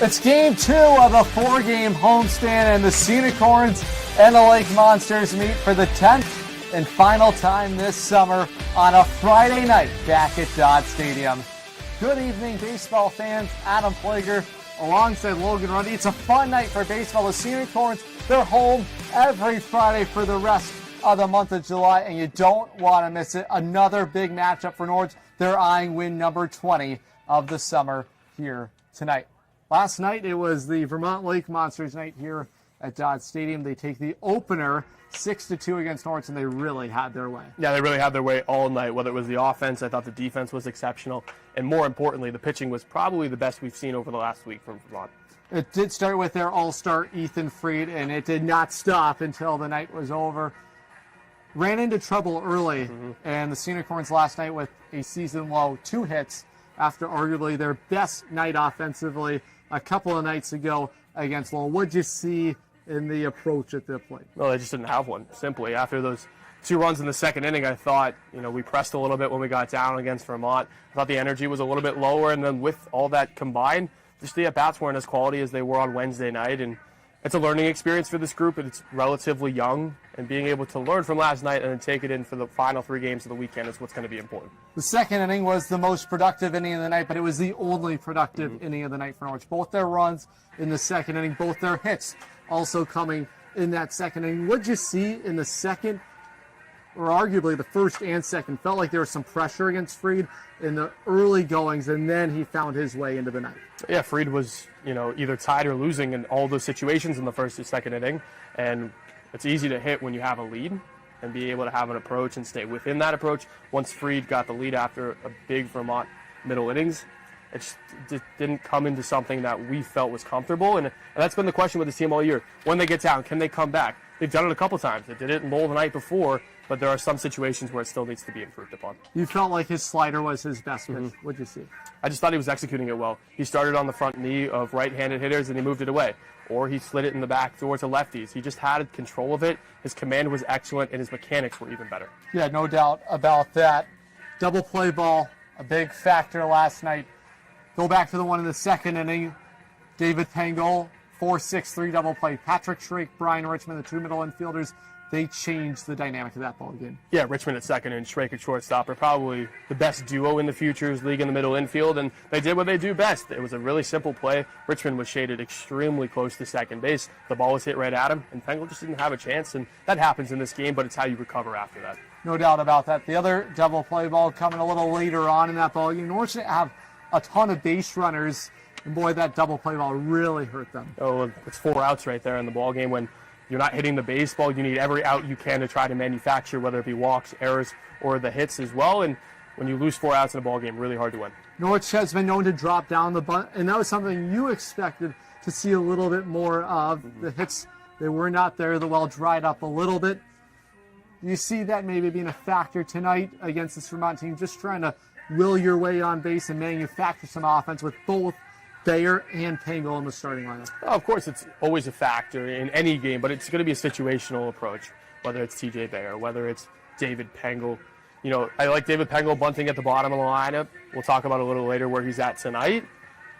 It's game 2 of a 4-game homestand, and the Sea Unicorns and the Lake Monsters meet for the 10th and final time this summer on a Friday night back at Dodd Stadium. Good evening, baseball fans. Adam Plager alongside Logan Rundy. It's a fun night for baseball. The Sea Unicorns, they're home every Friday for the rest of the month of July, and you don't want to miss it. Another big matchup for Norwich. They're eyeing win number 20 of the summer here tonight. Last night, it was the Vermont Lake Monsters night here at Dodd Stadium. They take the opener 6-2 against Norwich, and they really had their way. Yeah, they really had their way all night, whether it was the offense. I thought the defense was exceptional, and more importantly, the pitching was probably the best we've seen over the last week from Vermont. It did start with their all-star Ethan Freed, and it did not stop until the night was over. Ran into trouble early, and the Sea Unicorns last night with a season-low 2 hits after arguably their best night offensively a couple of nights ago against Lowell. What'd you see in the approach at the plate? Well, they just didn't have one, simply. After those 2 runs in the second inning, I thought, we pressed a little bit when we got down against Vermont. I thought the energy was a little bit lower, and then with all that combined, just the at-bats weren't as quality as they were on Wednesday night, and it's a learning experience for this group, and it's relatively young, and being able to learn from last night and then take it in for the final 3 games of the weekend is what's going to be important. The second inning was the most productive inning of the night, but it was the only productive inning of the night for Norwich. Both their runs in the second inning, both their hits also coming in that second inning. What'd you see in the second, or arguably the first and second? Felt like there was some pressure against Freed in the early goings, and then he found his way into the night. Yeah, Freed was, either tied or losing in all those situations in the first or second inning, and it's easy to hit when you have a lead and be able to have an approach and stay within that approach. Once Freed got the lead after a big Vermont middle innings, it just didn't come into something that we felt was comfortable, and that's been the question with the team all year. When they get down, can they come back? They've done it a couple times. They did it in Lowell the night before, but there are some situations where it still needs to be improved upon. You felt like his slider was his best pitch. What'd you see? I just thought he was executing it well. He started on the front knee of right-handed hitters and he moved it away. Or he slid it in the back door to lefties. He just had control of it. His command was excellent, and his mechanics were even better. Yeah, no doubt about that. Double play ball, a big factor last night. Go back to the one in the second inning. David Pengel, 4-6-3 double play. Patrick Shrake, Brian Richmond, the 2 middle infielders, they changed the dynamic of that ball game. Yeah, Richmond at second and Shrake at shortstop are probably the best duo in the Futures League in the middle infield, and they did what they do best. It was a really simple play. Richmond was shaded extremely close to second base. The ball was hit right at him, and Pengel just didn't have a chance, and that happens in this game, but it's how you recover after that. No doubt about that. The other double play ball coming a little later on in that ball game. Norwich didn't have a ton of base runners, and boy, that double play ball really hurt them. Oh, it's 4 outs right there in the ball game. When you're not hitting the baseball, you need every out you can to try to manufacture, whether it be walks, errors, or the hits as well. And when you lose 4 outs in a ball game, really hard to win. Norwich has been known to drop down the bunt, and that was something you expected to see a little bit more of. The hits, they were not there. The well dried up a little bit. You see that maybe being a factor tonight against this Vermont team, just trying to will your way on base and manufacture some offense with both Bayer and Pengel in the starting lineup. Well, of course, it's always a factor in any game, but it's going to be a situational approach, whether it's TJ Bayer, whether it's David Pengel. I like David Pengel bunting at the bottom of the lineup. We'll talk about a little later where he's at tonight.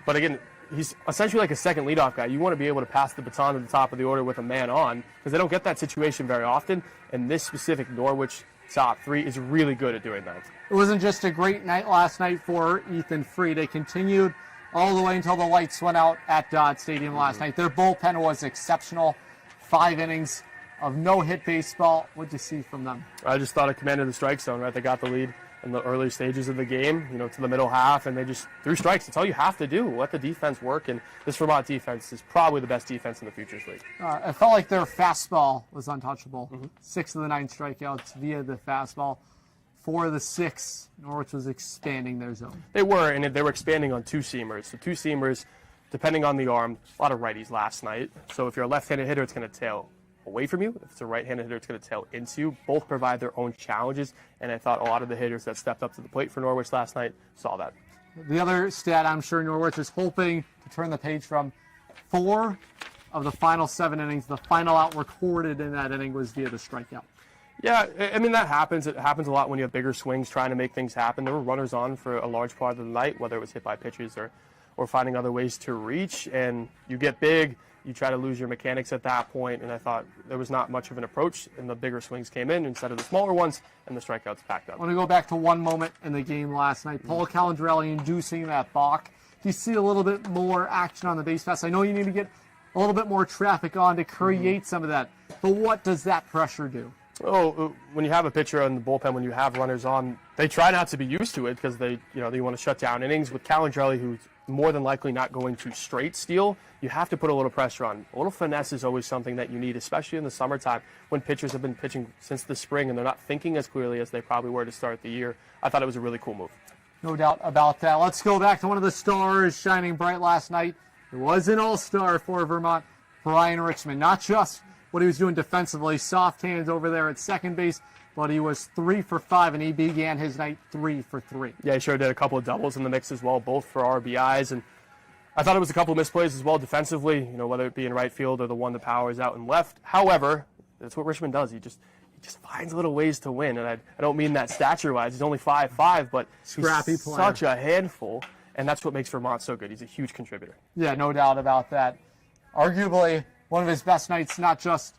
But again, he's essentially like a second leadoff guy. You want to be able to pass the baton to the top of the order with a man on, because they don't get that situation very often, and this specific Norwich top 3 is really good at doing that. It wasn't just a great night last night for Ethan Freed. They continued all the way until the lights went out at Dodd Stadium last night. Their bullpen was exceptional. 5 innings of no-hit baseball. What'd you see from them? I just thought it commanded the strike zone, right? They got the lead in the early stages of the game, to the middle half, and they just threw strikes. That's all you have to do. Let the defense work, and this Vermont defense is probably the best defense in the Futures League. It felt like their fastball was untouchable. 6 of the 9 strikeouts via the fastball. 4 of the 6, Norwich was expanding their zone. They were, and they were expanding on 2-seamers. So 2-seamers, depending on the arm, a lot of righties last night. So if you're a left-handed hitter, it's going to tail away from you. If it's a right-handed hitter, it's going to tail into you. Both provide their own challenges, and I thought a lot of the hitters that stepped up to the plate for Norwich last night saw that. The other stat I'm sure Norwich is hoping to turn the page from, 4 of the final 7 innings, the final out recorded in that inning was via the strikeout. Yeah, I mean, that happens. It happens a lot when you have bigger swings trying to make things happen. There were runners on for a large part of the night, whether it was hit by pitches or or finding other ways to reach, and you get big, you try to lose your mechanics at that point, and I thought there was not much of an approach, and the bigger swings came in instead of the smaller ones, and the strikeouts packed up. I want to go back to one moment in the game last night. Paul Calandrelli inducing that balk. You see a little bit more action on the base pass. I know you need to get a little bit more traffic on to create some of that, but what does that pressure do? Oh, when you have a pitcher in the bullpen, when you have runners on, they try not to be used to it because they want to shut down innings. With Calandrelli, who's more than likely not going to straight steal, you have to put a little pressure on. A little finesse is always something that you need, especially in the summertime when pitchers have been pitching since the spring and they're not thinking as clearly as they probably were to start the year. I thought it was a really cool move. No doubt about that. Let's go back to one of the stars shining bright last night. It was an all-star for Vermont, Brian Richmond. Not just what he was doing defensively, soft hands over there at second base, but he was 3 for 5, and he began his night 3 for 3. Yeah, he sure did a couple of doubles in the mix as well, both for RBIs. And I thought it was a couple of misplays as well defensively, whether it be in right field or the one that powers out in left. However, that's what Richmond does. He just finds little ways to win. And I don't mean that stature-wise. He's only 5'5", but scrappy he's player. Such a handful, and that's what makes Vermont so good. He's a huge contributor. Yeah, no doubt about that. Arguably one of his best nights, not just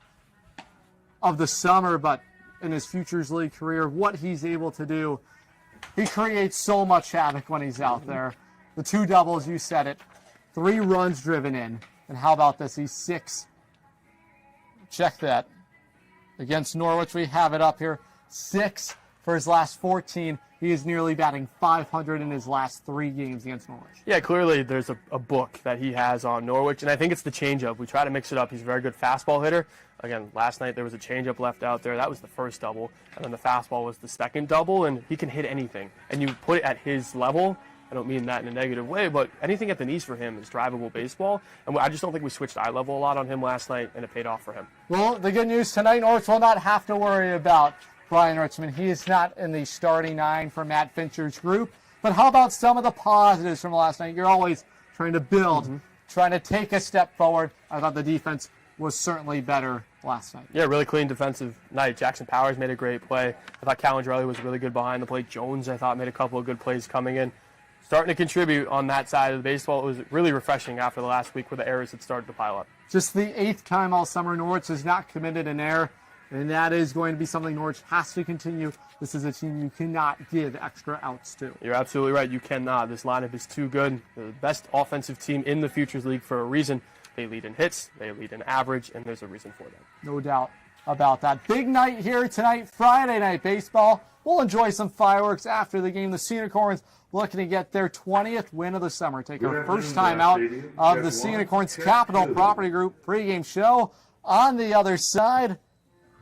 of the summer, but in his Futures League career, what he's able to do. He creates so much havoc when he's out there. The 2 doubles, you said it, 3 runs driven in. And how about this? He's 6. Check that. Against Norwich, we have it up here. 6 for his last 14. He is nearly batting .500 in his last 3 games against Norwich. Yeah, clearly there's a book that he has on Norwich, and I think it's the changeup. We try to mix it up. He's a very good fastball hitter. Again, last night there was a changeup left out there. That was the first double, and then the fastball was the second double, and he can hit anything. And you put it at his level. I don't mean that in a negative way, but anything at the knees for him is drivable baseball, and I just don't think we switched eye level a lot on him last night, and it paid off for him. Well, the good news tonight, Norwich will not have to worry about Brian Richmond. He is not in the starting 9 for Matt Fincher's group. But how about some of the positives from last night? You're always trying to build, trying to take a step forward. I thought the defense was certainly better last night. Yeah, really clean defensive night. Jackson Powers made a great play. I thought Calandrelli was really good behind the plate. Jones, I thought, made a couple of good plays coming in. Starting to contribute on that side of the baseball. It was really refreshing after the last week where the errors had started to pile up. Just the 8th time all summer Norwich has not committed an error. And that is going to be something Norwich has to continue. This is a team you cannot give extra outs to. You're absolutely right. You cannot. This lineup is too good. They're the best offensive team in the Futures League for a reason. They lead in hits, they lead in average, and there's a reason for that. No doubt about that. Big night here tonight, Friday night baseball. We'll enjoy some fireworks after the game. The Sea Unicorns looking to get their 20th win of the summer. Take our first time out of the Sea Unicorns Capital Property Group pregame show. On the other side,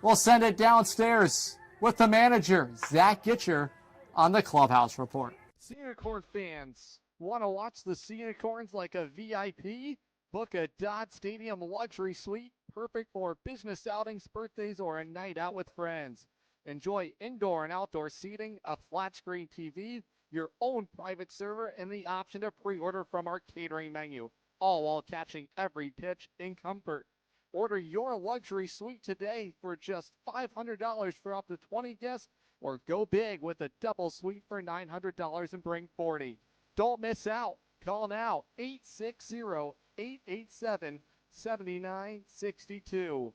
we'll send it downstairs with the manager, Zach Gitcher, on the Clubhouse Report. Sea Unicorn fans, want to watch the Sea Unicorns like a VIP? Book a Dodd Stadium luxury suite, perfect for business outings, birthdays, or a night out with friends. Enjoy indoor and outdoor seating, a flat screen TV, your own private server, and the option to pre-order from our catering menu, all while catching every pitch in comfort. Order your luxury suite today for just $500 for up to 20 guests, or go big with a double suite for $900 and bring 40. Don't miss out. Call now, 860-887-7962,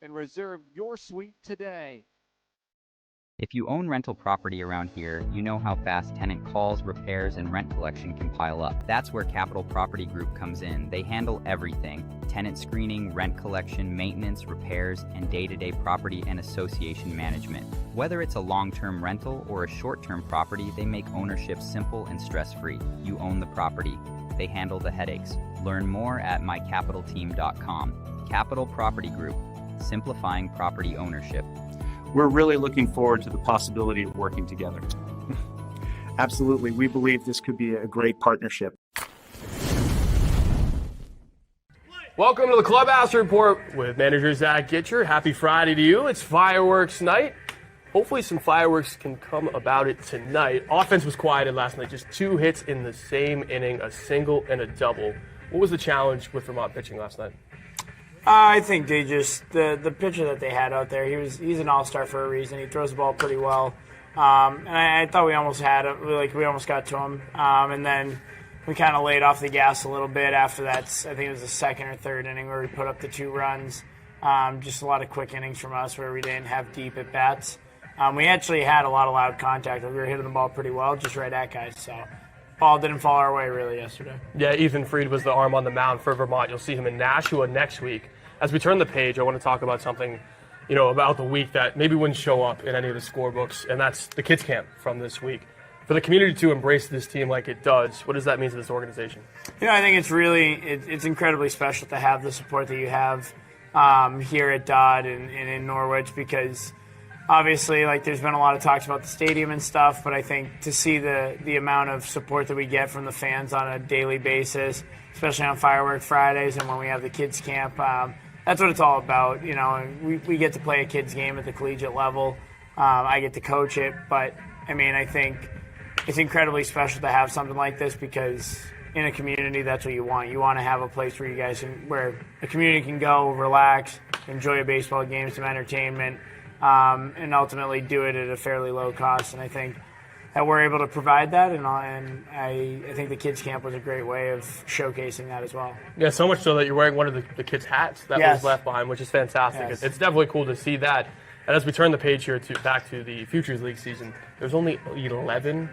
and reserve your suite today. If you own rental property around here, you know how fast tenant calls, repairs, and rent collection can pile up. That's where Capital Property Group comes in. They handle everything: tenant screening, rent collection, maintenance, repairs, and day-to-day property and association management. Whether it's a long-term rental or a short-term property, they make ownership simple and stress-free. You own the property. They handle the headaches. Learn more at mycapitalteam.com. Capital Property Group, simplifying property ownership. We're really looking forward to the possibility of working together. Absolutely. We believe this could be a great partnership. Welcome to the Clubhouse Report with manager Zach Gitcher. Happy Friday to you. It's fireworks night. Hopefully some fireworks can come about it tonight. Offense was quieted last night. Just 2 hits in the same inning, a single and a double. What was the challenge with Vermont pitching last night? I think they just the pitcher that they had out there. He's an all-star for a reason. He throws the ball pretty well, and I thought we almost had it. We almost got to him. And then we kind of laid off the gas a little bit after that. I think it was the second or third inning where we put up the 2 runs. Just a lot of quick innings from us where we didn't have deep at bats. We actually had a lot of loud contact. We were hitting the ball pretty well, just right at guys. So ball didn't fall our way really yesterday. Yeah, Ethan Freed was the arm on the mound for Vermont. You'll see him in Nashua next week. As we turn the page, I want to talk about something, about the week that maybe wouldn't show up in any of the scorebooks, and that's the kids camp from this week. For the community to embrace this team like it does, what does that mean to this organization? I think it's incredibly special to have the support that you have here at Dodd and in Norwich, because obviously, there's been a lot of talks about the stadium and stuff, but I think to see the amount of support that we get from the fans on a daily basis, especially on Firework Fridays and when we have the kids camp, that's what it's all about. We get to play a kids game at the collegiate level. I get to coach it, but I think it's incredibly special to have something like this, because in a community, that's what you want. You want to have a place where where the community can go, relax, enjoy a baseball game, some entertainment, and ultimately do it at a fairly low cost. And I think that we're able to provide that, and I think the kids camp was a great way of showcasing that as well. Yeah, so much so that you're wearing one of the kids' hats that was left behind, which is fantastic. Yes. It's definitely cool to see that. And as we turn the page here back to the Futures League season, there's only 11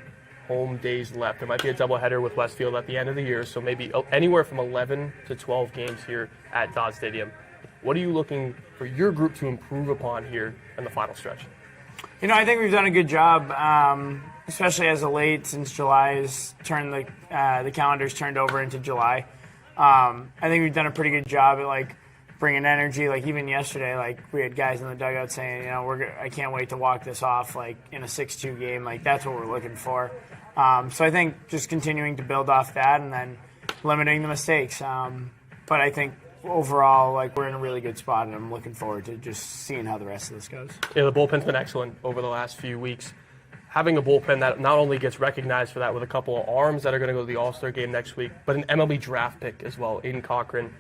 home days left. There might be a doubleheader with WestField at the end of the year, so maybe anywhere from 11 to 12 games here at Dodd Stadium. What are you looking for your group to improve upon here in the final stretch? I think we've done a good job, especially as of late, since July has turned the calendar's turned over into July. I think we've done a pretty good job at bringing energy. Even yesterday, we had guys in the dugout saying, I can't wait to walk this off in a 6-2 game. That's what we're looking for. So I think just continuing to build off that and then limiting the mistakes. But I think overall, we're in a really good spot, and I'm looking forward to just seeing how the rest of this goes. Yeah, the bullpen's been excellent over the last few weeks. Having a bullpen that not only gets recognized for that with a couple of arms that are going to go to the All-Star game next week, but an MLB draft pick as well. Aiden Cochran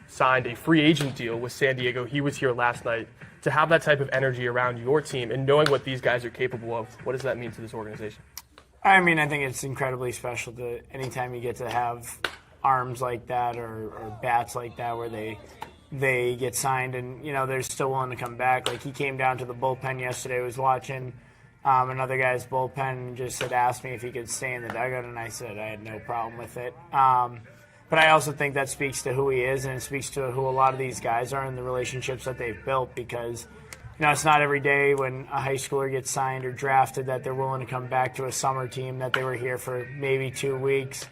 signed a free agent deal with San Diego. He was here last night. To have that type of energy around your team and knowing what these guys are capable of, what does that mean to this organization? I think it's incredibly special to anytime you get to have arms like that or bats like that where they get signed and they're still willing to come back. He came down to the bullpen yesterday, was watching another guy's bullpen, and just had asked me if he could stay in the dugout, and I said I had no problem with it. But I also think that speaks to who he is, and it speaks to who a lot of these guys are and the relationships that they've built, because it's not every day when a high schooler gets signed or drafted that they're willing to come back to a summer team that they were here for maybe 2 weeks.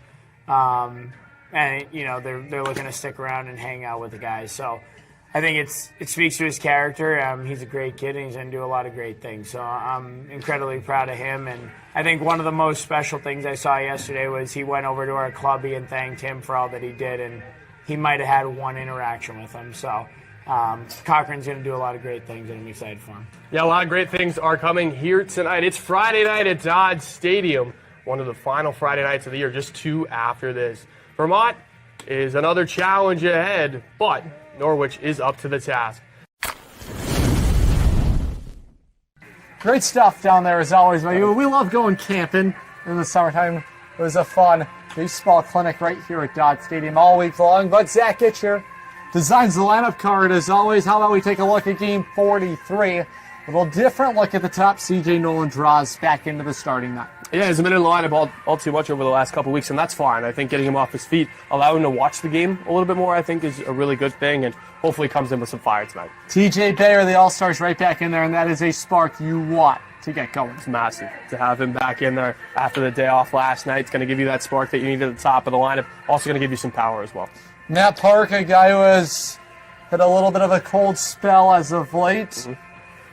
And they're looking to stick around and hang out with the guys. So I think it speaks to his character. He's a great kid, and he's going to do a lot of great things. So I'm incredibly proud of him. And I think one of the most special things I saw yesterday was he went over to our clubby and thanked him for all that he did. And he might have had one interaction with him. So Cochran's going to do a lot of great things, and I'm excited for him. Yeah, a lot of great things are coming here tonight. It's Friday night at Dodd Stadium, one of the final Friday nights of the year, just 2 after this. Vermont is another challenge ahead, but Norwich is up to the task. Great stuff down there as always. We love going camping in the summertime. It was a fun baseball clinic right here at Dodd Stadium all week long. But Zach Gitcher designs the lineup card as always. How about we take a look at game 43? A little different look at the top. CJ Nolan draws back into the starting nine. Yeah, he hasn't been in the lineup all too much over the last couple of weeks, and that's fine. I think getting him off his feet, allowing him to watch the game a little bit more, I think is a really good thing, and hopefully comes in with some fire tonight. TJ Bayer, the All-Stars, right back in there, and that is a spark you want to get going. It's massive to have him back in there after the day off last night. It's going to give you that spark that you need at the top of the lineup. Also going to give you some power as well. Matt Park, a guy who has had a little bit of a cold spell as of late. Mm-hmm.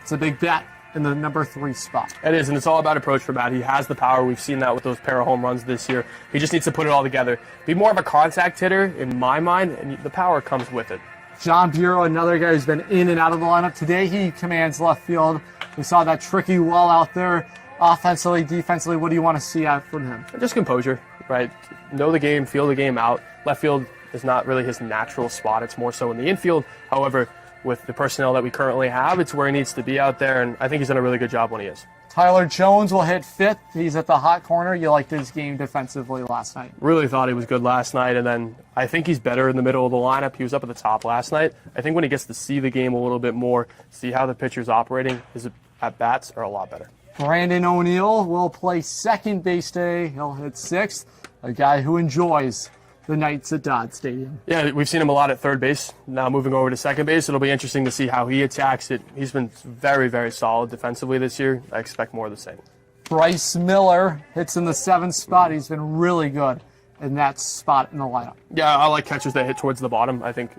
It's a big bat in the number 3 spot. It is, and it's all about approach for Matt. He has the power. We've seen that with those pair of home runs this year. He just needs to put it all together. Be more of a contact hitter, in my mind, and the power comes with it. John Bureau, another guy who's been in and out of the lineup. Today he commands left field. We saw that tricky well out there. Offensively, defensively, what do you want to see out from him? Just composure, right? Know the game, feel the game out. Left field is not really his natural spot. It's more so in the infield. However, with the personnel that we currently have, it's where he needs to be out there, and I think he's done a really good job when he is. Tyler Jones will hit fifth. He's at the hot corner. You liked his game defensively last night. Really thought he was good last night, and then I think he's better in the middle of the lineup. He was up at the top last night. I think when he gets to see the game a little bit more, see how the pitcher's operating, his at-bats are a lot better. Brandon O'Neill will play second base today. He'll hit sixth, a guy who enjoys the Knights at Dodd Stadium. Yeah, we've seen him a lot at third base. Now moving over to second base, it'll be interesting to see how he attacks it. He's been very, very solid defensively this year. I expect more of the same. Bryce Miller hits in the seventh spot. He's been really good in that spot in the lineup. Yeah, I like catchers that hit towards the bottom. I think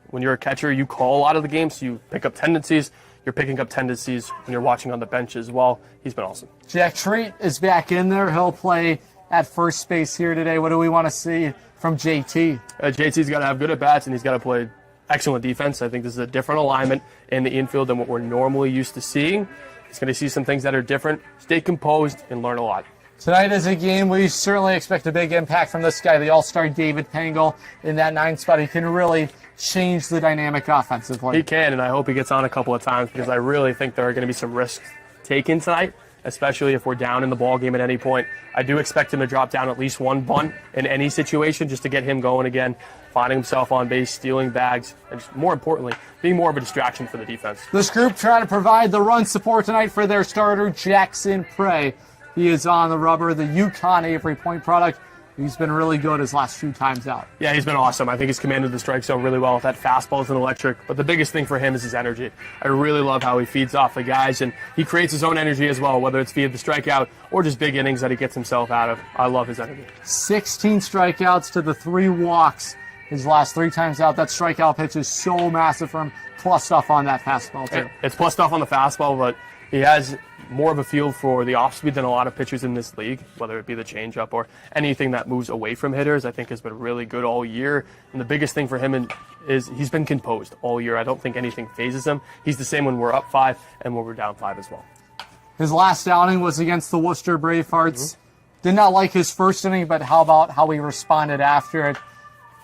when you're a catcher, you call a lot of the games, so you pick up tendencies. You're picking up tendencies when you're watching on the bench as well. He's been awesome. Jack Treat is back in there. He'll play at first base here today. What do we want to see from JT? JT's got to have good at-bats, and he's got to play excellent defense. I think this is a different alignment in the infield than what we're normally used to seeing. He's going to see some things that are different, stay composed, and learn a lot. Tonight is a game we certainly expect a big impact from this guy, the all-star David Pangle, in that ninth spot. He can really change the dynamic offensively. He can, and I hope he gets on a couple of times because I really think there are going to be some risks taken tonight, especially if we're down in the ball game at any point. I do expect him to drop down at least one bunt in any situation just to get him going again, finding himself on base, stealing bags, and just more importantly, being more of a distraction for the defense. This group trying to provide the run support tonight for their starter, Jackson Prey. He is on the rubber, the Yukon Avery Point product. He's been really good his last few times out. Yeah, he's been awesome. I think he's commanded the strike zone really well. That fastball is an electric, but the biggest thing for him is his energy. I really love how he feeds off the guys, and he creates his own energy as well, whether it's via the strikeout or just big innings that he gets himself out of. I love his energy. 16 strikeouts to the 3 walks his last 3 times out. That strikeout pitch is so massive for him, plus stuff on that fastball too. It's plus stuff on the fastball, but he has more of a feel for the off-speed than a lot of pitchers in this league, whether it be the changeup or anything that moves away from hitters. I think has been really good all year. And the biggest thing for him is he's been composed all year. I don't think anything phases him. He's the same when we're up 5 and when we're down 5 as well. His last outing was against the Worcester Bravehearts. Did not like his first inning, but how about how he responded after it?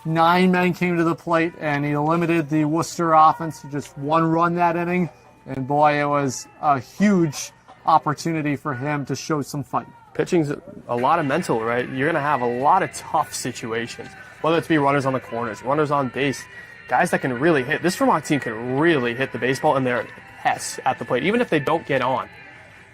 9 men came to the plate, and he limited the Worcester offense to just 1 run that inning. And boy, it was a huge opportunity for him to show some fight. Pitching's a lot of mental, right? You're going to have a lot of tough situations, whether it's be runners on the corners, runners on base, guys that can really hit. This Vermont team can really hit the baseball, and they're pests at the plate. Even if they don't get on,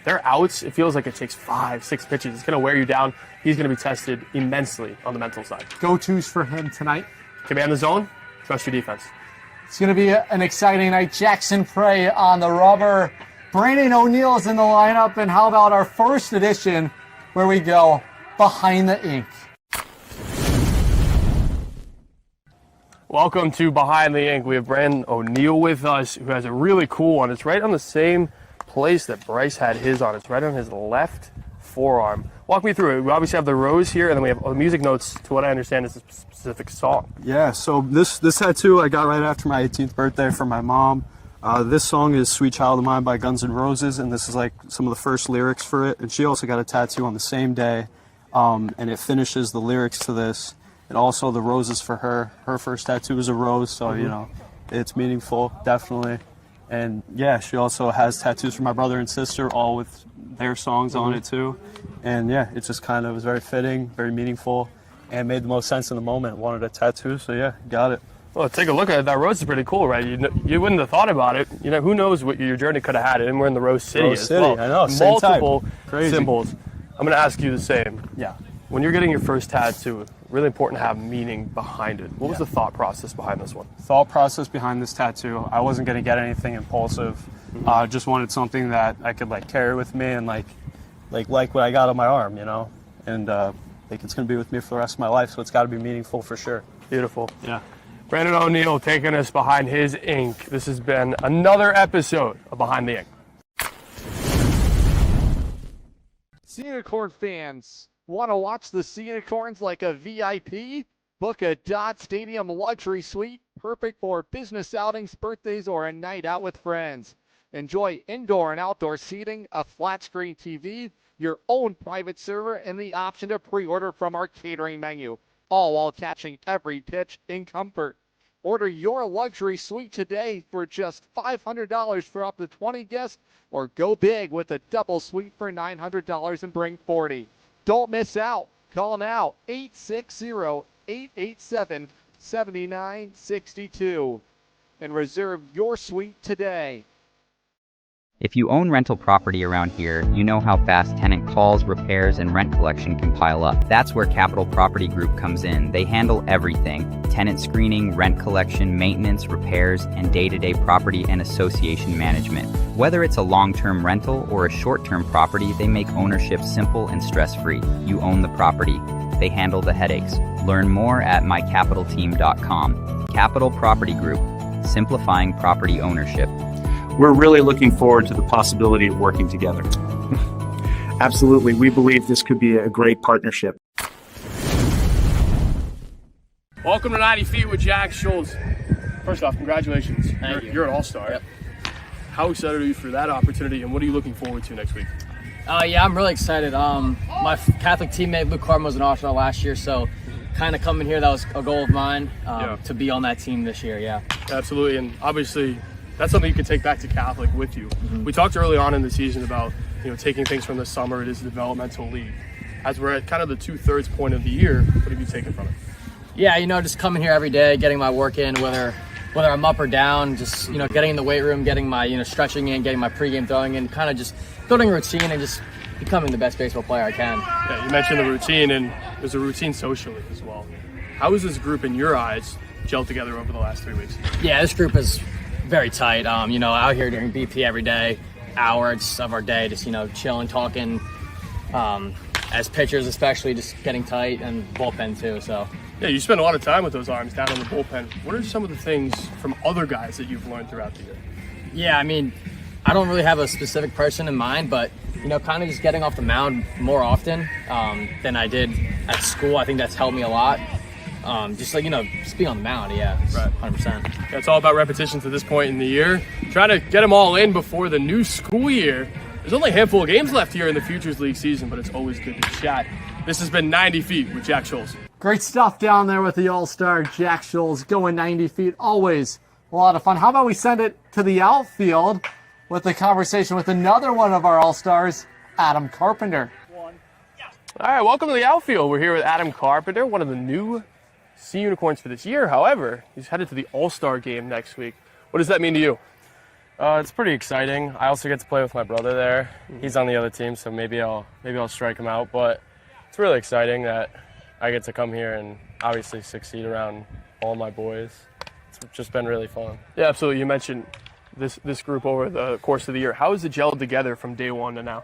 their outs, it feels like it takes 5, 6 pitches. It's going to wear you down. He's going to be tested immensely on the mental side. Go-tos for him tonight. Command the zone, trust your defense. It's going to be an exciting night. Jackson Prey on the rubber. Brandon O'Neill is in the lineup, and how about our first edition where we go behind the ink? Welcome to Behind the Ink. We have Brandon O'Neill with us, who has a really cool one. It's right on the same place that Bryce had his on. It's right on his left forearm. Walk me through it. We obviously have the rose here, and then we have music notes to what I understand is a specific song. Yeah, so this tattoo I got right after my 18th birthday from my mom. This song is Sweet Child of Mine by Guns N' Roses, and this is like some of the first lyrics for it. And she also got a tattoo on the same day, and it finishes the lyrics to this. And also the roses for her. Her first tattoo is a rose, so, you know, it's meaningful, definitely. And, yeah, she also has tattoos for my brother and sister, all with their songs on it, too. And, yeah, it just kind of was very fitting, very meaningful, and made the most sense in the moment. Wanted a tattoo, so, yeah, got it. Well, take a look at it. That rose is pretty cool, right? You wouldn't have thought about it. You know, who knows what your journey could have had. And we're in the Rose City Rose as City, well. I know, same multiple type. Crazy. symbols. I'm going to ask you the same. Yeah. When you're getting your first tattoo, really important to have meaning behind it. What was the thought process behind this one? Thought process behind this tattoo, I wasn't going to get anything impulsive. Just wanted something that I could like carry with me and like what I got on my arm, you know, and like it's going to be with me for the rest of my life, so it's got to be meaningful for sure. Beautiful. Yeah. Brandon O'Neill taking us behind his ink. This has been another episode of Behind the Ink. Sea Unicorn fans, want to watch the Sea Unicorns like a VIP? Book a Dodd Stadium luxury suite, perfect for business outings, birthdays, or a night out with friends. Enjoy indoor and outdoor seating, a flat screen TV, your own private server, and the option to pre-order from our catering menu, all while catching every pitch in comfort. Order your luxury suite today for just $500 for up to 20 guests, or go big with a double suite for $900 and bring 40. Don't miss out. Call now, 860-887-7962, and reserve your suite today. If you own rental property around here, you know how fast tenant calls, repairs, and rent collection can pile up. That's where Capital Property Group comes in. They handle everything: tenant screening, rent collection, maintenance, repairs, and day-to-day property and association management. Whether it's a long-term rental or a short-term property, they make ownership simple and stress-free. You own the property. They handle the headaches. Learn more at mycapitalteam.com. Capital Property Group, simplifying property ownership. We're really looking forward to the possibility of working together. Absolutely. We believe this could be a great partnership. Welcome to 90 Feet with Jack Schultz. First off, congratulations. Thank you. You're an all-star. Yep. How excited are you for that opportunity, and what are you looking forward to next week? Yeah, I'm really excited. My Catholic teammate Luke Carmen was an all-star last year, so kind of coming here, that was a goal of mine, to be on that team this year. Yeah. Absolutely, and obviously that's something you can take back to Catholic with you. Mm-hmm. We talked early on in the season about taking things from the summer. It is a developmental league. As we're at kind of the 2/3 point of the year, what have you taken from it? Yeah, just coming here every day, getting my work in, whether I'm up or down, just getting in the weight room, getting my stretching in, getting my pregame throwing in, kind of just building a routine and just becoming the best baseball player I can. Yeah, you mentioned the routine, and there's a routine socially as well. How has this group, in your eyes, gelled together over the last 3 weeks? Yeah, this group is very tight. Out here during BP every day, hours of our day, just chilling, talking. As pitchers, especially, just getting tight, and bullpen too. So. Yeah, you spend a lot of time with those arms down in the bullpen. What are some of the things from other guys that you've learned throughout the year? Yeah, I don't really have a specific person in mind, but kind of just getting off the mound more often than I did at school. I think that's helped me a lot. Just being on the mound, yeah, right, 100%. Yeah, it's all about repetitions at this point in the year. Trying to get them all in before the new school year. There's only a handful of games left here in the Futures League season, but it's always good to chat. This has been 90 Feet with Jack Schultz. Great stuff down there with the all-star Jack Schultz, going 90 feet. Always a lot of fun. How about we send it to the outfield with a conversation with another one of our all-stars, Adam Carpenter. All right, welcome to the outfield. We're here with Adam Carpenter, one of the new Sea Unicorns for this year. However, he's headed to the All-Star game next week. What does that mean to you? It's pretty exciting. I also get to play with my brother there. He's on the other team, so maybe I'll strike him out. But it's really exciting that I get to come here and obviously succeed around all my boys. It's just been really fun. Yeah, absolutely. You mentioned this group over the course of the year. How has it gelled together from day one to now?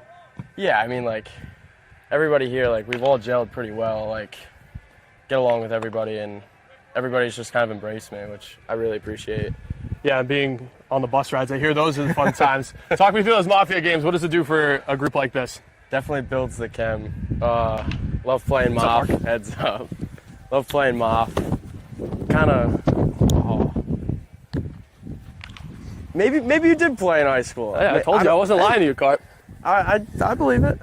Yeah, everybody here, we've all gelled pretty well. Get along with everybody, and everybody's just kind of embraced me, which I really appreciate. Yeah, being on the bus rides, I hear those are the fun times. Talk me through those Mafia games. What does it do for a group like this? Definitely builds the chem. Love playing Moff. Heads up. Love playing Moff. Maybe you did play in high school. Yeah, I told you I wasn't lying to you, Carp. I believe it.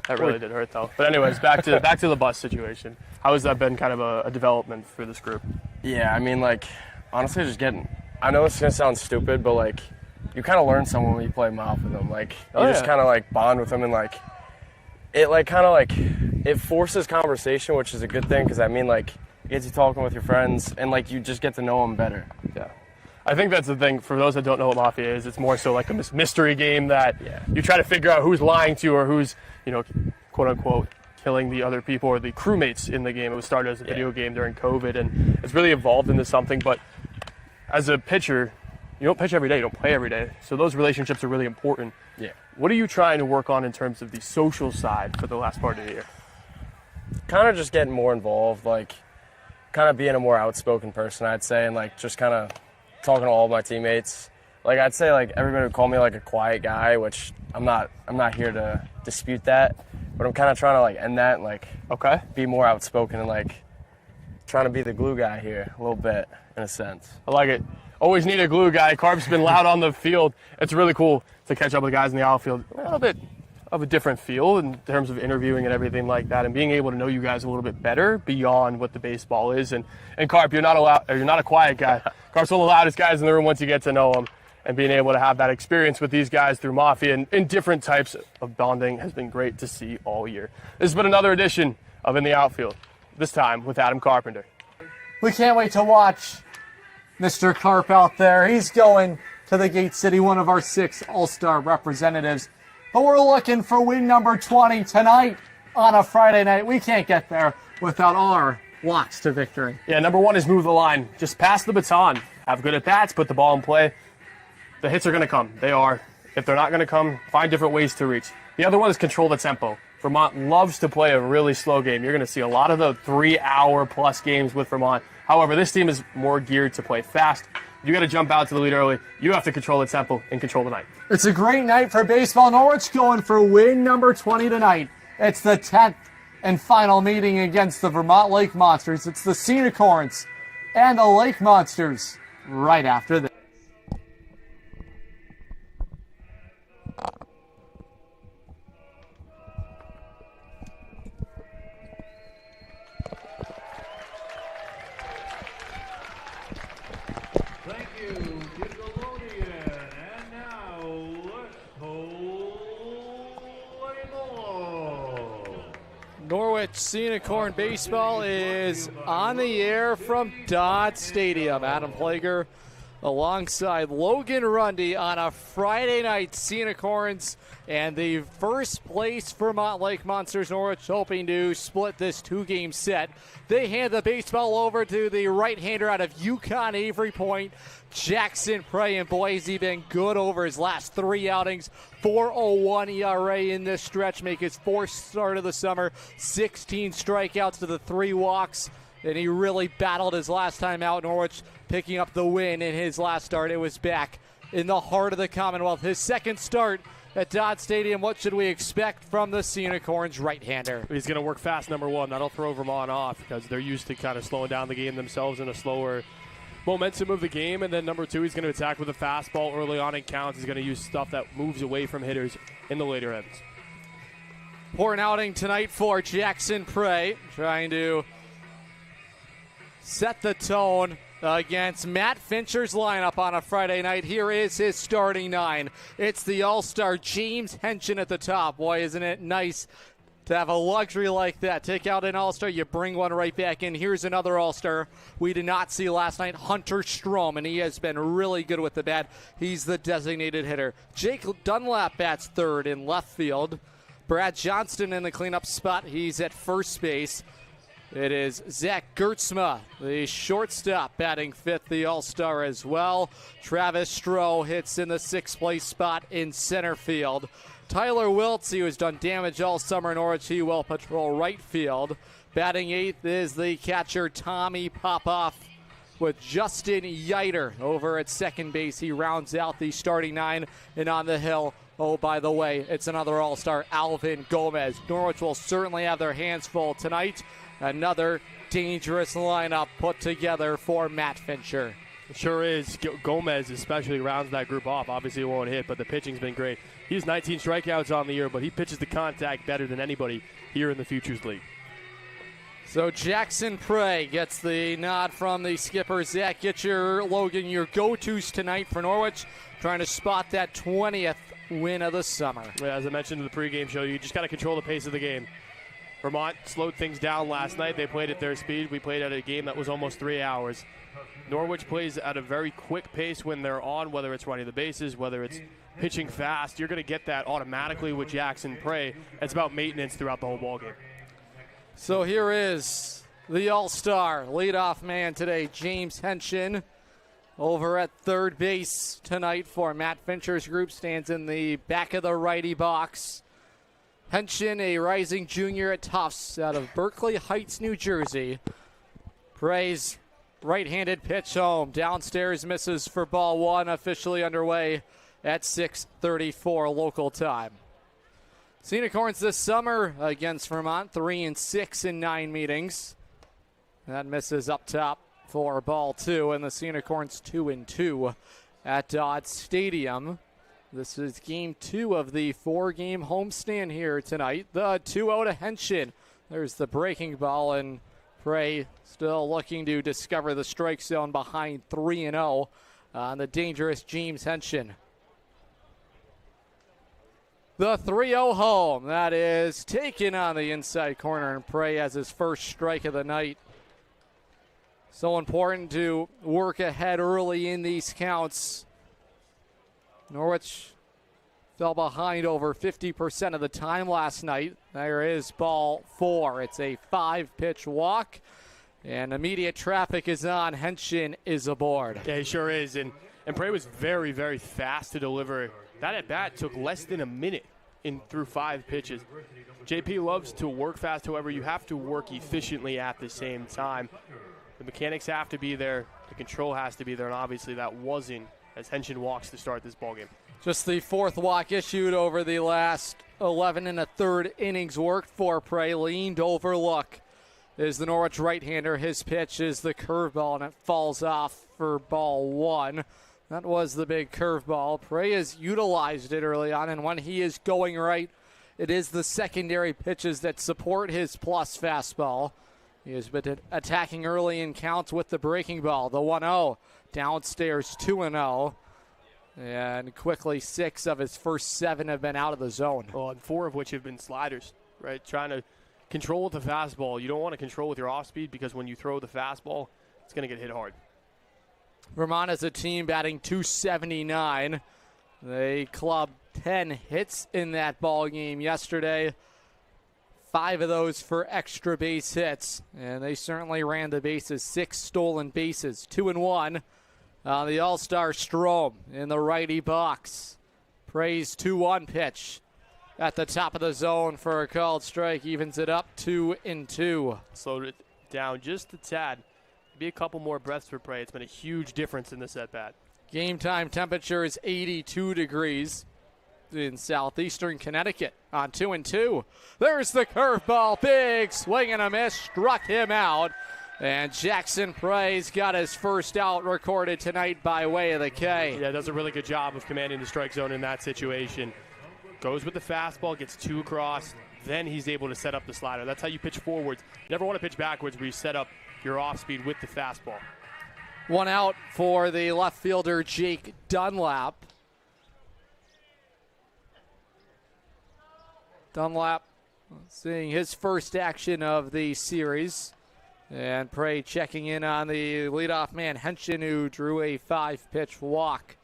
That really did hurt, though. But anyways, back to the bus situation. How has that been kind of a development for this group? Yeah, honestly, just getting. I know it's gonna sound stupid, but you kind of learn someone when you play Moff with them. Just kind of bond with them, and it forces conversation, which is a good thing because it gets you talking with your friends, and you just get to know them better. Yeah. I think that's the thing. For those that don't know what Mafia is, it's more so a mystery game that you try to figure out who's lying to you or who's, quote unquote, killing the other people or the crewmates in the game. It was started as a video game during COVID, and it's really evolved into something. But as a pitcher, you don't pitch every day, you don't play every day. So those relationships are really important. Yeah. What are you trying to work on in terms of the social side for the last part of the year? Kind of just getting more involved, kind of being a more outspoken person, I'd say, and just kind of talking to all of my teammates. I'd say everybody would call me a quiet guy, which I'm not here to dispute that, but I'm kind of trying to end that and be more outspoken and trying to be the glue guy here a little bit in a sense. I like it. Always need a glue guy. Carp's been loud on the field. It's really cool to catch up with the guys in the outfield. A of a different feel in terms of interviewing and everything like that, and being able to know you guys a little bit better beyond what the baseball is. And Carp, you're not a quiet guy. Carp's one of the loudest guys in the room once you get to know him. And being able to have that experience with these guys through Mafia and in different types of bonding has been great to see all year. This has been another edition of In the Outfield, this time with Adam Carpenter. We can't wait to watch Mr. Carp out there. He's going to the Gate City, one of our 6 All-Star representatives. But we're looking for win number 20 tonight on a Friday night. We can't get there without our locks to victory. Yeah, number 1 is move the line. Just pass the baton. Have good at-bats, put the ball in play. The hits are going to come. They are. If they're not going to come, find different ways to reach. The other one is control the tempo. Vermont loves to play a really slow game. You're going to see a lot of the 3-hour-plus games with Vermont. However, this team is more geared to play fast. You got to jump out to the lead early. You have to control the tempo and control the night. It's a great night for baseball. Norwich going for win number 20 tonight. It's the 10th and final meeting against the Vermont Lake Monsters. It's the Sea Unicorns and the Lake Monsters right after this. Norwich Sea Unicorn baseball is on the air from Dodd Stadium. Adam Plager alongside Logan Rundy on a Friday night. Sea Unicorns and the first place Vermont Lake Monsters. Norwich hoping to split this 2-game set. They hand the baseball over to the right-hander out of Yukon Avery Point, Jackson Prey, and boy, has he been good over his last 3 outings. 4.01 ERA in this stretch, make his 4th start of the summer, 16 strikeouts to the 3 walks, and he really battled his last time out. Norwich picking up the win in his last start. It was back in the heart of the Commonwealth. His second start at Dodd Stadium. What should we expect from the Sea Unicorns right-hander? He's going to work fast, number 1. That'll throw Vermont off because they're used to kind of slowing down the game themselves in a slower momentum of the game. And then number 2, he's going to attack with a fastball early on in counts. He's going to use stuff that moves away from hitters in the later ends. Important outing tonight for Jackson Prey, trying to set the tone against Matt Fincher's lineup on a Friday night. Here is his starting 9. It's the All-Star James Henshin at the top. Boy, isn't it nice to have a luxury like that. Take out an All-Star, you bring one right back in. Here's another All-Star we did not see last night, Hunter Strom, and he has been really good with the bat. He's the designated hitter. Jake Dunlap bats third in left field. Brad Johnston in the cleanup spot. He's at first base. It is Zach Gertzma, the shortstop, batting 5th, the All-Star as well. Travis Stroh hits in the 6th place spot in center field. Tyler Wiltz, who has done damage all summer in Norwich, he will patrol right field. Batting 8th is the catcher Tommy Popoff, with Justin Yeiter over at second base. He rounds out the starting 9, and on the hill, oh, by the way, it's another All-Star, Alvin Gomez. Norwich will certainly have their hands full tonight. Another dangerous lineup put together for Matt Fincher. It sure is. Gomez especially rounds that group off. Obviously, it won't hit, but the pitching's been great. He has 19 strikeouts on the year, but he pitches the contact better than anybody here in the Futures League. So Jackson Prey gets the nod from the skipper. Zach, get your go-tos tonight for Norwich, trying to spot that 20th win of the summer. Yeah, as I mentioned in the pregame show, you just got to control the pace of the game. Vermont slowed things down last night. They played at their speed. We played at a game that was almost 3 hours. Norwich plays at a very quick pace when they're on, whether it's running the bases, whether it's pitching fast. You're going to get that automatically with Jackson Prey. It's about maintenance throughout the whole ballgame. So here is the All-Star leadoff man today, James Henshin. Over at third base tonight for Matt Fincher's group, stands in the back of the righty box. Henshin, a rising junior at Tufts out of Berkeley Heights, New Jersey. Prey's right-handed pitch home. Downstairs misses for ball 1, officially underway at 6:34 local time. Sea Unicorns this summer against Vermont, 3-6 in 9 meetings. That misses up top for ball 2, and the Sea Unicorns 2-2 at Dodd Stadium. This is game 2 of the 4-game homestand here tonight. The 2-0 to Henshin. There's the breaking ball, and Prey still looking to discover the strike zone behind 3-0 on the dangerous James Henshin. The 3-0 home. That is taken on the inside corner, and Prey has his first strike of the night. So important to work ahead early in these counts. Norwich fell behind over 50% of the time last night. There is ball 4. It's a 5-pitch walk, and immediate traffic is on. Henshin is aboard. Yeah, he sure is, and Prey was very, very fast to deliver. That at-bat took less than a minute through 5 pitches. JP loves to work fast, however, you have to work efficiently at the same time. The mechanics have to be there, the control has to be there, and obviously that wasn't as Henshin walks to start this ballgame. Just the 4th walk issued over the last 11 1/3 innings worked for Prey. Leaned over look is the Norwich right-hander. His pitch is the curveball, and it falls off for ball 1. That was the big curveball. Prey has utilized it early on, and when he is going right, it is the secondary pitches that support his plus fastball. He has been attacking early in counts with the breaking ball. The 1-0 downstairs, 2-0. And quickly 6 of his first 7 have been out of the zone. Well, and 4 of which have been sliders, right? Trying to control with the fastball. You don't want to control with your off speed, because when you throw the fastball, it's going to get hit hard. Vermont as a team batting .279. They clubbed 10 hits in that ball game yesterday. 5 of those for extra base hits, and they certainly ran the bases. 6 stolen bases, 2-1. The All-Star Strom in the righty box. Prey's 2-1 pitch at the top of the zone for a called strike, evens it up 2-2. Slowed it down just a tad. Be a couple more breaths for Prey. It's been a huge difference in this at-bat. Game time temperature is 82 degrees in southeastern Connecticut on 2-2. There's the curveball, big swing and a miss, struck him out. And Jackson Prey's got his first out recorded tonight by way of the K. Yeah, does a really good job of commanding the strike zone in that situation. Goes with the fastball, gets 2 across, then he's able to set up the slider. That's how you pitch forwards. You never want to pitch backwards where you set up your off speed with the fastball. 1 out for the left fielder, Jake Dunlap. Dunlap seeing his first action of the series. And Prey checking in on the leadoff man, Henshin, who drew a 5-pitch walk.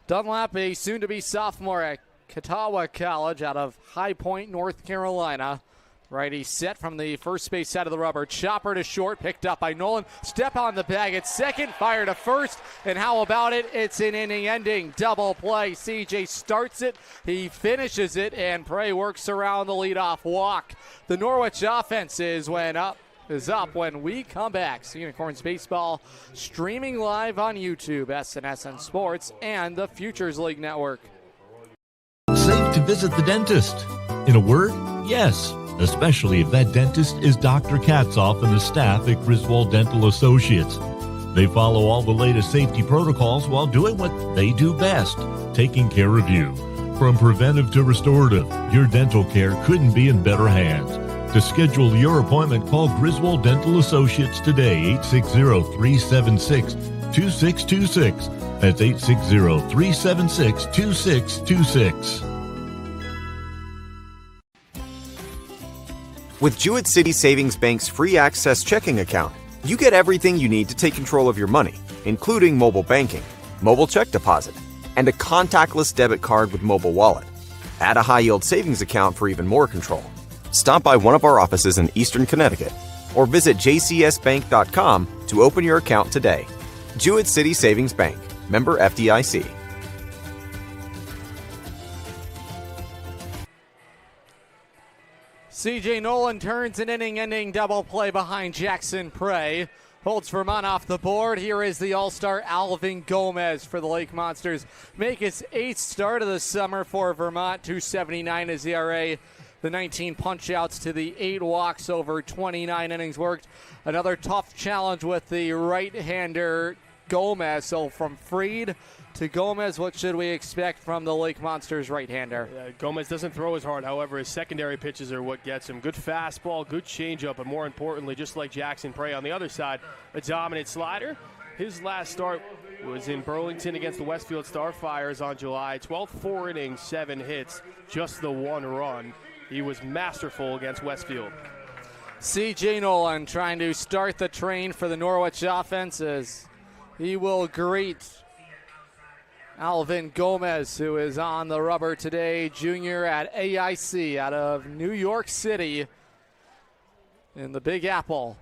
Dunlap, a soon-to-be sophomore at Catawba College out of High Point, North Carolina. Righty set from the first base side of the rubber. Chopper to short, picked up by Nolan. Step on the bag at second, fire to first. And how about it? It's an inning-ending double play. CJ starts it, he finishes it, and Prey works around the leadoff walk. The Norwich offense is up when we come back. Sea Unicorns baseball streaming live on YouTube, SNSN Sports, and the Futures League Network. Safe to visit the dentist. In a word, yes. Especially if that dentist is Dr. Katzoff and the staff at Griswold Dental Associates. They follow all the latest safety protocols while doing what they do best, taking care of you. From preventive to restorative, your dental care couldn't be in better hands. To schedule your appointment, call Griswold Dental Associates today, 860-376-2626. That's 860-376-2626. With Jewett City Savings Bank's free access checking account, you get everything you need to take control of your money, including mobile banking, mobile check deposit, and a contactless debit card with mobile wallet. Add a high-yield savings account for even more control. Stop by one of our offices in Eastern Connecticut or visit jcsbank.com to open your account today. Jewett City Savings Bank, member FDIC. CJ Nolan turns an inning-ending double play behind Jackson Prey. Holds Vermont off the board. Here is the All-Star Alvin Gomez for the Lake Monsters. Make his 8th start of the summer for Vermont. .279 is ERA. The 19 punch-outs to the 8 walks over 29 innings worked. Another tough challenge with the right-hander Gomez. So from Freed to Gomez. What should we expect from the Lake Monsters right-hander? Gomez doesn't throw as hard. However, his secondary pitches are what gets him. Good fastball, good changeup, but more importantly, just like Jackson Prey on the other side, a dominant slider. His last start was in Burlington against the WestField Starfires on July 12th. 4 innings, 7 hits, just the 1 run. He was masterful against Westfield. C.J. Nolan trying to start the train for the Norwich offense as he will greet Alvin Gomez, who is on the rubber today, junior at AIC out of New York City in the Big Apple.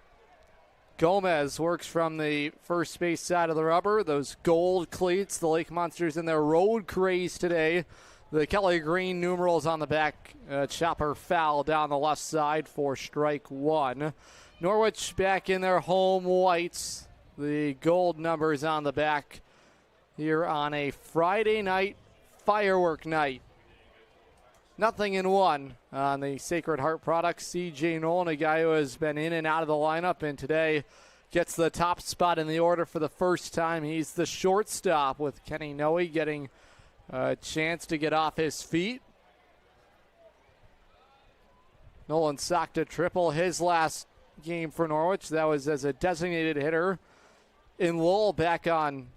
Gomez works from the first base side of the rubber. Those gold cleats, the Lake Monsters in their road craze today. The Kelly Green numerals on the back. Chopper foul down the left side for strike 1. Norwich back in their home whites. The gold numbers on the back here on a Friday night firework night. 0-1 on the Sacred Heart products. C.J. Nolan, a guy who has been in and out of the lineup, and today gets the top spot in the order for the first time. He's the shortstop with Kenny Noe getting a chance to get off his feet. Nolan socked a triple his last game for Norwich. That was as a designated hitter in Lowell back on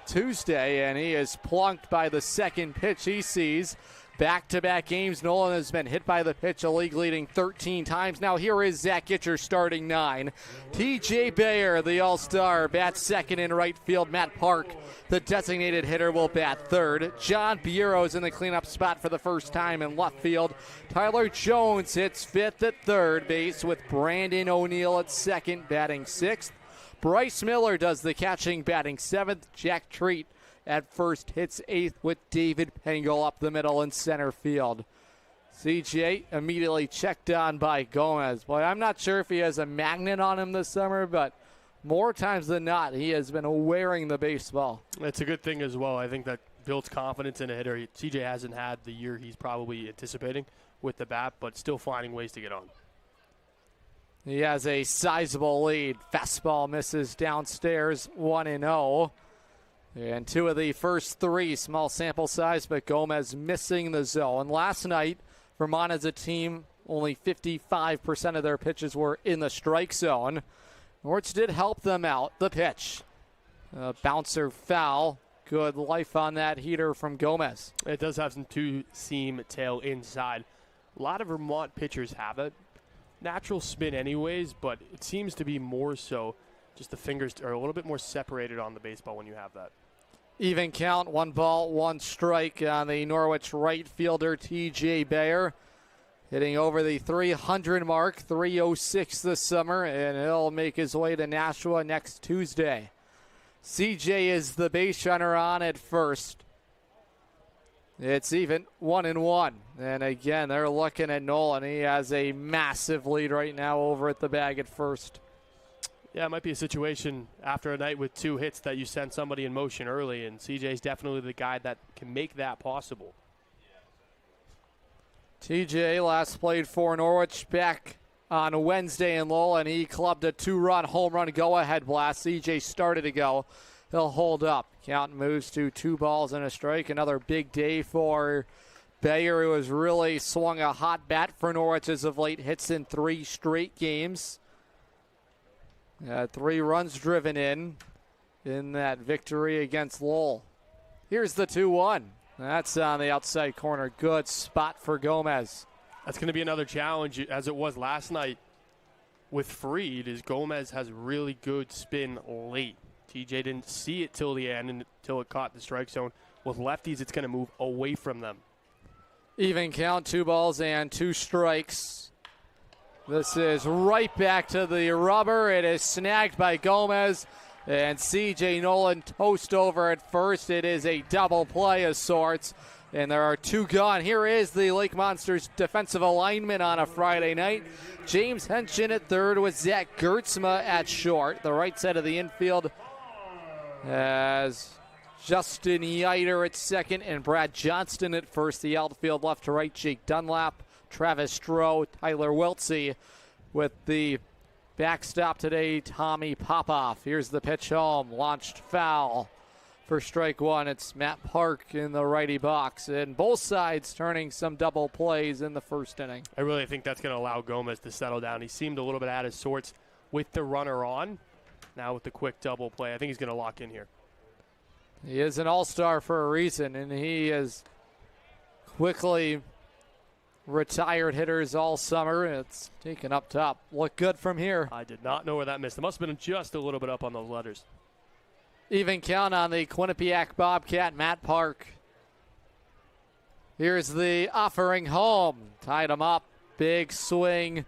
Tuesday, and he is plunked by the second pitch he sees. Back-to-back games, Nolan has been hit by the pitch, a league-leading 13 times. Now here is Zach Gitcher starting 9. T.J. Bayer, the all-star, bats second in right field. Matt Park, the designated hitter, will bat third. John Bureau's in the cleanup spot for the first time in left field. Tyler Jones hits fifth at third base with Brandon O'Neill at second, batting sixth. Bryce Miller does the catching, batting seventh. Jack Treat at first hits eighth with David Pengel up the middle in center field. CJ immediately checked on by Gomez. Boy, I'm not sure if he has a magnet on him this summer, but more times than not, he has been wearing the baseball. It's a good thing as well. I think that builds confidence in a hitter. CJ hasn't had the year he's probably anticipating with the bat, but still finding ways to get on. He has a sizable lead. Fastball misses downstairs, 1-0. And 2 of the first 3, small sample size, but Gomez missing the zone. Last night, Vermont as a team, only 55% of their pitches were in the strike zone. Norwich did help them out. The pitch. Bouncer foul. Good life on that heater from Gomez. It does have some two-seam tail inside. A lot of Vermont pitchers have it. Natural spin anyways, but it seems to be more so just the fingers are a little bit more separated on the baseball when you have that. Even count, 1 ball, 1 strike on the Norwich right fielder, T.J. Bayer. Hitting over the 300 mark, 306 this summer, and he'll make his way to Nashua next Tuesday. CJ is the base runner on at first. It's even 1-1. And again, they're looking at Nolan. He has a massive lead right now over at the bag at first. Yeah, it might be a situation after a night with 2 hits that you send somebody in motion early, and CJ's definitely the guy that can make that possible. TJ last played for Norwich back on Wednesday in Lowell, and he clubbed a 2-run home run go-ahead blast. CJ started to go. He'll hold up. Count moves to 2 balls and a strike. Another big day for Bayer, who has really swung a hot bat for Norwich as of late. Hits in 3 straight games. 3 runs driven in that victory against Lowell. Here's the 2-1. That's on the outside corner. Good spot for Gomez. That's going to be another challenge, as it was last night with Freed, is Gomez has really good spin late. TJ didn't see it till the end, until it caught the strike zone. With lefties, it's going to move away from them. Even count, 2 balls and 2 strikes. This is right back to the rubber. It is snagged by Gomez, and C.J. Nolan toast over at first. It is a double play of sorts, and there are 2 gone. Here is the Lake Monsters defensive alignment on a Friday night. James Henshin at third with Zach Gertzma at short. The right side of the infield has Justin Yeiter at second and Brad Johnston at first. The outfield left to right, Jake Dunlap, Travis Stroh, Tyler Wiltsey with the backstop today, Tommy Popoff. Here's the pitch home, launched foul. For strike one, it's Matt Park in the righty box, and both sides turning some double plays in the first inning. I really think that's going to allow Gomez to settle down. He seemed a little bit out of sorts with the runner on. Now with the quick double play, I think he's going to lock in here. He is an all-star for a reason, and he has quickly retired hitters all summer. It's taken up top. Look good from here. I did not know where that missed. It must have been just a little bit up on those letters. Even count on the Quinnipiac Bobcat, Matt Park. Here's the offering home. Tied him up. Big swing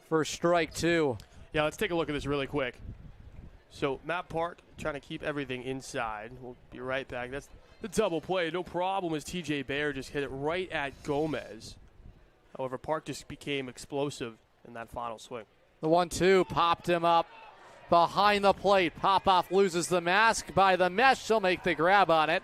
for strike two. Yeah, let's take a look at this really quick. So Matt Park trying to keep everything inside. We'll be right back. That's the double play. No problem as TJ Bayer just hit it right at Gomez. However, Park just became explosive in that final swing. The 1-2 popped him up behind the plate. Popoff loses the mask by the mesh. She'll make the grab on it.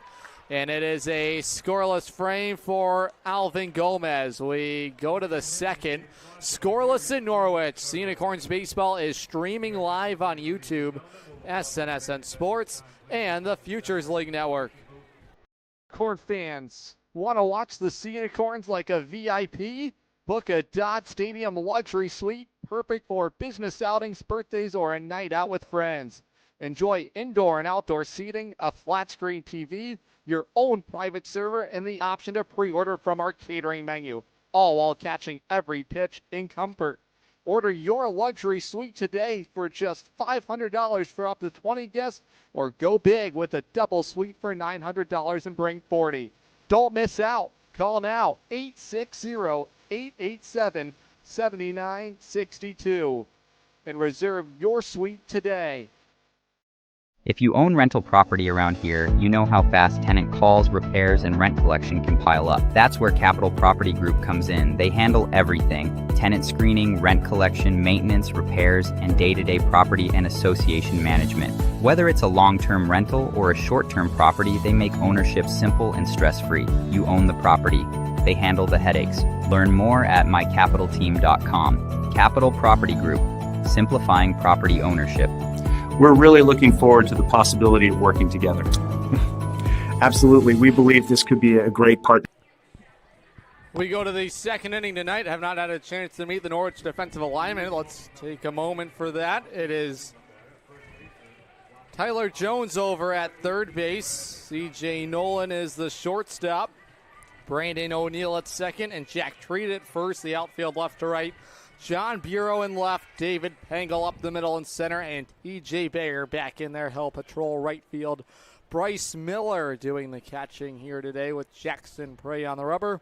And it is a scoreless frame for Alvin Gomez. We go to the second. Scoreless in Norwich. Sea Unicorns Baseball is streaming live on YouTube, SNSN Sports, and the Futures League Network. Court fans, want to watch the Sea Unicorns like a VIP? Book a Dodd Stadium luxury suite, perfect for business outings, birthdays, or a night out with friends. Enjoy indoor and outdoor seating, a flat screen TV, your own private server, and the option to pre-order from our catering menu, all while catching every pitch in comfort. Order your luxury suite today for just $500 for up to 20 guests, or go big with a double suite for $900 and bring 40. Don't miss out. Call now, 860-887-7962, and reserve your suite today. If you own rental property around here, you know how fast tenant calls, repairs, and rent collection can pile up. That's where Capital Property Group comes in. They handle everything: tenant screening, rent collection, maintenance, repairs, and day-to-day property and association management. Whether it's a long-term rental or a short-term property, they make ownership simple and stress-free. You own the property. They handle the headaches. Learn more at mycapitalteam.com. Capital Property Group, simplifying property ownership. We're really looking forward to the possibility of working together. Absolutely. We believe this could be a great partner. We go to the second inning tonight. Have not had a chance to meet the Norwich defensive alignment. Let's take a moment for that. It is Tyler Jones over at third base. C.J. Nolan is the shortstop. Brandon O'Neill at second, and Jack Treat at first. The outfield left to right. John Bureau in left, David Pengel up the middle and center, and E.J. Bayer back in there, help patrol right field. Bryce Miller doing the catching here today with Jackson Prey on the rubber.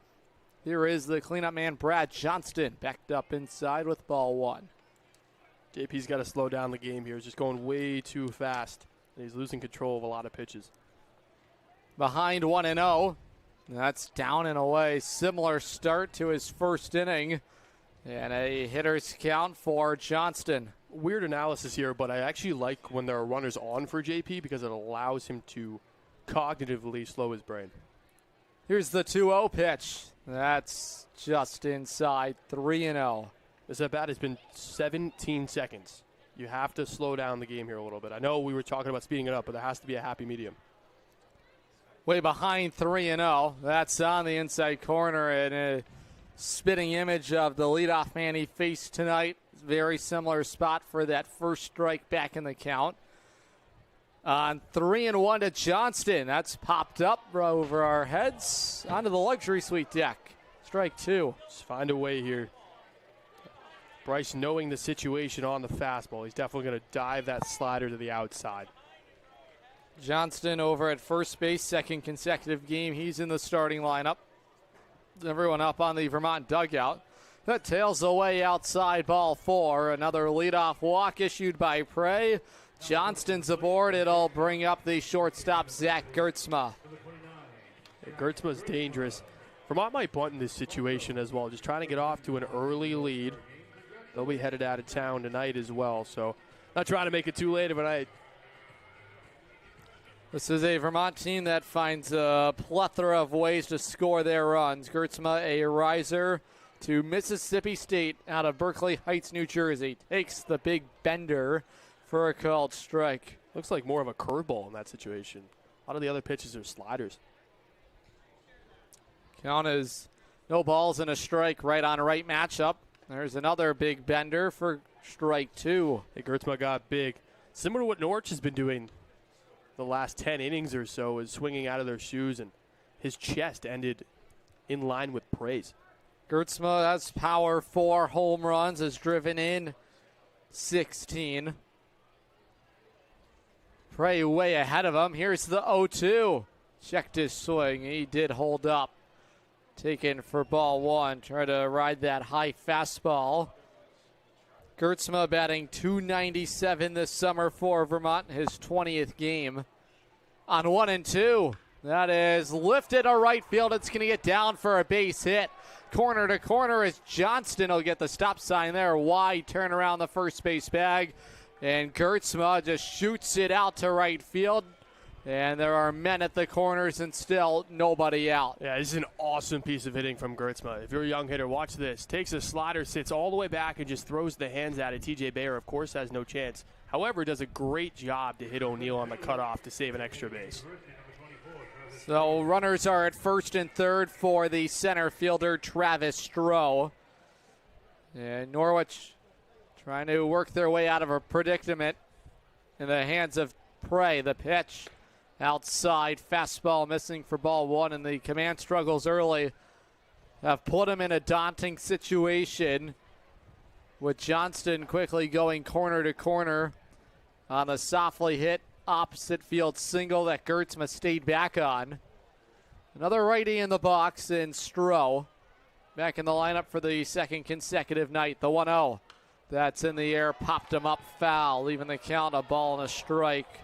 Here is the cleanup man, Brad Johnston, backed up inside with ball one. JP's got to slow down the game here. He's just going way too fast. And he's losing control of a lot of pitches. Behind 1-0. That's down and away. Similar start to his first inning. And a hitter's count for Johnston. Weird analysis here, but I actually like when there are runners on for JP because it allows him to cognitively slow his brain. Here's the 2-0 pitch. That's just inside, 3-0. This at bat has been 17 seconds. You have to slow down the game here a little bit. I know we were talking about speeding it up, but there has to be a happy medium. Way behind 3-0. That's on the inside corner, and a spitting image of the leadoff man he faced tonight. Very similar spot for that first strike back in the count. On 3-1 to Johnston. That's popped up over our heads onto the luxury suite deck. Strike two. Just find a way here. Bryce, knowing the situation on the fastball, he's definitely going to dive that slider to the outside. Johnston over at first base, second consecutive game. He's in the starting lineup. Everyone up on the Vermont dugout. That tails away outside, ball four. Another leadoff walk issued by Prey. Johnston's aboard. It'll bring up the shortstop, Zach Gertzma. Gertzma's dangerous. Vermont might bunt in this situation as well, just trying to get off to an early lead. They'll be headed out of town tonight as well, so not trying to make it too late of a night. This is a Vermont team that finds a plethora of ways to score their runs. Gertzma, a riser to Mississippi State out of Berkeley Heights, New Jersey. Takes the big bender for a called strike. Looks like more of a curveball in that situation. A lot of the other pitches are sliders. Count is no balls and a strike, right on right matchup. There's another big bender for strike 2. Hey, Gertzma got big. Similar to what Norwich has been doing the last 10 innings or so, is swinging out of their shoes, and his chest ended in line with praise. Gertzma has power, 4 home runs, has driven in 16. Prey way ahead of him. Here's the 0-2. Checked his swing. He did hold up. Taken for ball 1. Try to ride that high fastball. Gertzma batting .297 this summer for Vermont, his 20th game. On 1-2. That is lifted to right field. It's going to get down for a base hit. Corner to corner as Johnston will get the stop sign there. Wide turn around the first base bag. And Gertzma just shoots it out to right field. And there are men at the corners and still nobody out. Yeah, this is an awesome piece of hitting from Gertzma. If you're a young hitter, watch this. Takes a slider, sits all the way back, and just throws the hands at it. TJ Bayer, of course, has no chance. However, does a great job to hit O'Neill on the cutoff to save an extra base. So runners are at first and third for the center fielder, Travis Stroh. And Norwich trying to work their way out of a predicament in the hands of Prey. The pitch outside, fastball missing for ball 1, and the command struggles early have put him in a daunting situation, with Johnston quickly going corner to corner on a softly hit opposite field single that Gertzma stayed back on. Another righty in the box in Stroh. Back in the lineup for the second consecutive night. The 1-0. That's in the air, popped him up foul, leaving the count a ball and a strike.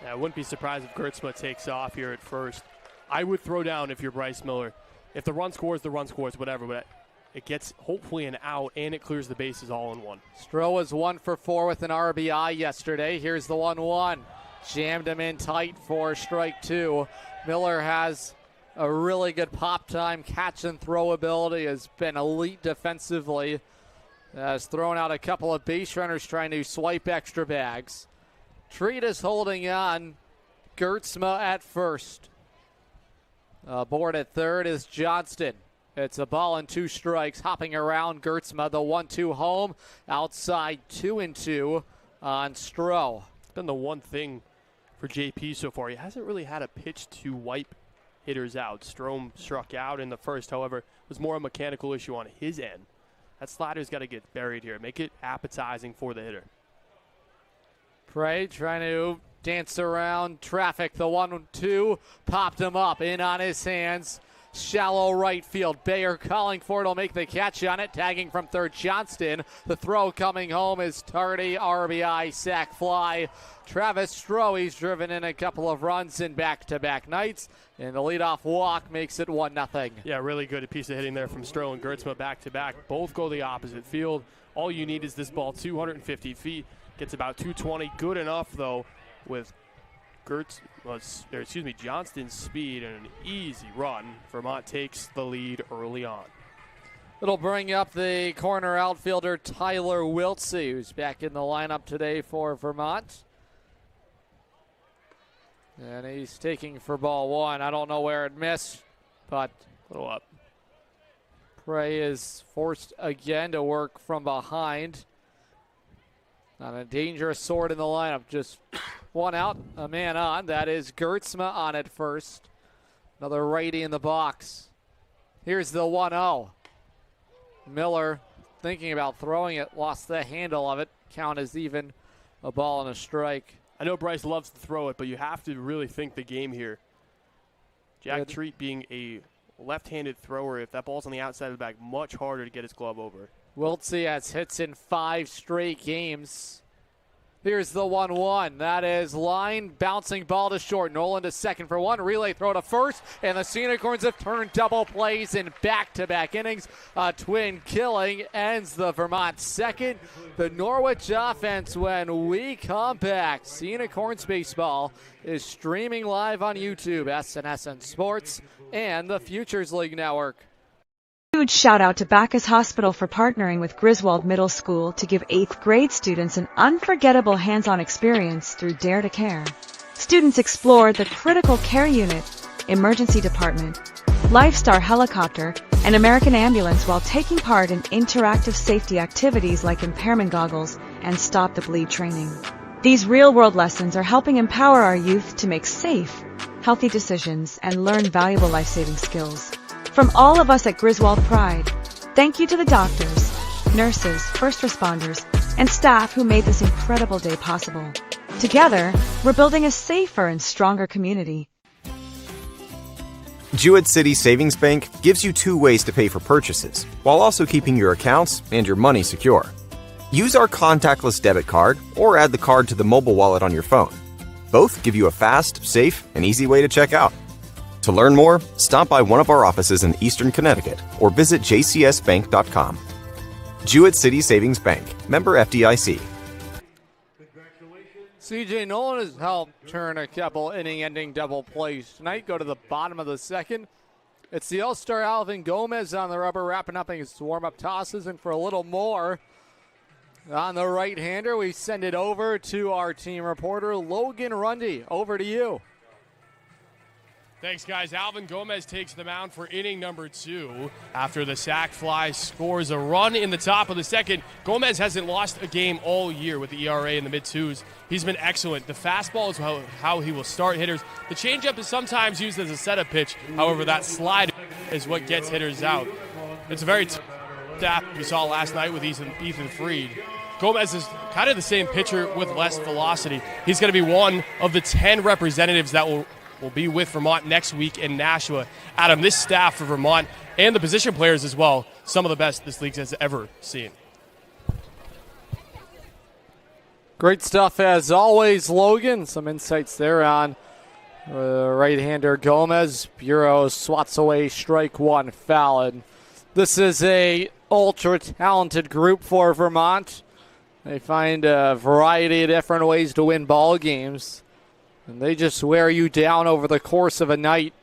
Yeah, I wouldn't be surprised if Gertzma takes off here at first. I would throw down if you're Bryce Miller. If the run scores, whatever, but it gets hopefully an out and it clears the bases all in one. Stroh was 1 for 4 with an RBI yesterday. Here's the 1-1. Jammed him in tight for strike 2. Miller has a really good pop time, catch and throw ability, has been elite defensively. Has thrown out a couple of base runners trying to swipe extra bags. Treat is holding on. Gertzma at first. Aboard at third is Johnston. It's a ball and 2 strikes. Hopping around Gertzma, the 1-2 home. Outside 2-2 on Stroh. It's been the one thing for JP so far. He hasn't really had a pitch to wipe hitters out. Strom struck out in the first, however, it was more a mechanical issue on his end. That slider's got to get buried here. Make it appetizing for the hitter. Prey trying to dance around traffic. The 1-2 popped him up, in on his hands. Shallow right field. Bayer calling for it. Will make the catch on it. Tagging from third, Johnston. The throw coming home is tardy. RBI sac fly. Travis Stroh, he's driven in a couple of runs in back-to-back nights. And the leadoff walk makes it 1-0. Yeah, really good piece of hitting there from Stroh and Gertzma back-to-back. Both go the opposite field. All you need is this ball 250 feet. Gets about 220. Good enough, though, with Johnston's speed and an easy run. Vermont takes the lead early on. It'll bring up the corner outfielder Tyler Wiltsey, who's back in the lineup today for Vermont. And he's taking for ball 1. I don't know where it missed, but a little up. Prey is forced again to work from behind. Not a dangerous sword in the lineup. Just one out, a man on. That is Gertzma on at first. Another righty in the box. Here's the 1-0. Miller thinking about throwing it, lost the handle of it. Count is even, a ball and a strike. I know Bryce loves to throw it, but you have to really think the game here. Jack Good. Treat being a left-handed thrower, if that ball's on the outside of the bag, much harder to get his glove over. Wiltsey has hits in 5 straight games. Here's the 1-1. That is line, bouncing ball to short. Nolan to second for 1. Relay throw to first. And the Sea Unicorns have turned double plays in back-to-back innings. A twin killing ends the Vermont second. The Norwich offense when we come back. Sea Unicorns baseball is streaming live on YouTube, SNSN Sports, and the Futures League Network. Huge shout out to Bacchus Hospital for partnering with Griswold Middle School to give 8th grade students an unforgettable hands-on experience through Dare to Care. Students explored the critical care unit, emergency department, Lifestar helicopter, and American ambulance while taking part in interactive safety activities like impairment goggles and stop the bleed training. These real-world lessons are helping empower our youth to make safe, healthy decisions and learn valuable life-saving skills. From all of us at Griswold Pride, thank you to the doctors, nurses, first responders, and staff who made this incredible day possible. Together, we're building a safer and stronger community. Jewett City Savings Bank gives you 2 ways to pay for purchases, while also keeping your accounts and your money secure. Use our contactless debit card or add the card to the mobile wallet on your phone. Both give you a fast, safe, and easy way to check out. To learn more, stop by one of our offices in Eastern Connecticut or visit jcsbank.com. Jewett City Savings Bank, member FDIC. C.J. Nolan has helped turn a couple inning-ending double plays tonight. Go to the bottom of the second. It's the All-Star Alvin Gomez on the rubber, wrapping up his warm-up tosses. And for a little more on the right-hander, we send it over to our team reporter, Logan Rundy. Over to you. Thanks, guys. Alvin Gomez takes the mound for inning number 2. After the sac fly scores a run in the top of the second, Gomez hasn't lost a game all year with the ERA in the mid-2s. He's been excellent. The fastball is how he will start hitters. The changeup is sometimes used as a setup pitch. However, that slide is what gets hitters out. It's a very stat we saw last night with Ethan Freed. Gomez is kind of the same pitcher with less velocity. He's going to be one of the 10 representatives that will be with Vermont next week in Nashua. Adam, this staff for Vermont and the position players as well, some of the best this league has ever seen. Great stuff as always, Logan. Some insights there on right-hander Gomez. Bureau swats away strike one, foul. And this is a ultra-talented group for Vermont. They find a variety of different ways to win ball games. And they just wear you down over the course of a night.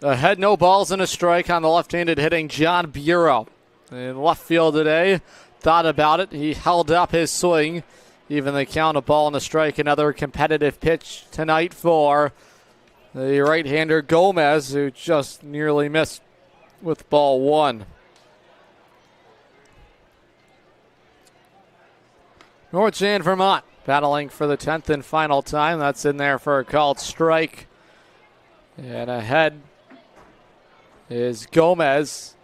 Ahead, no balls and a strike on the left-handed hitting John Bureau. In left field today, thought about it. He held up his swing. Even the count, a ball and a strike. Another competitive pitch tonight for the right-hander Gomez, who just nearly missed with ball one. Norwich and Vermont battling for the 10th and final time. That's in there for a called strike. And ahead is Gomez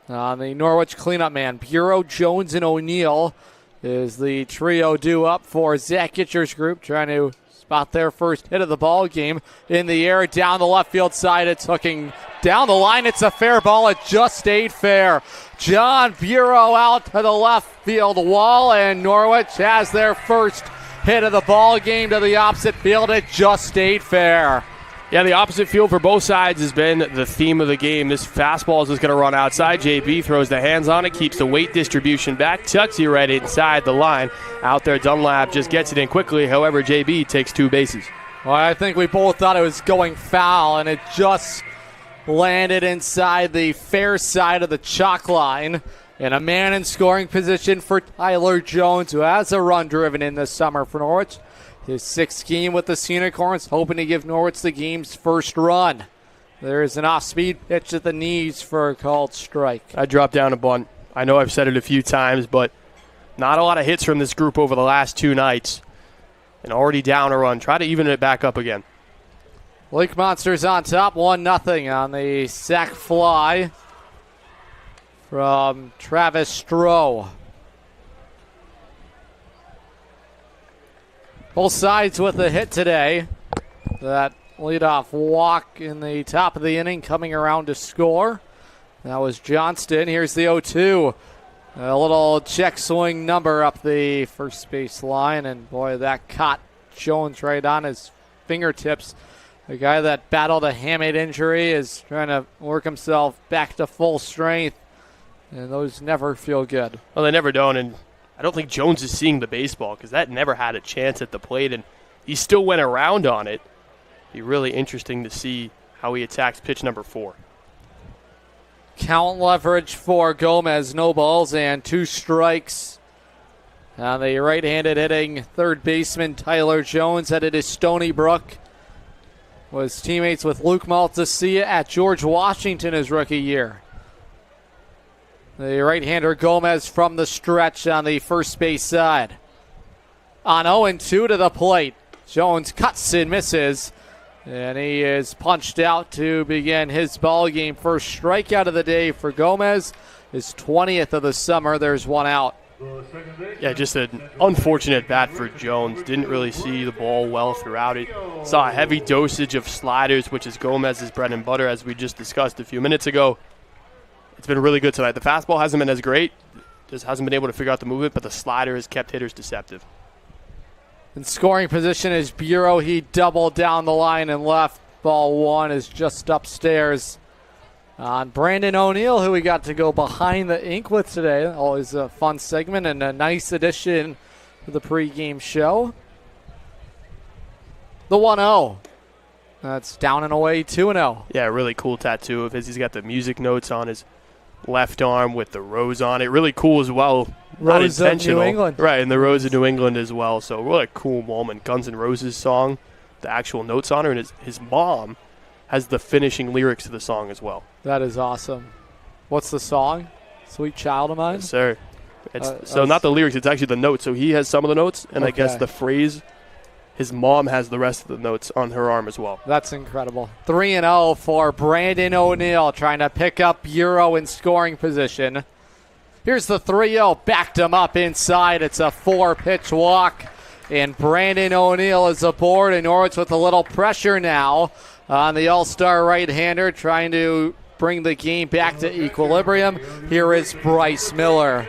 on the Norwich cleanup man. Bureau, Jones, and O'Neill is the trio due up for Zach Gitcher's group, trying to spot their first hit of the ball game. In the air, down the left field side. It's hooking down the line. It's a fair ball. It just stayed fair. John Bureau out to the left field wall, and Norwich has their first hit of the ball game to the opposite field. It just stayed fair. Yeah, the opposite field for both sides has been the theme of the game. This fastball is just going to run outside. JB throws the hands on it, keeps the weight distribution back, tucks you right inside the line. Out there, Dunlap just gets it in quickly. However, JB takes 2 bases. Well, I think we both thought it was going foul, and it just landed inside the fair side of the chalk line. And a man in scoring position for Tyler Jones, who has a run driven in this summer for Norwich. His 6th game with the Sea Unicorns, hoping to give Norwich the game's first run. There is an off-speed pitch at the knees for a called strike. I dropped down a bunt. I know I've said it a few times, but not a lot of hits from this group over the last 2 nights. And already down a run. Try to even it back up again. Lake Monsters on top, 1-0 on the sac fly from Travis Stroh. Both sides with a hit today. That leadoff walk in the top of the inning coming around to score. That was Johnston. Here's the 0-2. A little check swing number up the first base line, and boy, that caught Jones right on his fingertips. The guy that battled a hamate injury is trying to work himself back to full strength, and those never feel good. Well, they never don't, and I don't think Jones is seeing the baseball because that never had a chance at the plate, and he still went around on it. Be really interesting to see how he attacks pitch number 4. Count leverage for Gomez, no balls and 2 strikes The right-handed hitting third baseman Tyler Jones headed to Stony Brook. Was teammates with Luke Maltasia at George Washington his rookie year. The right-hander Gomez from the stretch on the first base side. On 0-2 to the plate. Jones cuts and misses. And he is punched out to begin his ball game. First strikeout of the day for Gomez. His 20th of the summer. There's one out. Yeah, just an unfortunate bat for Jones. Didn't really see the ball well throughout it. Saw a heavy dosage of sliders, which is Gomez's bread and butter, as we just discussed a few minutes ago. It's been really good tonight. The fastball hasn't been as great. Just hasn't been able to figure out the movement, but the slider has kept hitters deceptive. In scoring position is Bureau. He doubled down the line and left. Ball one is just upstairs on Brandon O'Neill, who we got to go behind the ink with today. Always a fun segment and a nice addition to the pregame show. The 1-0. That's down and away, 2-0. Yeah, really cool tattoo of his. He's got the music notes on his left arm with the rose on it. Really cool as well. Rose of New England. Right, and the Rose of New England as well. So really cool moment. Guns N' Roses song, the actual notes on her, and his mom has the finishing lyrics to the song as well. That is awesome. What's the song? Sweet Child of Mine? Yes, sir. So not the lyrics, it's actually the notes. So he has some of the notes, and Okay. I guess the phrase, his mom has the rest of the notes on her arm as well. That's incredible. 3-0 for Brandon O'Neill, trying to pick up Bureau in scoring position. Here's the 3-0. Backed him up inside. It's a 4-pitch walk. And Brandon O'Neill is aboard, and Norwich with a little pressure now on the all-star right-hander, trying to bring the game back to equilibrium. Here is Bryce Miller.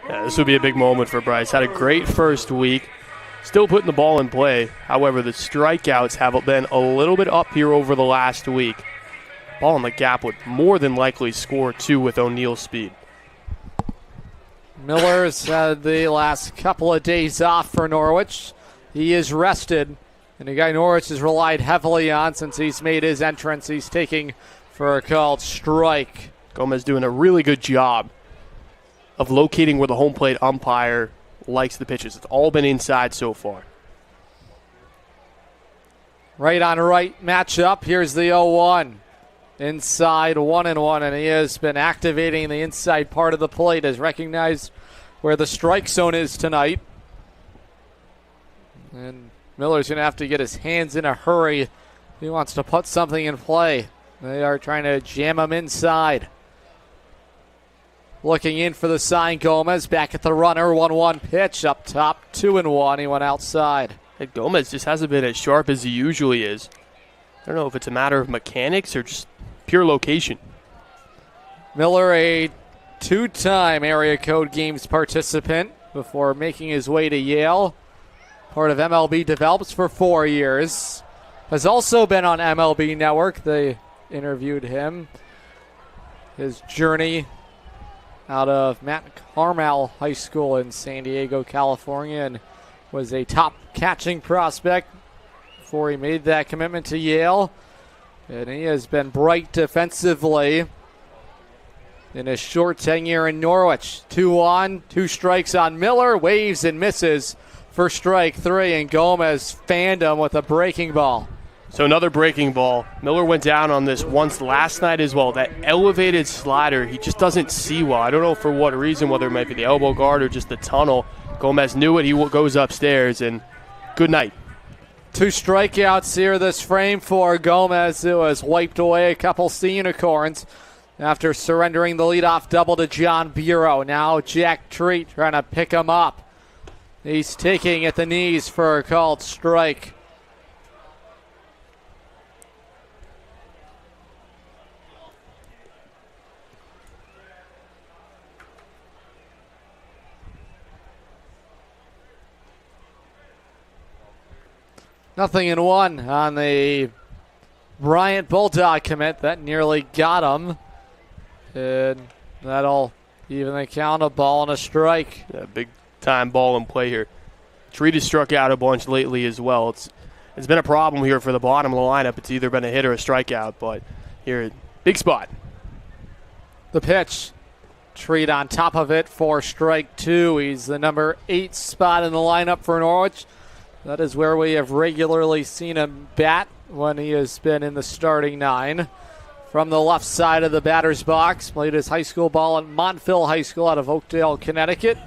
Yeah, this would be a big moment for Bryce. Had a great first week. Still putting the ball in play. However, the strikeouts have been a little bit up here over the last week. Ball in the gap would more than likely score two with O'Neill's speed. Miller's had the last couple of days off for Norwich. He is rested, and a guy Norwich has relied heavily on since he's made his entrance. He's taking for a called strike. Gomez doing a really good job of locating where the home plate umpire likes the pitches. It's all been inside so far. Right on right matchup. Here's the 0-1. Inside 1-1, and he has been activating the inside part of the plate, has recognized where the strike zone is tonight. And Miller's going to have to get his hands in a hurry. He wants to put something in play. They are trying to jam him inside. Looking in for the sign, Gomez back at the runner. 1-1 pitch up top, 2-1. He went outside. And Gomez just hasn't been as sharp as he usually is. I don't know if it's a matter of mechanics or just pure location. Miller, a two-time area code games participant before making his way to Yale. Part of MLB Develops for 4 years. Has also been on MLB Network. They interviewed him. His journey out of Matt Carmel High School in San Diego, California, and was a top catching prospect before he made that commitment to Yale. And he has been bright defensively in his short tenure in Norwich. 2-1, 2 strikes on Miller, waves and misses for strike 3, and Gomez fanned him with a breaking ball. So another breaking ball. Miller went down on this once last night as well. That elevated slider, he just doesn't see well. I don't know for what reason, whether it might be the elbow guard or just the tunnel. Gomez knew it. He goes upstairs, and good night. 2 strikeouts here this frame for Gomez, who has wiped away a couple Sea Unicorns after surrendering the leadoff double to John Bureau. Now Jack Treat trying to pick him up. He's taking at the knees for a called strike. Nothing in 1 on the Bryant Bulldog commit. That nearly got him. And that'll even the count, a ball and a strike. Yeah, big time ball in play here. Treat has struck out a bunch lately as well. It's been a problem here for the bottom of the lineup. It's either been a hit or a strikeout, but here, big spot. The pitch. Treat on top of it for strike 2. He's the number 8 spot in the lineup for Norwich. That is where we have regularly seen him bat when he has been in the starting 9. From the left side of the batter's box, played his high school ball at Montville High School out of Oakdale, Connecticut.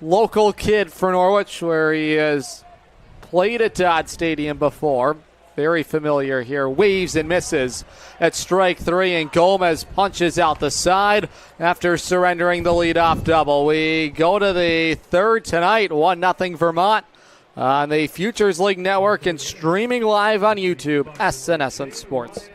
Local kid for Norwich, where he has played at Dodd Stadium before. Very familiar here. Waves and misses at strike 3, and Gomez punches out the side after surrendering the leadoff double. We go to the third tonight, 1-0 Vermont on the Futures League Network and streaming live on YouTube, SNSN Sports.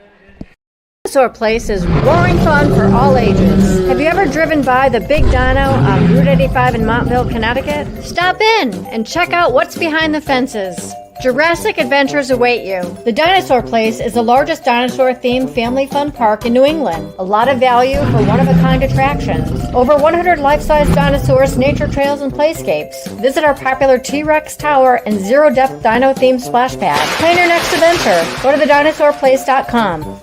Dinosaur Place is roaring fun for all ages. Have you ever driven by the Big Dino on Route 85 in Montville, Connecticut? Stop in and check out what's behind the fences. Jurassic adventures await you. The Dinosaur Place is the largest dinosaur-themed family fun park in New England. A lot of value for one-of-a-kind attractions. Over 100 life-size dinosaurs, nature trails, and playscapes. Visit our popular T-Rex Tower and zero-depth dino-themed splash pad. Plan your next adventure. Go to thedinosaurplace.com.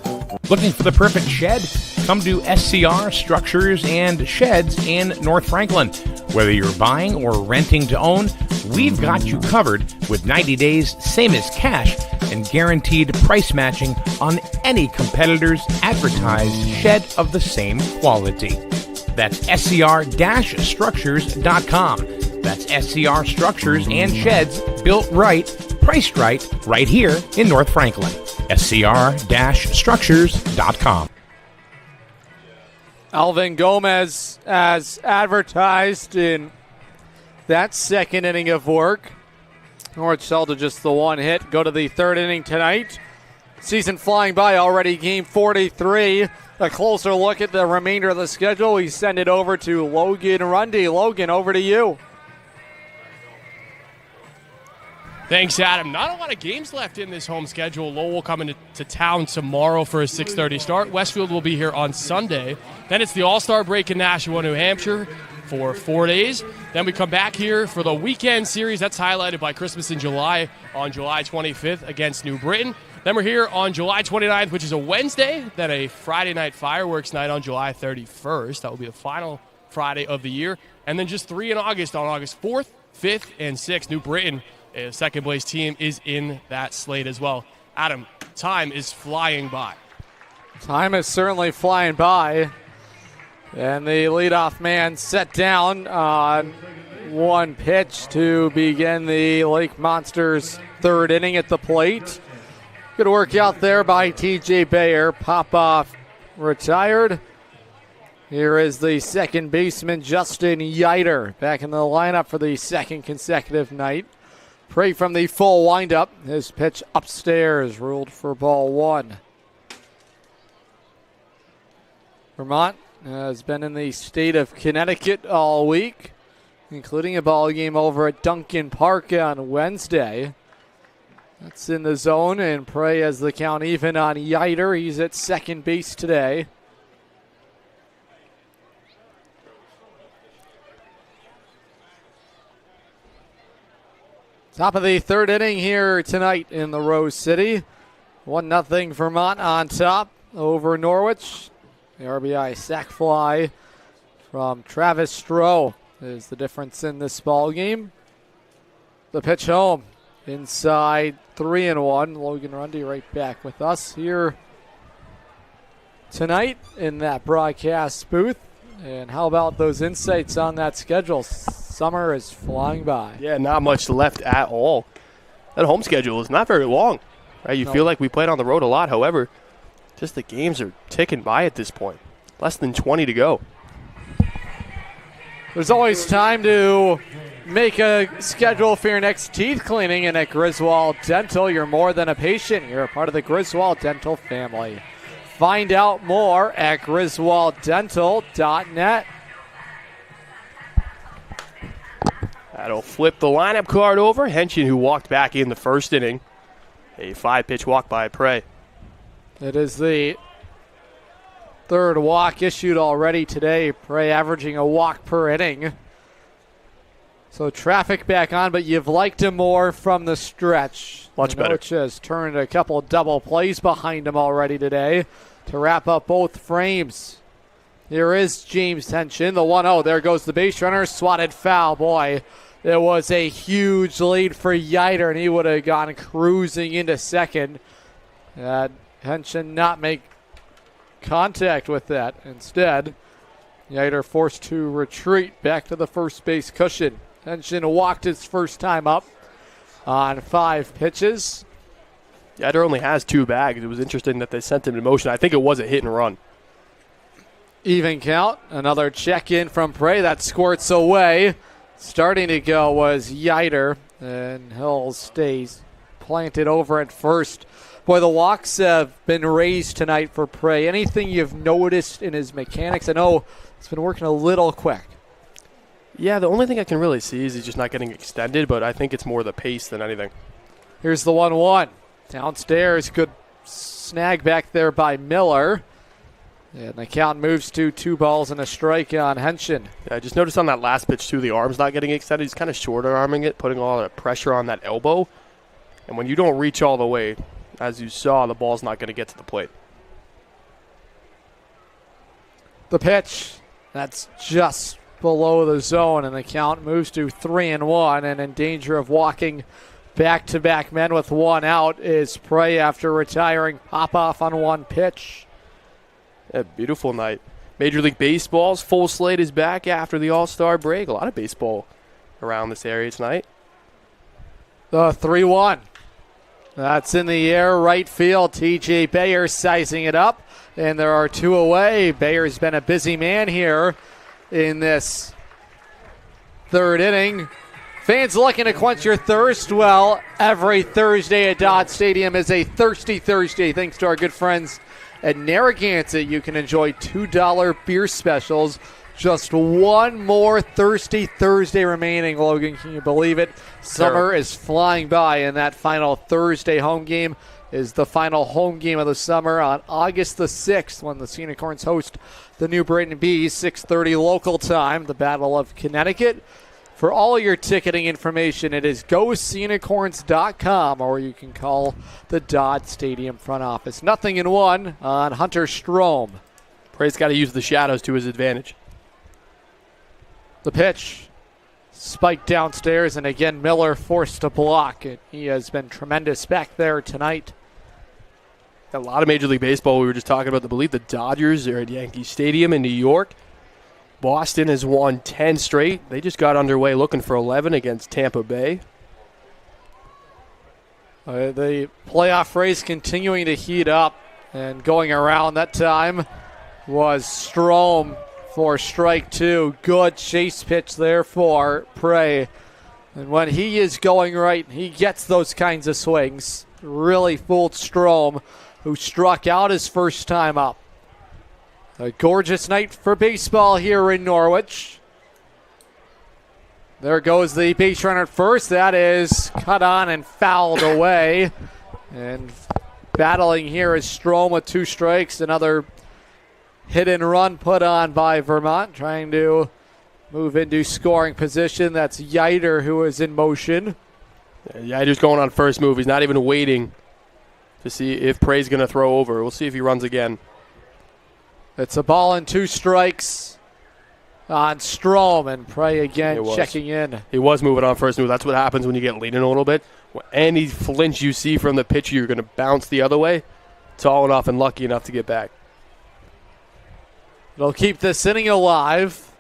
Looking for the perfect shed? Come to SCR Structures and Sheds in North Franklin. Whether you're buying or renting to own, we've got you covered with 90 days, same as cash, and guaranteed price matching on any competitor's advertised shed of the same quality. That's scr-structures.com. That's SCR Structures and Sheds, built right, priced right here in North Franklin. scr-structures.com. Alvin Gomez, as advertised in that second inning of work. Norwich held to just the one hit. Go to the third inning tonight. Season flying by already, game 43. A closer look at the remainder of the schedule. We send it over to Logan Rundy. Logan, over to you. Thanks, Adam. Not a lot of games left in this home schedule. Lowell coming to town tomorrow for a 6:30 start. Westfield will be here on Sunday. Then it's the All-Star break in Nashua, New Hampshire for 4 days. Then we come back here for the weekend series. That's highlighted by Christmas in July on July 25th against New Britain. Then we're here on July 29th, which is a Wednesday. Then a Friday night fireworks night on July 31st. That will be the final Friday of the year. And then just 3 in August on August 4th, 5th, and 6th. New Britain, a second-place team, is in that slate as well. Adam, time is flying by. Time is certainly flying by. And the leadoff man set down on one pitch to begin the Lake Monsters' third inning at the plate. Good work out there by TJ Bayer. Popoff retired. Here is the second baseman, Justin Yiter, back in the lineup for the second consecutive night. Prey from the full windup. His pitch upstairs, ruled for ball 1. Vermont has been in the state of Connecticut all week, including a ball game over at Duncan Park on Wednesday. That's in the zone, and Prey has the count even on Yiter. He's at second base today. Top of the third inning here tonight in the Rose City. 1-0 Vermont on top over Norwich. The RBI sac fly from Travis Stroh is the difference in this ball game. The pitch home inside 3-1. Logan Rundy right back with us here tonight in that broadcast booth. And how about those insights on that schedule? Summer is flying by. Yeah, not much left at all. That home schedule is not very long, right? You feel like we played on the road a lot. However, just the games are ticking by at this point. Less than 20 to go. There's always time to make a schedule for your next teeth cleaning, and at Griswold Dental, you're more than a patient. You're a part of the Griswold Dental family. Find out more at griswolddental.net. That'll flip the lineup card over. Henshin, who walked back in the first inning. A 5-pitch walk by Prey. It is the third walk issued already today. Prey averaging a walk per inning. So traffic back on, but you've liked him more from the stretch. Much better. Norwich has turned a couple double plays behind him already today to wrap up both frames. Here is James Henshin, the 1-0. There goes the base runner, swatted foul. Boy, it was a huge lead for Yider, and he would have gone cruising into second. Henshin not make contact with that. Instead, Yider forced to retreat back to the first base cushion. Henshin walked his first time up on 5 pitches. Yider only has 2 bags. It was interesting that they sent him in motion. I think it was a hit and run. Even count. Another check-in from Prey. That squirts away. Starting to go was Yider, and Hill stays planted over at first. Boy, the walks have been raised tonight for Prey. Anything you've noticed in his mechanics? I know it's been working a little quick. Yeah, the only thing I can really see is he's just not getting extended, but I think it's more the pace than anything. Here's the 1-1. Downstairs, good snag back there by Miller. And the count moves to 2 balls and a strike on Henshin. Yeah, I just noticed on that last pitch, too, the arm's not getting extended. He's kind of shorter arming it, putting all the pressure on that elbow. And when you don't reach all the way, as you saw, the ball's not going to get to the plate. The pitch, that's just below the zone, and the count moves to 3-1, and in danger of walking back-to-back men with 1 out is Prey after retiring Popoff on 1 pitch. A beautiful night. Major League Baseball's full slate is back after the All-Star break. A lot of baseball around this area tonight. The 3-1. That's in the air, right field. TJ Bayer sizing it up, and there are 2 away. Bayer's been a busy man here in this 3rd inning. Fans looking to quench your thirst? Well, every Thursday at Dodd Stadium is a Thirsty Thursday. Thanks to our good friends at Narragansett, you can enjoy $2 beer specials. Just 1 more Thirsty Thursday remaining, Logan. Can you believe it? Summer is flying by, and that final Thursday home game is the final home game of the summer on August the 6th when the Unicorns host the New Britain Bees, 6:30 local time, the Battle of Connecticut. For all your ticketing information, it is GoSunicorns.com, or you can call the Dodd Stadium front office. 0-1 on Hunter Strom. Prey's got to use the shadows to his advantage. The pitch spiked downstairs, and again Miller forced to block it. He has been tremendous back there tonight. A lot of Major League Baseball. We were just talking about, I believe the Dodgers are at Yankee Stadium in New York. Boston has won 10 straight. They just got underway looking for 11 against Tampa Bay. The playoff race continuing to heat up, and going around that time was Strom for strike 2. Good chase pitch there for Prey. And when he is going right, he gets those kinds of swings. Really fooled Strom, who struck out his first time up. A gorgeous night for baseball here in Norwich. There goes the base runner at first. That is cut on and fouled away. And battling here is Strom with 2 strikes. Another hit and run put on by Vermont, trying to move into scoring position. That's Yider who is in motion. Yeah, Yider's going on first move. He's not even waiting to see if Prey's going to throw over. We'll see if he runs again. It's a ball and 2 strikes on Strom, and Prey again checking in. He was moving on first move. That's what happens when you get leaning a little bit. Any flinch you see from the pitcher, you're going to bounce the other way. Tall enough and lucky enough to get back. It'll keep this inning alive.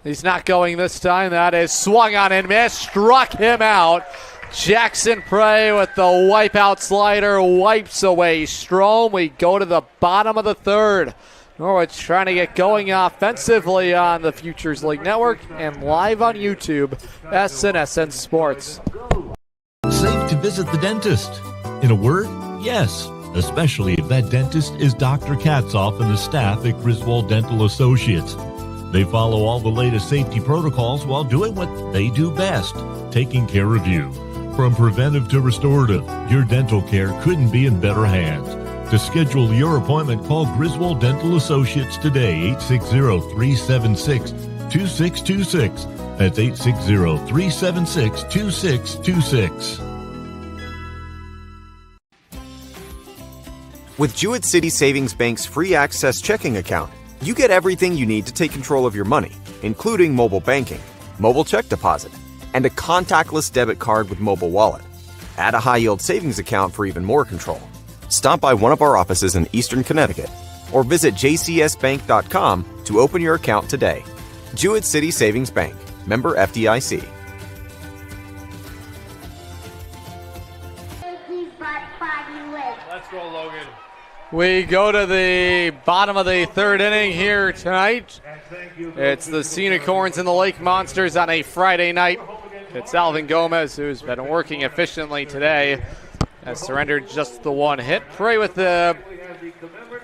He's not going this time. That is swung on and missed. Struck him out. Jackson Prey with the wipeout slider wipes away Strom. We go to the bottom of the 3rd. Norwich trying to get going offensively on the Futures League Network and live on YouTube, SNSN Sports. Safe to visit the dentist. In a word, yes, especially if that dentist is Dr. Katzoff and the staff at Griswold Dental Associates. They follow all the latest safety protocols while doing what they do best, taking care of you. From preventive to restorative, your dental care couldn't be in better hands. To schedule your appointment, call Griswold Dental Associates today, 860-376-2626. That's 860-376-2626. With Jewett City Savings Bank's free access checking account, You get everything you need to take control of your money, including mobile banking, mobile check deposit, and a contactless debit card with mobile wallet. Add a high-yield savings account for even more control. Stop by one of our offices in Eastern Connecticut or visit jcsbank.com to open your account today. Jewett City Savings Bank, member FDIC. Let's go, Logan. We go to the bottom of the third inning here tonight. It's the Sea Unicorns and the Lake Monsters on a Friday night. It's Alvin Gomez, who's been working efficiently today, has surrendered just the one hit. Pray with the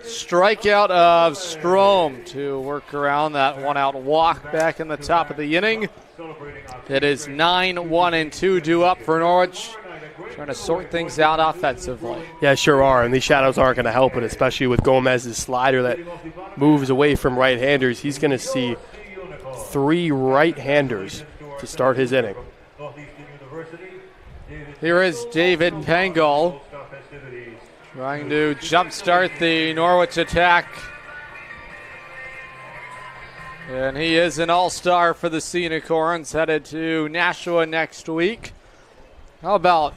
strikeout of Strom to work around that one-out walk back in the top of the inning. It is 9-1-2 due up for Norwich. Trying to sort things out offensively. Yeah, sure are, and these shadows aren't going to help it, especially with Gomez's slider that moves away from right-handers. He's going to see 3 right-handers to start his inning. Here is David Pengel trying to jumpstart the Norwich attack. And he is an all-star for the Sea Unicorns, headed to Nashua next week. How about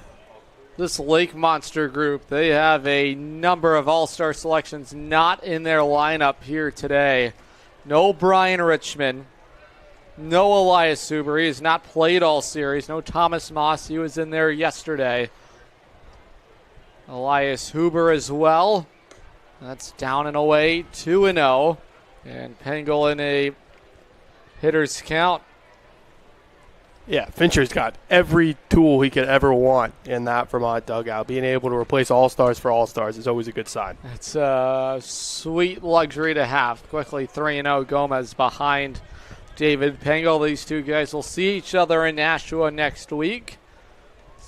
this Lake Monster group? They have a number of all-star selections not in their lineup here today. No Brian Richmond. No Elias Huber. He has not played all series. No Thomas Moss. He was in there yesterday. Elias Huber as well. That's down and away, 2-0. And Pengel in a hitter's count. Yeah, Fincher's got every tool he could ever want in that Vermont dugout. Being able to replace all-stars for all-stars is always a good sign. It's a sweet luxury to have. Quickly 3-0 Gomez behind David Pengel. These two guys will see each other in Nashua next week.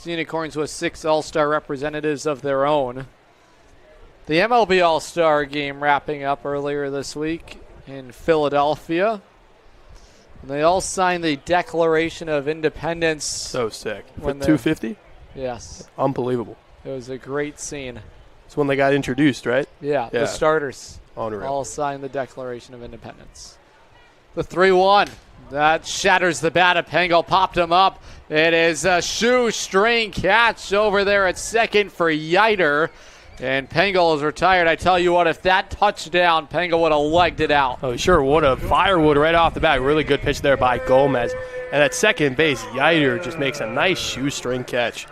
The Unicorns with 6 all-star representatives of their own. The MLB All-Star game wrapping up earlier this week in Philadelphia. And they all signed the Declaration of Independence. So sick. For 250? Yes. Unbelievable. It was a great scene. It's when they got introduced, right? Yeah, the starters Unreal. all signed the Declaration of Independence. The 3-1. That shatters the bat of Pengel. Popped him up. It is a shoestring catch over there at second for Yiter. And Pengel is retired. I tell you what, if that touchdown, Pengel would have legged it out. Oh, sure would have. Firewood right off the bat. Really good pitch there by Gomez. And at second base, Yiter just makes a nice shoestring catch.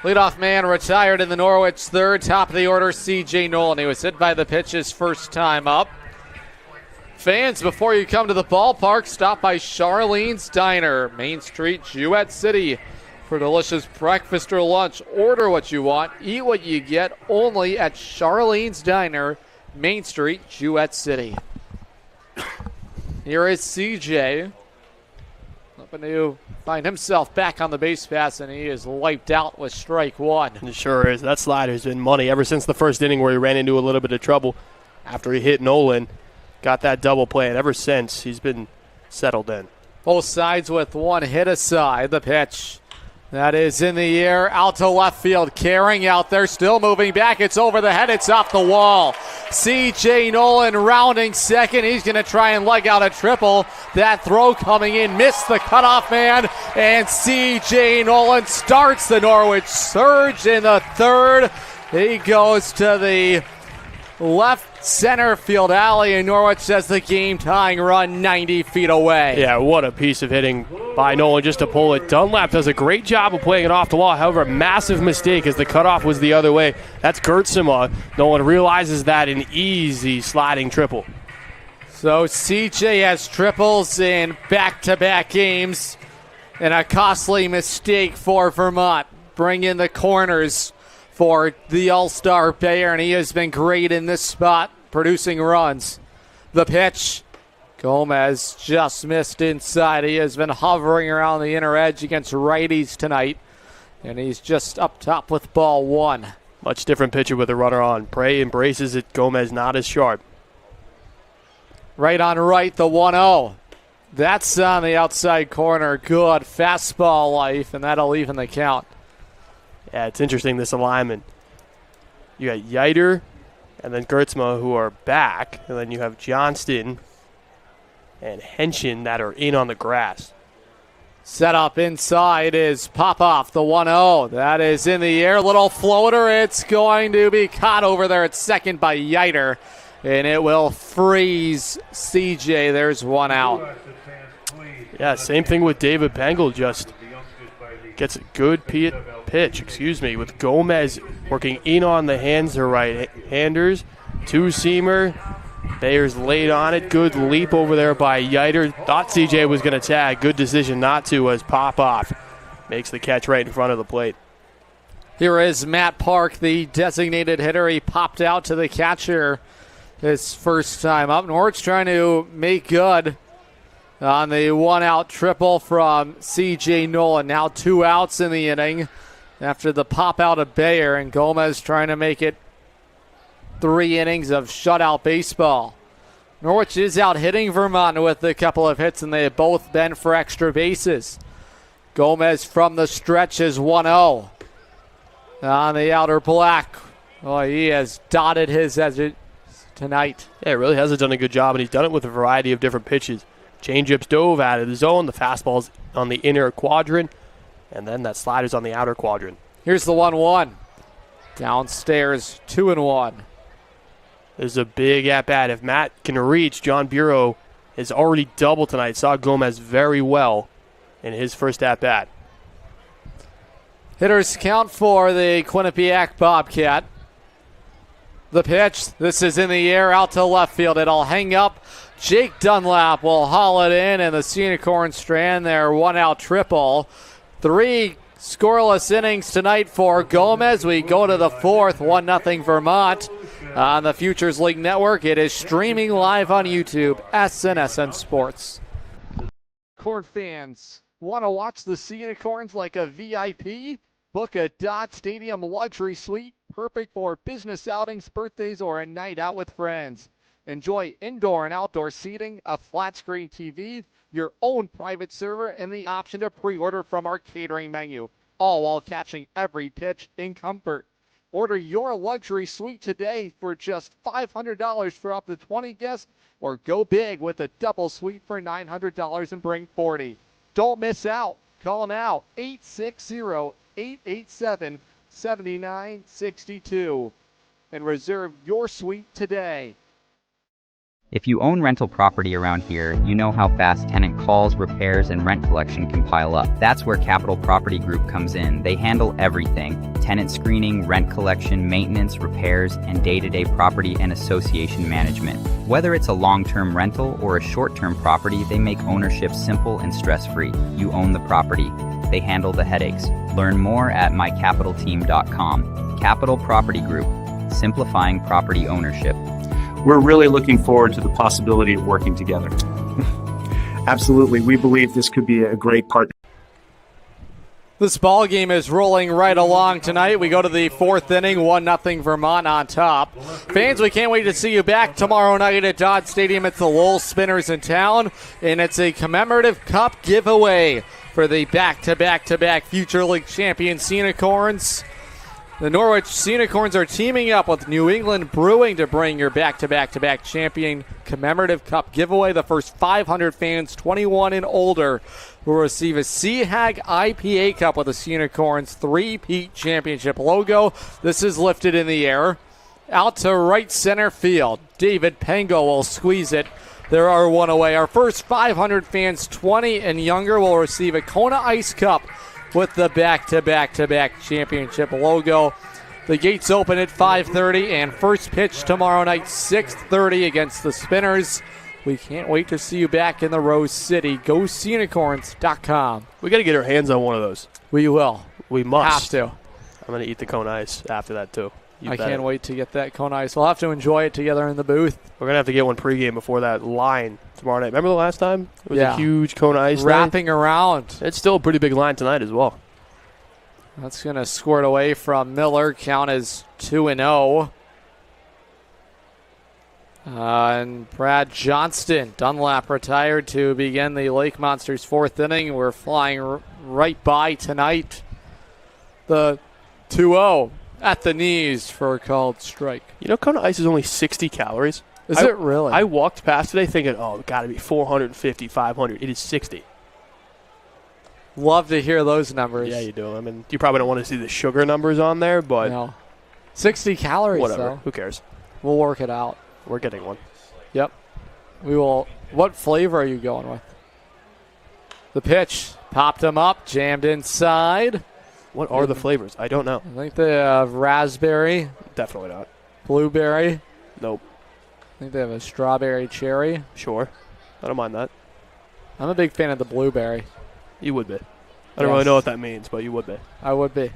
Leadoff man retired in the Norwich third. Top of the order, C.J. Nolan. He was hit by the pitch his first time up. Fans, before you come to the ballpark, stop by Charlene's Diner, Main Street, Jewett City. For delicious breakfast or lunch, order what you want, eat what you get, only at Charlene's Diner, Main Street, Jewett City. Here is CJ. Hoping to find himself back on the base pass, and he is wiped out with strike one. It sure is. That slider's been money ever since the first inning where he ran into a little bit of trouble after he hit Nolan. Got that double play, and ever since, he's been settled in. Both sides with one hit aside. The pitch. That is in the air, out to left field. Carrying out there, still moving back. It's over the head, it's off the wall. C.J. Nolan rounding second. He's going to try and leg out a triple. That throw coming in, missed the cutoff man. And C.J. Nolan starts the Norwich surge in the third. He goes to the left center field alley, and Norwich says the game-tying run 90 feet away. Yeah, what a piece of hitting by Nolan just to pull it. Dunlap does a great job of playing it off the wall. However, a massive mistake as the cutoff was the other way. That's Gertsema. Nolan realizes that, an easy sliding triple. So CJ has triples in back-to-back games, and a costly mistake for Vermont. Bring in the corners for the All-Star player, and he has been great in this spot, producing runs. The pitch, Gomez just missed inside. He has been hovering around the inner edge against righties tonight, and he's just up top with ball one. Much different pitcher with a runner on. Prey embraces it. Gomez not as sharp. Right on right, the 1-0. That's on the outside corner. Good fastball life, and that'll even the count. Yeah, it's interesting, this alignment. You got Yiter and then Gertzma, who are back, and then you have Johnston and Henshin that are in on the grass. Set up inside is Popoff, the 1-0. That is in the air. Little floater. It's going to be caught over there at second by Yiter, and it will freeze CJ. There's one out. Yeah, same thing with David Bengal. Just gets a good pitch, with Gomez working in on the hands of right-handers. Two-seamer. Bayer's laid on it. Good leap over there by Yiter. Thought CJ was going to tag. Good decision not to as Popoff makes the catch right in front of the plate. Here is Matt Park, the designated hitter. He popped out to the catcher his first time up. Norwich trying to make good on the one-out triple from C.J. Nolan. Now 2 outs in the inning after the pop out of Bayer, and Gomez trying to make it 3 innings of shutout baseball. Norwich is out hitting Vermont with a couple of hits, and they have both been for extra bases. Gomez from the stretch is 1-0 on the outer black. Oh, he has dotted his edges tonight. Yeah, he really has done a good job, and he's done it with a variety of different pitches. Changeups dove out of the zone, the fastball's on the inner quadrant, and then that slider's on the outer quadrant. Here's the 1-1. Downstairs, 2-1. This is a big at-bat. If Matt can reach, John Bureau is already doubled tonight. Saw Gomez very well in his first at-bat. Hitters count for the Quinnipiac Bobcat. The pitch, this is in the air, out to left field. It'll hang up. Jake Dunlap will haul it in, and the Unicorns strand their one-out triple. 3 scoreless innings tonight for Gomez. We go to the 4th, 1-0 Vermont. On the Futures League Network, it is streaming live on YouTube, SNSN Sports. Corn fans, want to watch the Unicorns like a VIP? Book a Dodd Stadium luxury suite, perfect for business outings, birthdays, or a night out with friends. Enjoy indoor and outdoor seating, a flat-screen TV, your own private server, and the option to pre-order from our catering menu, all while catching every pitch in comfort. Order your luxury suite today for just $500 for up to 20 guests, or go big with a double suite for $900 and bring 40. Don't miss out. Call now, 860-887-7962, and reserve your suite today. If you own rental property around here, you know how fast tenant calls, repairs, and rent collection can pile up. That's where Capital Property Group comes in. They handle everything: tenant screening, rent collection, maintenance, repairs, and day-to-day property and association management. Whether it's a long-term rental or a short-term property, they make ownership simple and stress-free. You own the property. They handle the headaches. Learn more at mycapitalteam.com. Capital Property Group, simplifying property ownership. We're really looking forward to the possibility of working together. Absolutely. We believe this could be a great partner. This ball game is rolling right along tonight. We go to the 4th inning, 1-0 Vermont on top. Fans, we can't wait to see you back tomorrow night at Dodd Stadium. It's the Lowell Spinners in town, and it's a commemorative cup giveaway for the back-to-back-to-back Future League champion Unicorns. The Norwich Sea Unicorns are teaming up with New England Brewing to bring your back-to-back-to-back champion commemorative cup giveaway. The first 500 fans 21 and older will receive a Sea Hag IPA cup with the Sea Unicorns 3-peat championship logo. This is lifted in the air. Out to right center field. David Pengo will squeeze it. There are 1 away. Our first 500 fans 20 and younger will receive a Kona Ice Cup with the back-to-back-to-back championship logo. The gates open at 5:30, and first pitch tomorrow night, 6:30 against the Spinners. We can't wait to see you back in the Rose City. GoSeaunicorns.com. We got to get our hands on one of those. We will. We must. Have to. I'm going to eat the Kona Ice after that, too. I can't wait to get that Kona Ice. We'll have to enjoy it together in the booth. We're going to have to get one pregame before that line tomorrow night. Remember the last time? It was a huge Kona Ice wrapping around. It's still a pretty big line tonight as well. That's going to squirt away from Miller. Count is 2-0. And Brad Johnston. Dunlap retired to begin the Lake Monsters' 4th inning. We're flying right by tonight. The 2-0. at the knees for a called strike. You know, Kona Ice is only 60 calories. Is it really? I walked past today thinking, oh, it got to be 450, 500. It is 60. Love to hear those numbers. Yeah, you do. I mean, you probably don't want to see the sugar numbers on there, but no. 60 calories, whatever. though. Who cares? We'll work it out. We're getting one. Yep. We will. What flavor are you going with? The pitch popped him up, jammed inside. What are the flavors? I don't know. I think they have raspberry. Definitely not. Blueberry. Nope. I think they have a strawberry cherry. Sure. I don't mind that. I'm a big fan of the blueberry. You would be. I don't really know what that means, but you would be. I would be.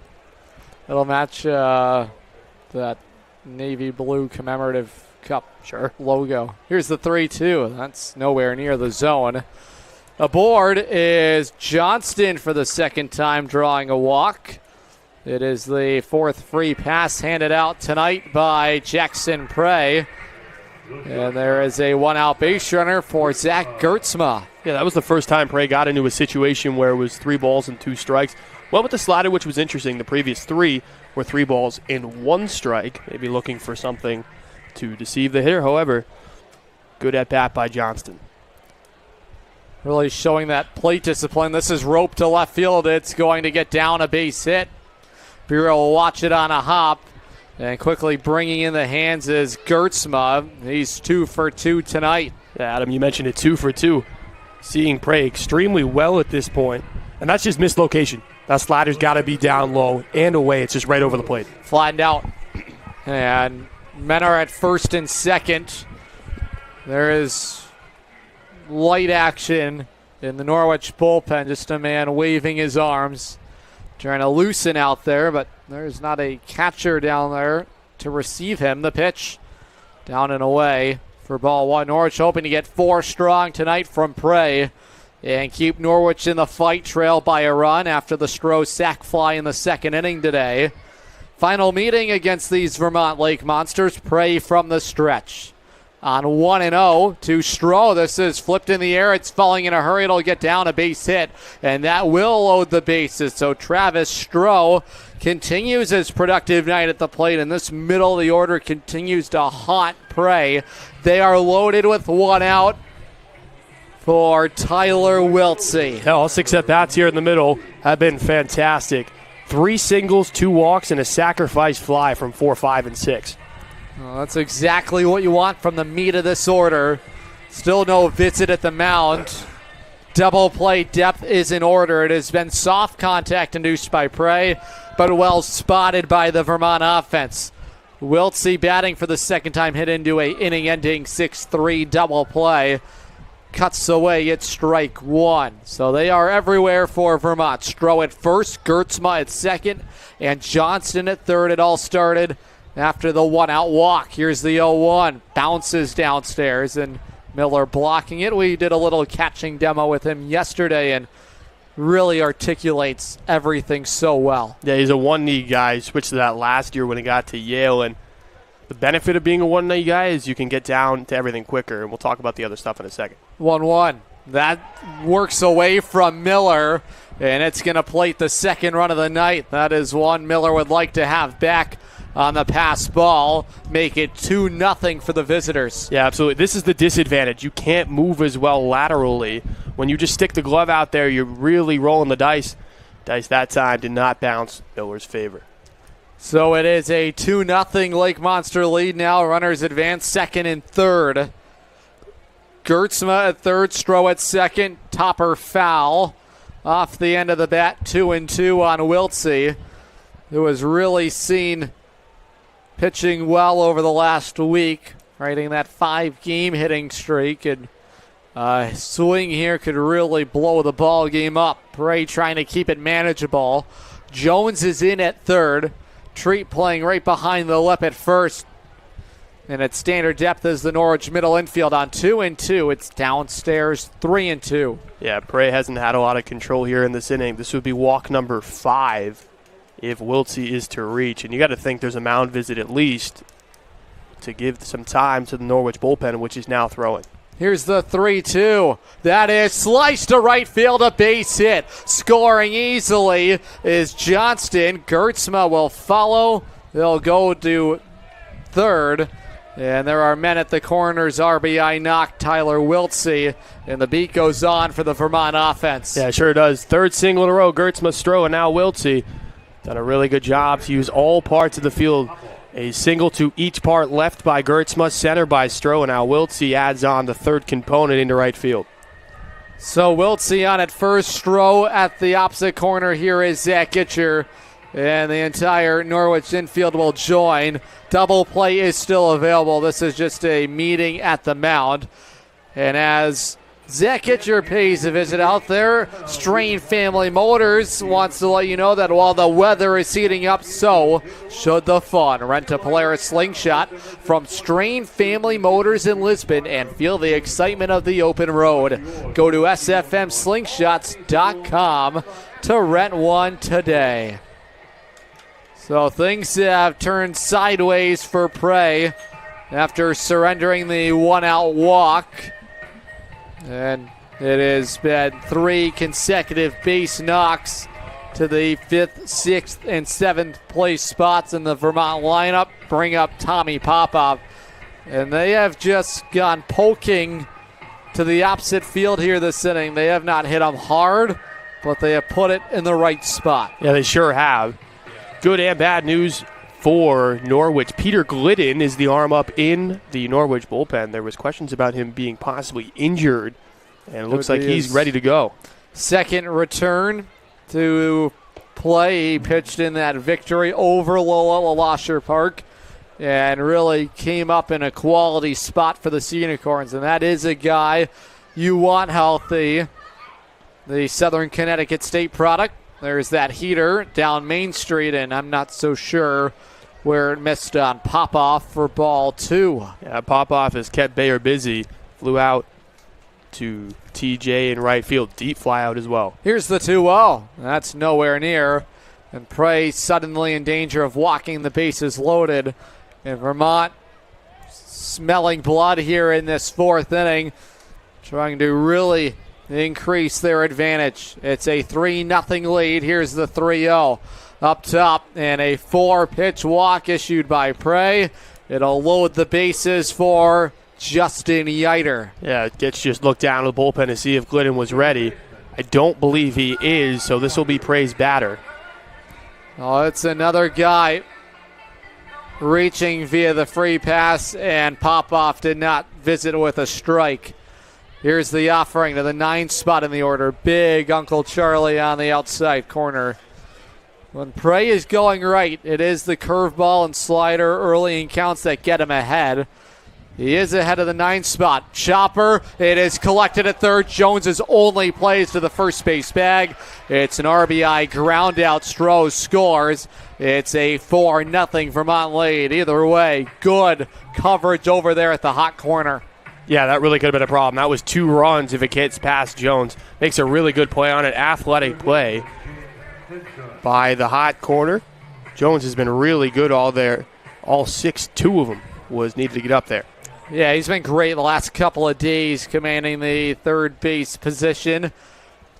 It'll match that navy blue commemorative cup logo. Here's the 3-2. That's nowhere near the zone. Aboard is Johnston for the second time drawing a walk. It is the fourth free pass handed out tonight by Jackson Prey. And there is a one-out base runner for Zach Gertzma. Yeah, that was the first time Prey got into a situation where it was 3 balls and 2 strikes. Well, with the slider, which was interesting, the previous 3 were 3 balls and 1 strike. Maybe looking for something to deceive the hitter. However, good at bat by Johnston. Really showing that plate discipline. This is rope to left field. It's going to get down a base hit. Bureau will watch it on a hop. And quickly bringing in the hands is Gertzma. He's 2 for 2 tonight. Yeah, Adam, you mentioned it, 2 for 2. Seeing Prey extremely well at this point. And that's just mislocation. That slider's got to be down low and away. It's just right over the plate. Flattened out. And men are at first and second. There is light action in the Norwich bullpen. Just a man waving his arms, trying to loosen out there, but there's not a catcher down there to receive him. The pitch down and away for ball 1. Norwich hoping to get 4 strong tonight from Prey and keep Norwich in the fight, trailed by a run after the Stroh sac fly in the second inning today. Final meeting against these Vermont Lake Monsters. Prey from the stretch. On 1-0 to Stroh. This is flipped in the air. It's falling in a hurry. It'll get down a base hit, and that will load the bases. So Travis Stroh continues his productive night at the plate, and this middle of the order continues to haunt Prey. They are loaded with 1 out for Tyler Wiltsey. All 6 at-bats here in the middle have been fantastic. 3 singles, 2 walks, and a sacrifice fly from 4, 5, and 6. Well, that's exactly what you want from the meat of this order. Still no visit at the mound. Double play depth is in order. It has been soft contact induced by Prey, but well spotted by the Vermont offense. Wiltsey batting for the second time, hit into a inning-ending 6-3 double play. Cuts away, it's strike 1. So they are everywhere for Vermont. Stroh at first, Gertzma at second, and Johnston at third. It all started after the 1-out walk. Here's the 0-1. Bounces downstairs, and Miller blocking it. We did a little catching demo with him yesterday, and really articulates everything so well. Yeah, he's a one-knee guy. He switched to that last year when he got to Yale, and the benefit of being a one-knee guy is you can get down to everything quicker, and we'll talk about the other stuff in a second. 1-1. That works away from Miller, and it's going to plate the second run of the night. That is one Miller would like to have back on the pass ball, make it 2-0 for the visitors. Yeah, absolutely. This is the disadvantage. You can't move as well laterally. When you just stick the glove out there, you're really rolling the dice. Dice that time did not bounce Miller's favor. So it is a 2-0 Lake Monster lead now. Runners advance second and third. Gertzma at third, Stroh at second. Topper foul off the end of the bat, 2-2 on Wiltsey, who has really seen pitching well over the last week, riding that 5-game hitting streak, and swing here could really blow the ball game up. Prey trying to keep it manageable. Jones is in at third. Treat playing right behind the lip at first. And at standard depth is the Norwich middle infield on 2-2. It's downstairs 3-2. Yeah, Prey hasn't had a lot of control here in this inning. This would be walk number 5 if Wiltsey is to reach. And you got to think there's a mound visit at least to give some time to the Norwich bullpen, which is now throwing. Here's the 3-2. That is sliced to right field, a base hit. Scoring easily is Johnston. Gertzma will follow They'll go to third. And there are men at the corners. RBI knock Tyler Wiltsey. And the beat goes on for the Vermont offense. Yeah, it sure does. Third single in a row. Gertzma, Stroh, and now Wiltsey. Done a really good job to use all parts of the field. A single to each part left by Gertzma, center by Stroh, and now Wiltsey adds on the third component into right field. So Wiltsey on at first, Stroh at the opposite corner. Here is Zach Gitcher. And the entire Norwich infield will join. Double play is still available. This is just a meeting at the mound. And as Zach Gitcher pays a visit out there, Strain Family Motors wants to let you know that while the weather is heating up, so should the fun. Rent a Polaris Slingshot from Strain Family Motors in Lisbon and feel the excitement of the open road. Go to sfmslingshots.com to rent one today. So things have turned sideways for Prey after surrendering the one-out walk. And it has been 3 consecutive base knocks to the 5th, 6th, and 7th place spots in the Vermont lineup. Bring up Tommy Popov. And they have just gone poking to the opposite field here this inning. They have not hit them hard, but they have put it in the right spot. Yeah, they sure have. Good and bad news for Norwich. Peter Glidden is the arm up in the Norwich bullpen. There was questions about him being possibly injured, and it looks like he's ready to go. Second return to play. He pitched in that victory over Lowell at Lasher Park and really came up in a quality spot for the Sea Unicorns, and that is a guy you want healthy. The Southern Connecticut State product. There's that heater down Main Street, and I'm not so sure where it missed on Popoff for ball 2. Yeah, Popoff has kept Bayer busy. Flew out to TJ in right field. Deep fly out as well. Here's the 2-0. That's nowhere near. And Prey suddenly in danger of walking the bases loaded. And Vermont smelling blood here in this 4th inning. Trying to really increase their advantage. It's a 3-0 lead. Here's the 3-0 up top, and a 4-pitch walk issued by Prey. It'll load the bases for Justin Yeiter. Yeah, Ditch just looked down to the bullpen to see if Glidden was ready. I don't believe he is, so this will be Prey's batter. Oh, it's another guy reaching via the free pass, and Popoff did not visit with a strike. Here's the offering to the 9th spot in the order. Big Uncle Charlie on the outside corner. When Prey is going right, it is the curveball and slider early in counts that get him ahead. He is ahead of the 9th spot. Chopper, it is collected at third. Jones's only plays to the first base bag. It's an RBI ground out. Stroh scores. It's a 4-0 Vermont lead. Either way, good coverage over there at the hot corner. Yeah, that really could have been a problem. That was 2 runs if it gets past Jones. Makes a really good play on it. Athletic play by the hot corner. Jones has been really good all there. All 6-2 of them was needed to get up there. Yeah, he's been great the last couple of days, commanding the third base position.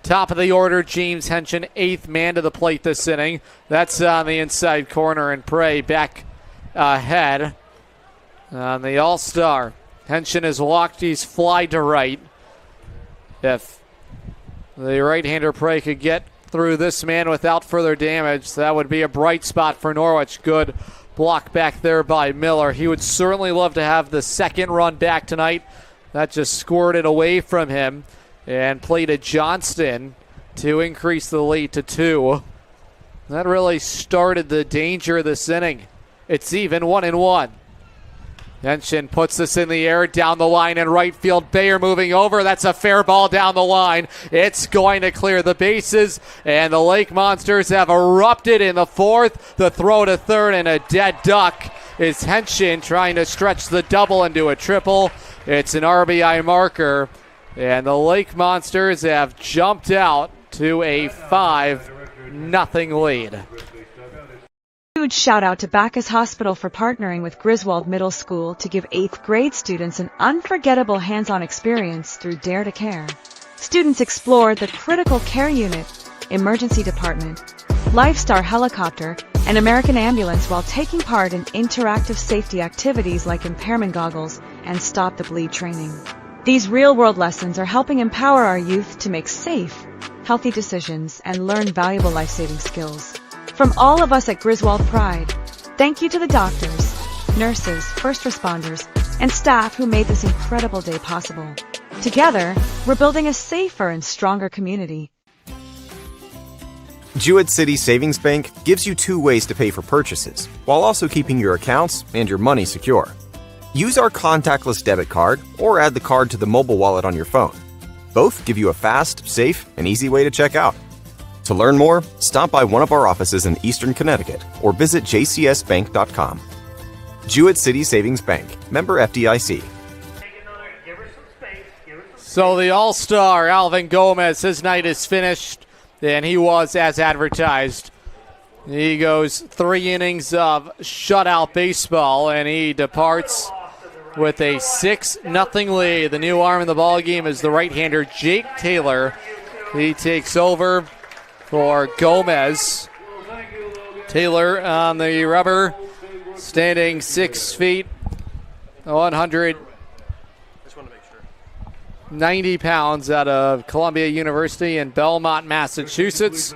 Top of the order, James Henshin, 8th man to the plate this inning. That's on the inside corner, and Prey back ahead on the All-Star. Henshin is walked. He's fly to right. If the right-hander Prey could get through this man without further damage, that would be a bright spot for Norwich. Good block back there by Miller. He would certainly love to have the second run back tonight. That just squirted away from him and played at Johnston to increase the lead to 2. That really started the danger of this inning. It's even 1-1. Henshin puts this in the air, down the line in right field. Bayer moving over. That's a fair ball down the line. It's going to clear the bases, and the Lake Monsters have erupted in the 4th. The throw to third and a dead duck is Henshin trying to stretch the double into a triple. It's an RBI marker, and the Lake Monsters have jumped out to a 5-0 lead. Huge shout out to Bacchus Hospital for partnering with Griswold Middle School to give 8th grade students an unforgettable hands-on experience through Dare to Care. Students explored the critical care unit, emergency department, Lifestar helicopter, and American Ambulance while taking part in interactive safety activities like impairment goggles and stop the bleed training. These real-world lessons are helping empower our youth to make safe, healthy decisions and learn valuable life-saving skills. From all of us at Griswold Pride, thank you to the doctors, nurses, first responders, and staff who made this incredible day possible. Together, we're building a safer and stronger community. Jewett City Savings Bank gives you 2 ways to pay for purchases, while also keeping your accounts and your money secure. Use our contactless debit card or add the card to the mobile wallet on your phone. Both give you a fast, safe, and easy way to check out. To learn more, stop by one of our offices in Eastern Connecticut or visit jcsbank.com. Jewett City Savings Bank, member FDIC. So the All-Star, Alvin Gomez, his night is finished, and he was as advertised. He goes 3 innings of shutout baseball, and he departs with a 6-0 lead. The new arm in the ball game is the right-hander Jake Taylor. He takes over for Gomez. Taylor on the rubber, standing 6 feet, 190 pounds, out of Columbia University in Belmont, Massachusetts.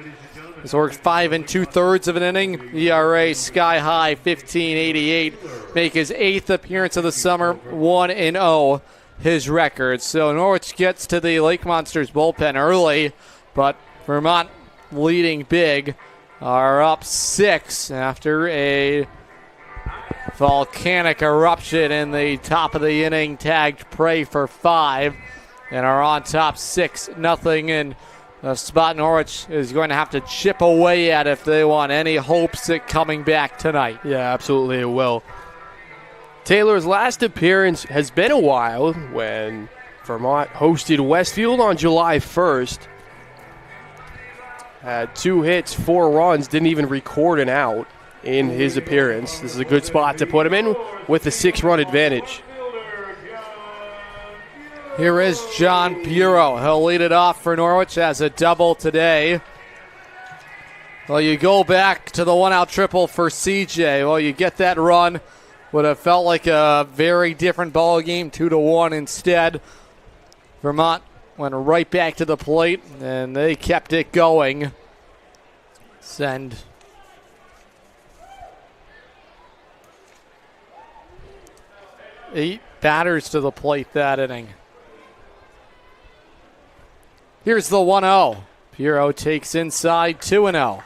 He's worked 5 2/3 of an inning. ERA sky high, 15.88. Make his 8th appearance of the summer, 1-0 his record. So Norwich gets to the Lake Monsters bullpen early, but Vermont leading big are up 6 after a volcanic eruption in the top of the inning, tagged Prey for 5, and are on top 6-0, and a spot Norwich is going to have to chip away at if they want any hopes at coming back tonight. Yeah, absolutely it will. Taylor's last appearance has been a while, when Vermont hosted WestField on July 1st. Had 2 hits, 4 runs, didn't even record an out in his appearance. This is a good spot to put him in with a 6-run advantage. Here is John Bureau. He'll lead it off for Norwich as a double today. Well, you go back to the 1-out triple for CJ. Well, you get that run. Would have felt like a very different ball game, 2-1 instead. Vermont went right back to the plate, and they kept it going. Send 8 batters to the plate that inning. Here's the 1-0. Bureau takes inside, 2-0.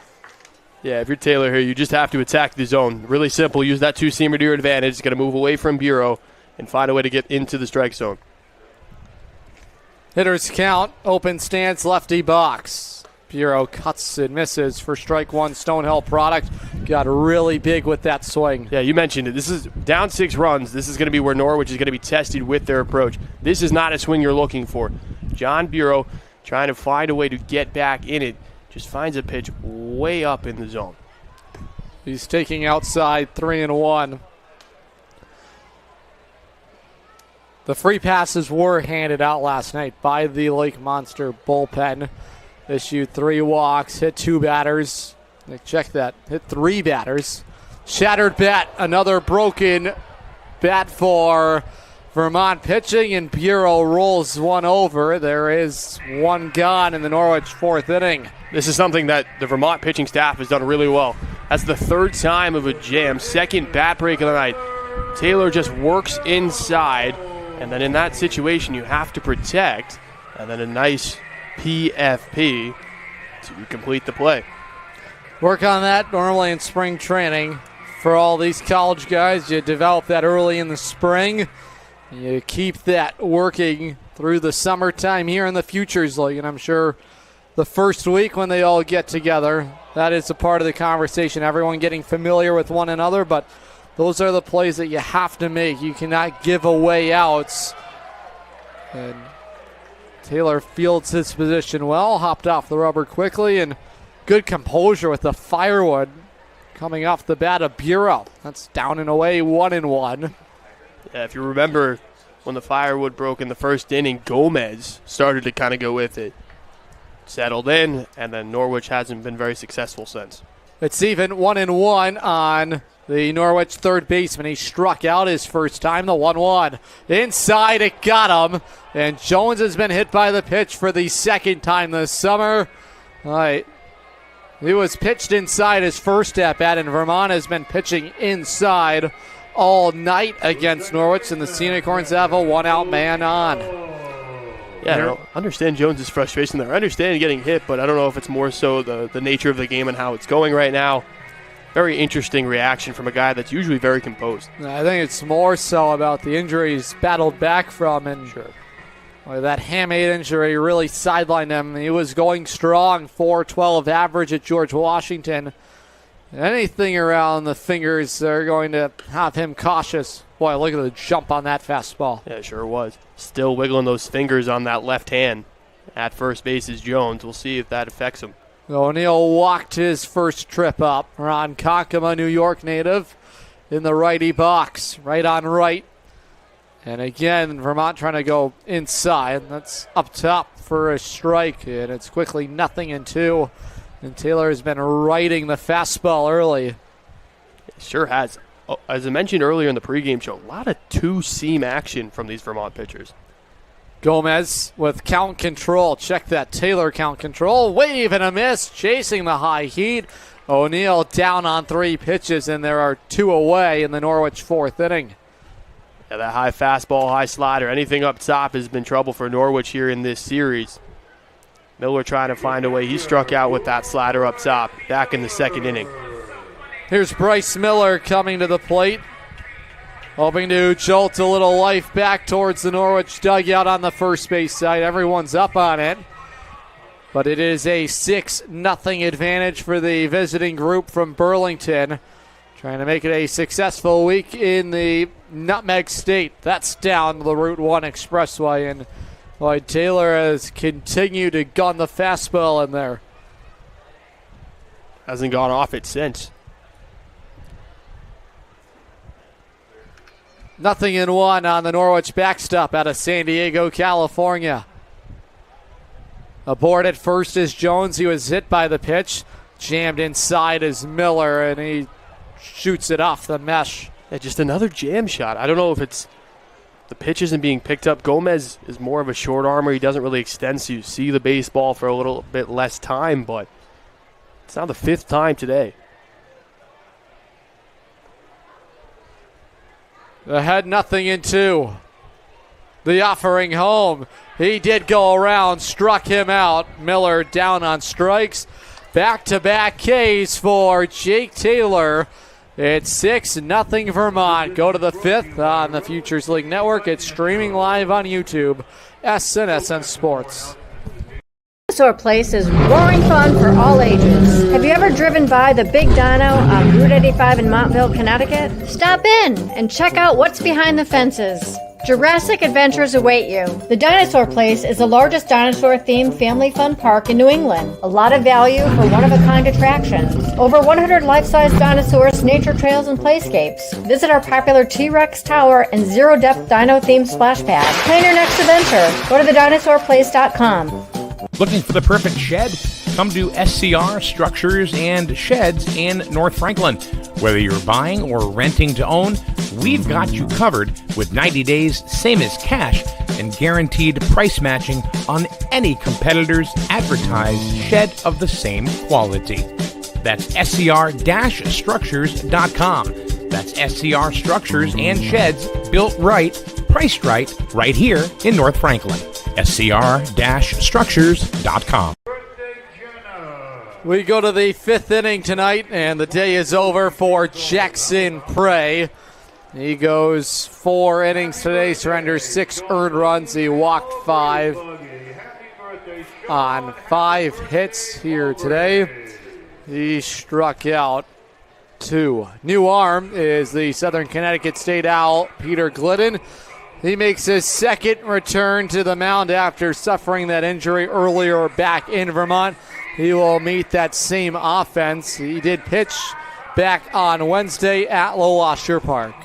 Yeah, if you're Taylor here, you just have to attack the zone. Really simple. Use that 2-seamer to your advantage. It's going to move away from Bureau and find a way to get into the strike zone. Hitters count, open stance, lefty box. Bureau cuts and misses for strike 1. Stonehill product got really big with that swing. Yeah, you mentioned it. This is down 6 runs. This is going to be where Norwich is going to be tested with their approach. This is not a swing you're looking for. John Bureau trying to find a way to get back in it. Just finds a pitch way up in the zone. He's taking outside, 3-1. The free passes were handed out last night by the Lake Monster bullpen. Issued 3 walks, hit 2 batters. Check that, hit 3 batters. Shattered bat, another broken bat for Vermont pitching, and Bureau rolls one over. There is 1 gone in the Norwich 4th inning. This is something that the Vermont pitching staff has done really well. That's the 3rd time of a jam, 2nd bat break of the night. Taylor just works inside, and then in that situation you have to protect, and then a nice PFP to complete the play. Work on that normally in spring training. For all these college guys, you develop that early in the spring. You keep that working through the summertime here in the Futures League, and I'm sure the first week when they all get together, that is a part of the conversation, everyone getting familiar with one another, but those are the plays that you have to make. You cannot give away outs. And Taylor fields his position well, hopped off the rubber quickly, and good composure with the firewood coming off the bat of Bureau. That's down and away, 1-1. Yeah, if you remember when the firewood broke in the first inning, Gomez started to kind of go with it. Settled in, and then Norwich hasn't been very successful since. It's even 1-1 on the Norwich third baseman. He struck out his first time, the 1-1. Inside, it got him. And Jones has been hit by the pitch for the second time this summer. All right. He was pitched inside his first at-bat, and Vermont has been pitching inside all night against Norwich, and the Sea Unicorns have a one-out man on. Yeah, I don't understand Jones's frustration there. I understand getting hit, but I don't know if it's more so the nature of the game and how it's going right now. Very interesting reaction from a guy that's usually very composed. I think it's more so about the injury he's battled back from, and that hamate injury really sidelined him. He was going strong, .412 average at George Washington. Anything around the fingers are going to have him cautious. Boy, look at the jump on that fastball. Yeah, it sure was. Still wiggling those fingers on that left hand. At first base is Jones. We'll see if that affects him. O'Neill walked his first trip up. Ron Konkama, New York native, in the righty box, right on right. And again, Vermont trying to go inside. That's up top for a strike, and it's quickly 0-2. And Taylor has been riding the fastball early. It sure has. Oh, as I mentioned earlier in the pregame show, a lot of two-seam action from these Vermont pitchers. Gomez with count control. Check that Taylor count control. Wave and a miss, chasing the high heat. O'Neill down on 3 pitches, and there are 2 away in the Norwich fourth inning. Yeah, that high fastball, high slider, anything up top has been trouble for Norwich here in this series. Miller trying to find a way. He struck out with that slider up top back in the second inning. Here's Bryce Miller coming to the plate, hoping to jolt a little life back towards the Norwich dugout on the first base side. Everyone's up on it, but it is a 6-0 advantage for the visiting group from Burlington, trying to make it a successful week in the Nutmeg State. That's down the Route 1 Expressway, and Lloyd Taylor has continued to gun the fastball in there. Hasn't gone off it since. 0-1 on the Norwich backstop out of San Diego, California. Aboard at first is Jones. He was hit by the pitch. Jammed inside is Miller, and he shoots it off the mesh. Yeah, just another jam shot. I don't know if it's the pitch isn't being picked up. Gomez is more of a short armor. He doesn't really extend, so you see the baseball for a little bit less time, but it's now the 5th time today. Ahead 0-2. The offering home. He did go around, struck him out. Miller down on strikes. Back-to-back Ks for Jake Taylor. It's 6-0 Vermont. Go to the 5th on the Futures League Network. It's streaming live on YouTube. SNSN Sports. Dinosaur Place is roaring fun for all ages. Have you ever driven by the Big Dino on Route 85 in Montville, Connecticut? Stop in and check out what's behind the fences. Jurassic adventures await you. The Dinosaur Place is the largest dinosaur-themed family fun park in New England. A lot of value for one-of-a-kind attractions. Over 100 life-size dinosaurs, nature trails, and playscapes. Visit our popular T-Rex Tower and zero-depth dino-themed splash pad. Plan your next adventure. Go to thedinosaurplace.com. Looking for the perfect shed? Come to SCR Structures and Sheds in North Franklin. Whether you're buying or renting to own, we've got you covered with 90 days, same as cash, and guaranteed price matching on any competitor's advertised shed of the same quality. That's scr-structures.com. That's SCR Structures and Sheds, built right, priced right here in North Franklin. scr-structures.com. We go to the 5th inning tonight, and the day is over for Jackson Prey. He goes 4 innings today, surrenders 6 earned runs. He walked 5 on 5 hits here today. He struck out 2. New arm is the Southern Connecticut State Owl, Peter Glidden. He makes his second return to the mound after suffering that injury earlier back in Vermont. He will meet that same offense. He did pitch back on Wednesday at Lowell Park.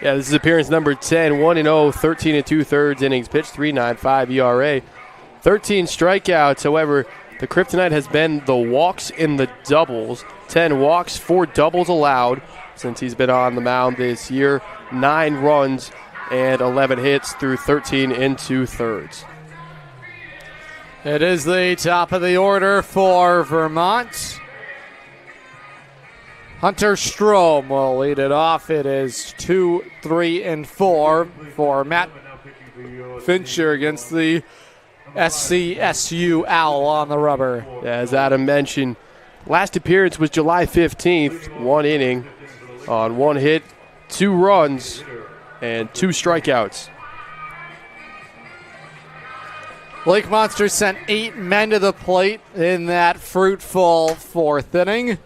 Yeah, this is appearance number 10, 1-0, 13 2/3 innings pitched, 3.95 ERA. 13 strikeouts, however, The kryptonite has been the walks in the doubles. 10 walks, 4 doubles allowed since he's been on the mound this year. 9 runs and 11 hits through 13 2/3. It is the top of the order for Vermont. Hunter Strom will lead it off. It is 2, 3, and 4 for Matt Fincher against the SCSU Owl on the rubber. As Adam mentioned, last appearance was July 15th, 1 inning on 1 hit, 2 runs, and 2 strikeouts. Lake Monsters sent 8 men to the plate in that fruitful 4th inning.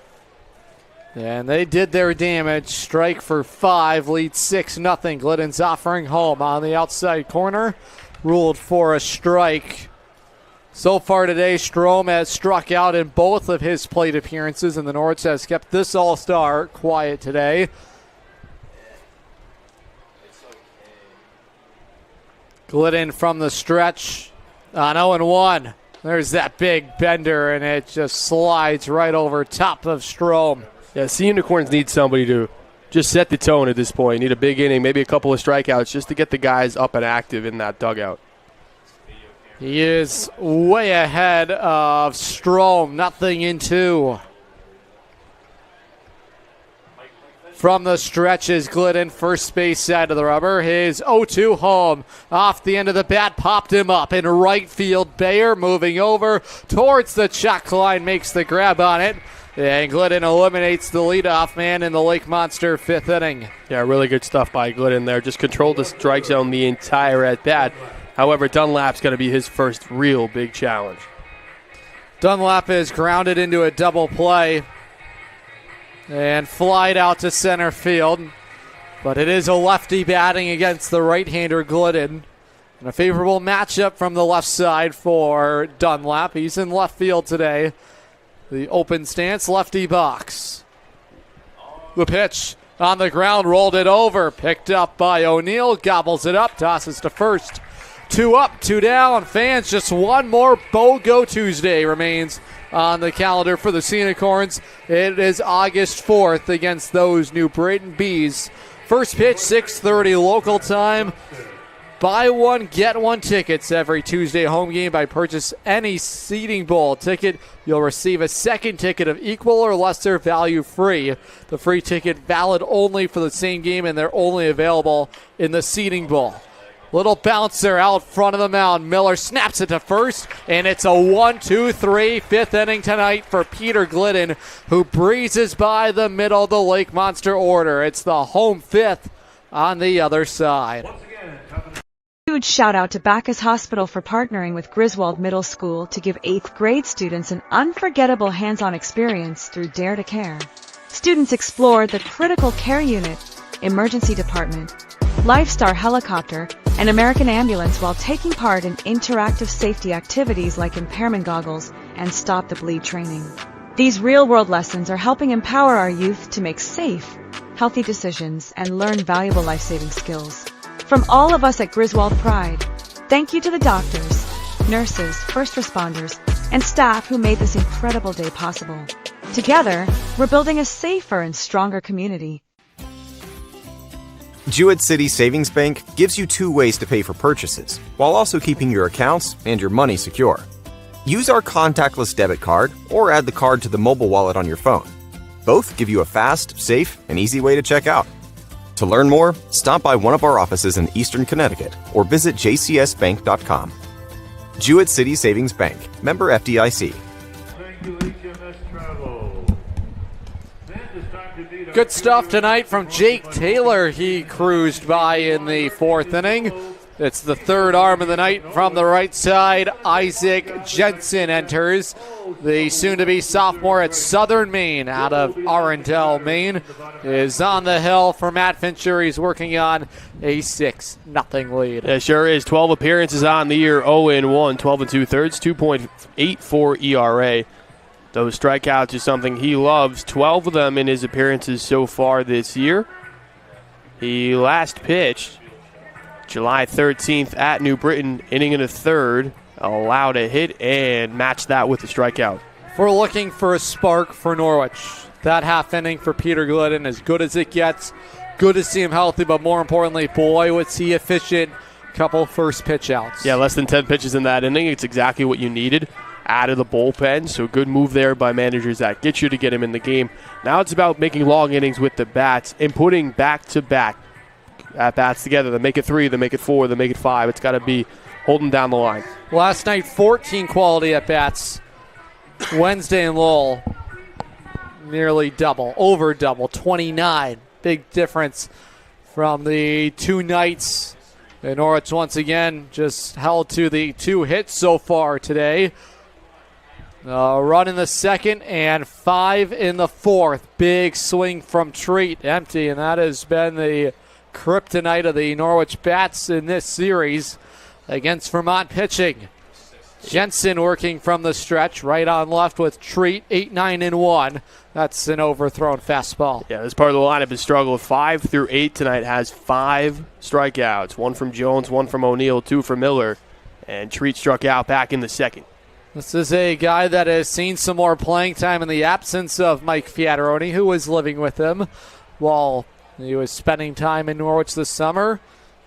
And they did their damage. Strike for 5, lead 6-0. Glidden's offering home on the outside corner. Ruled for a strike. So far today, Strom has struck out in both of his plate appearances, and the Norwich has kept this all-star quiet today. Glidden from the stretch on 0-1. There's that big bender, and it just slides right over top of Strom. Yeah, Sea Unicorns need somebody to just set the tone at this point. Need a big inning, maybe a couple of strikeouts just to get the guys up and active in that dugout. He is way ahead of Strom, 0-2. From the stretch is Glidden, first base side of the rubber. His 0-2 home. Off the end of the bat, popped him up in right field. Bayer moving over towards the check line, makes the grab on it. And Glidden eliminates the leadoff man in the Lake Monster 5th inning. Yeah, really good stuff by Glidden there. Just controlled the strike zone the entire at-bat. However, Dunlap's going to be his first real big challenge. Dunlap is grounded into a double play and flied out to center field. But it is a lefty batting against the right-hander Glidden. And a favorable matchup from the left side for Dunlap. He's in left field today. The open stance, lefty box. The pitch on the ground, rolled it over. Picked up by O'Neill, gobbles it up, tosses to first. 2 up, 2 down. Fans, just one more BOGO Tuesday remains on the calendar for the Sea Unicorns. It is August 4th against those New Britain Bees. First pitch, 6:30 local time. Buy one, get one tickets every Tuesday home game. By purchase any Seating Bowl ticket, you'll receive a second ticket of equal or lesser value free. The free ticket valid only for the same game, and they're only available in the Seating Bowl. Little bouncer out front of the mound. Miller snaps it to first, and it's a 1-2-3 5th inning tonight for Peter Glidden, who breezes by the middle of the Lake Monster order. It's the home 5th on the other side. Huge shout out to Bacchus Hospital for partnering with Griswold Middle School to give 8th grade students an unforgettable hands-on experience through Dare to Care. Students explored the critical care unit, emergency department, Lifestar helicopter, and American ambulance while taking part in interactive safety activities like impairment goggles and stop the bleed training. These real-world lessons are helping empower our youth to make safe, healthy decisions and learn valuable life-saving skills. From all of us at Griswold Pride, thank you to the doctors, nurses, first responders, and staff who made this incredible day possible. Together, we're building a safer and stronger community. Jewett City Savings Bank gives you 2 ways to pay for purchases, while also keeping your accounts and your money secure. Use our contactless debit card or add the card to the mobile wallet on your phone. Both give you a fast, safe, and easy way to check out. To learn more, stop by one of our offices in Eastern Connecticut or visit jcsbank.com. Jewett City Savings Bank, member FDIC. Good stuff tonight from Jake Taylor. He cruised by in the 4th inning. It's the 3rd arm of the night from the right side. Isaac Jensen enters, the soon-to-be sophomore at Southern Maine out of Arundel, Maine, is on the hill for Matt Fincher. He's working on a 6-0 lead. It sure is. 12 appearances on the year, 0-1, 12 2/3, 2.84 ERA. Those strikeouts is something he loves. 12 of them in his appearances so far this year. He last pitched July 13th at New Britain, inning and a third, allowed a hit and matched that with the strikeout. If we're looking for a spark for Norwich, that half inning for Peter Glidden, as good as it gets. Good to see him healthy, but more importantly, boy, was he efficient. Couple first pitch outs. Yeah, less than 10 pitches in that inning. It's exactly what you needed out of the bullpen. So good move there by managers that get you to get him in the game. Now it's about making long innings with the bats and putting back-to-back at-bats together. They make it 3, they make it 4, they make it 5. It's got to be holding down the line. Last night, 14 quality at-bats. Wednesday in Lowell, nearly double, over double, 29. Big difference from the 2 nights. And Norwich once again just held to the 2 hits so far today. Run in the second and 5 in the fourth. Big swing from Treat, empty, and that has been the kryptonite of the Norwich Bats in this series against Vermont pitching. Jensen working from the stretch, right on left with Treat, 8-9 and 1. That's an overthrown fastball. Yeah, this part of the lineup has struggled. 5 through 8 tonight has 5 strikeouts. 1 from Jones, 1 from O'Neill, 2 from Miller. And Treat struck out back in the second. This is a guy that has seen some more playing time in the absence of Mike Fiataroni, who was living with him while he was spending time in Norwich this summer.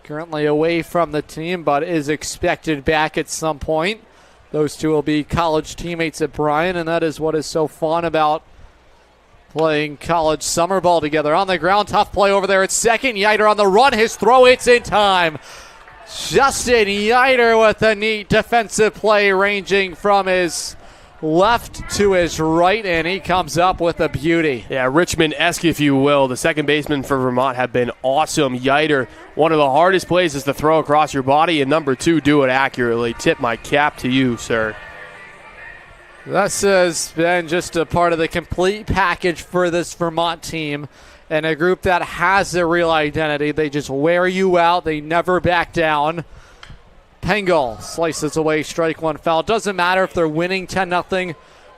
Currently away from the team, but is expected back at some point. Those two will be college teammates at Bryan, and that is what is so fun about playing college summer ball together. On the ground, tough play over there at second. Yiter on the run. His throw, it's in time. Justin Yiter with a neat defensive play ranging from his left to his right, and he comes up with a beauty. Yeah, Richmond-esque, if you will. The second baseman for Vermont have been awesome. Yiter, one of the hardest plays is to throw across your body, and number 2, do it accurately. Tip my cap to you, sir. This has been just a part of the complete package for this Vermont team, and a group that has a real identity. They just wear you out. They never back down. Pengel slices away, strike 1 foul. Doesn't matter if they're winning 10-0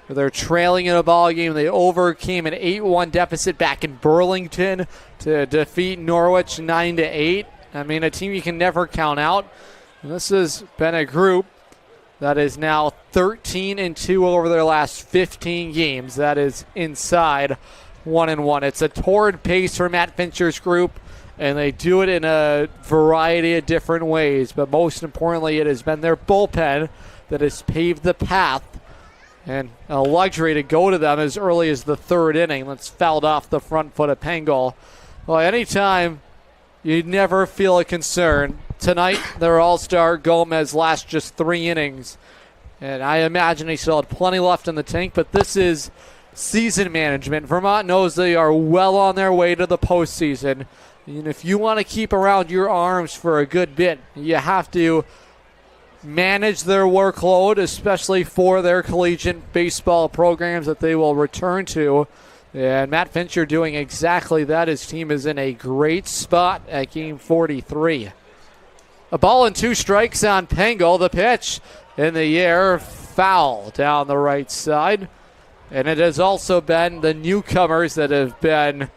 or they're trailing in a ball game. They overcame an 8-1 deficit back in Burlington to defeat Norwich 9-8. I mean, a team you can never count out. And this has been a group that is now 13-2 over their last 15 games. That is inside 1-1. It's a torrid pace for Matt Fincher's group, and they do it in a variety of different ways. But most importantly, it has been their bullpen that has paved the path, and a luxury to go to them as early as the 3rd inning. That's fouled off the front foot of Pengel. Well, anytime you never feel a concern. Tonight, their all-star Gomez lasts just 3 innings, and I imagine he still had plenty left in the tank, but this is season management. Vermont knows they are well on their way to the postseason. And if you want to keep around your arms for a good bit, you have to manage their workload, especially for their collegiate baseball programs that they will return to. And Matt Fincher doing exactly that. His team is in a great spot at game 43. A ball and 2 strikes on Pengel. The pitch in the air, foul down the right side. And it has also been the newcomers that have been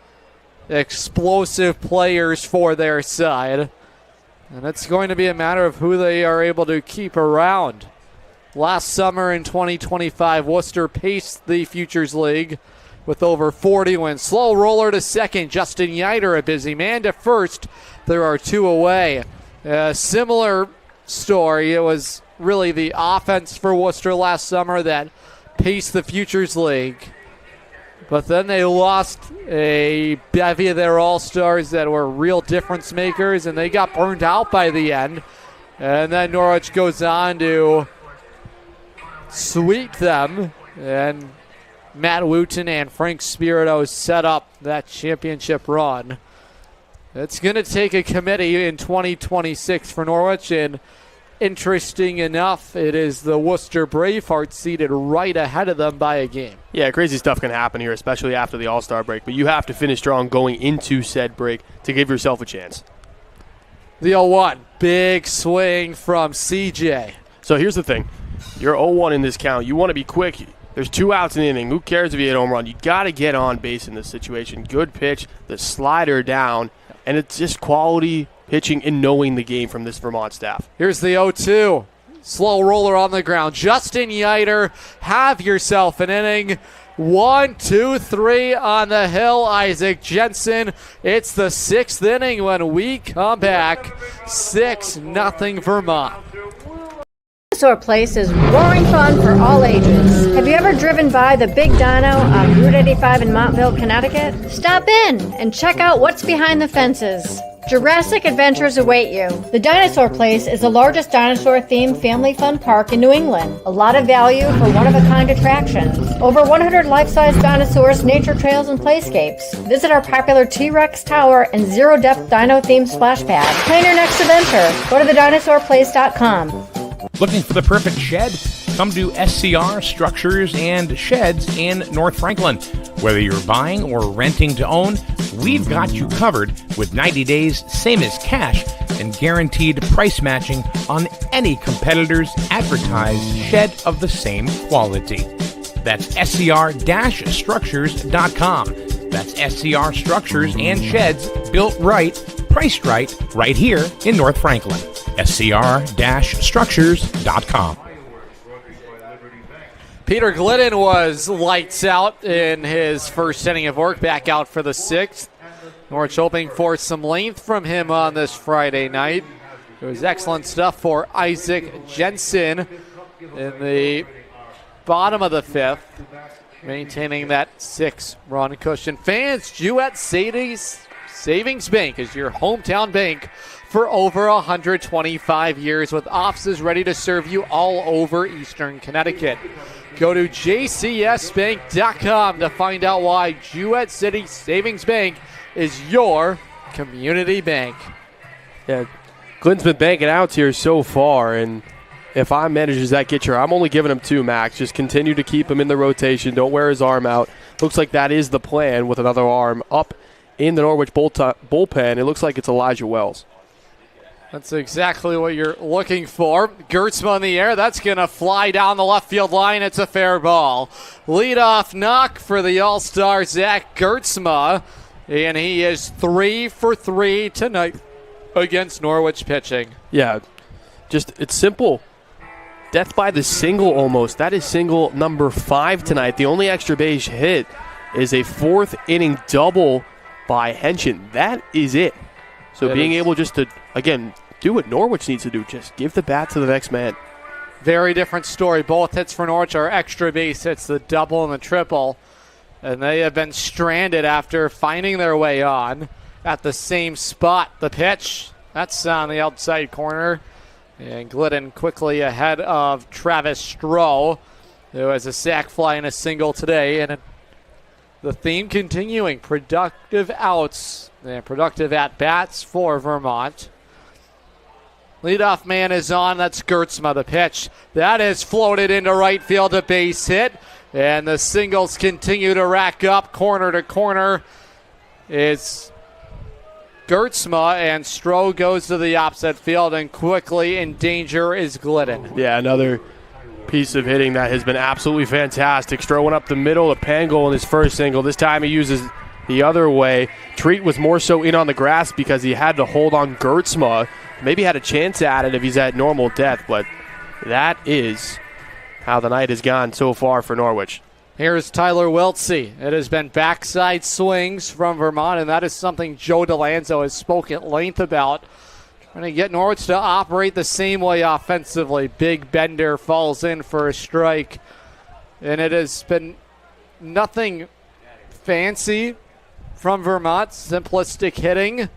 explosive players for their side. And it's going to be a matter of who they are able to keep around. Last summer in 2025, Worcester paced the Futures League with over 40 wins. Slow roller to second. Justin Yiter, a busy man, to first. There are 2 away. A similar story. It was really the offense for Worcester last summer that paced the Futures League. But then they lost a bevy of their all-stars that were real difference makers, and they got burned out by the end. And then Norwich goes on to sweep them, and Matt Wooten and Frank Spirito set up that championship run. It's going to take a committee in 2026 for Norwich, and interesting enough, it is the Worcester Bravehearts seated right ahead of them by a game. Yeah, crazy stuff can happen here, especially after the All-Star break, but you have to finish strong going into said break to give yourself a chance. The 0-1, big swing from CJ. So here's the thing. You're 0-1 in this count. You want to be quick. There's 2 outs in the inning. Who cares if you hit a home run? You got to get on base in this situation. Good pitch, the slider down, and it's just quality pitching and knowing the game from this Vermont staff. Here's the 0-2. slow roller on the ground. Justin Yiter, have yourself an inning. 1, 2, 3 on the hill. Isaac Jensen. It's the 6th inning when we come back. 6-0 Vermont. Dinosaur Place is roaring fun for all ages. Have you ever driven by the Big Dino on Route 85 in Montville, Connecticut? Stop in and check out what's behind the fences. Jurassic adventures await you. The Dinosaur Place is the largest dinosaur-themed family fun park in New England. A lot of value for one-of-a-kind attractions. Over 100 life-size dinosaurs, nature trails, and playscapes. Visit our popular T-Rex Tower and zero-depth dino-themed splash pad. Plan your next adventure. Go to thedinosaurplace.com. Looking for the perfect shed? Come to SCR Structures and Sheds in North Franklin. Whether you're buying or renting to own, we've got you covered with 90 days, same as cash, and guaranteed price matching on any competitor's advertised shed of the same quality. That's scr-structures.com. That's SCR Structures and Sheds, built right, priced right here in North Franklin. scr-structures.com. Peter Glidden was lights out in his first inning of work, back out for the 6th. Norwich hoping for some length from him on this Friday night. It was excellent stuff for Isaac Jensen in the bottom of the 5th, maintaining that 6-run cushion. Fans, Jewett Savings Bank is your hometown bank for over 125 years, with offices ready to serve you all over Eastern Connecticut. Go to jcsbank.com to find out why Jewett City Savings Bank is your community bank. Yeah, Glenn's been banking outs here so far, and if I manage that catcher, I'm only giving him 2 max. Just continue to keep him in the rotation. Don't wear his arm out. Looks like that is the plan with another arm up in the Norwich bullpen. It looks like it's Elijah Wells. That's exactly what you're looking for. Gertzma in the air. That's going to fly down the left field line. It's a fair ball. Leadoff knock for the All-Star Zach Gertzma. And he is 3 for 3 tonight against Norwich pitching. Yeah, just it's simple. Death by the single almost. That is single number 5 tonight. The only extra base hit is a 4th inning double by Henshin. That is it. So being able just to, again, do what Norwich needs to do. Just give the bat to the next man. Very different story. Both hits for Norwich are extra base hits, the double and the triple. And they have been stranded after finding their way on at the same spot. The pitch, that's on the outside corner. And Glidden quickly ahead of Travis Stroh, who has a sac fly and a single today. And the theme continuing, productive outs and productive at-bats for Vermont. Leadoff man is on. That's Gertzma. The pitch. That is floated into right field, a base hit. And the singles continue to rack up corner to corner. It's Gertzma, and Stroh goes to the opposite field, and quickly in danger is Glidden. Yeah, another piece of hitting that has been absolutely fantastic. Stroh went up the middle of Pangle in his first single. This time he uses the other way. Treat was more so in on the grass because he had to hold on Gertzma. Maybe had a chance at it if he's at normal depth, but that is how the night has gone so far for Norwich. Here's Tyler Wiltsey. It has been backside swings from Vermont, and that is something Joe DeLanzo has spoken at length about. Trying to get Norwich to operate the same way offensively. Big Bender falls in for a strike, and it has been nothing fancy from Vermont. Simplistic hitting,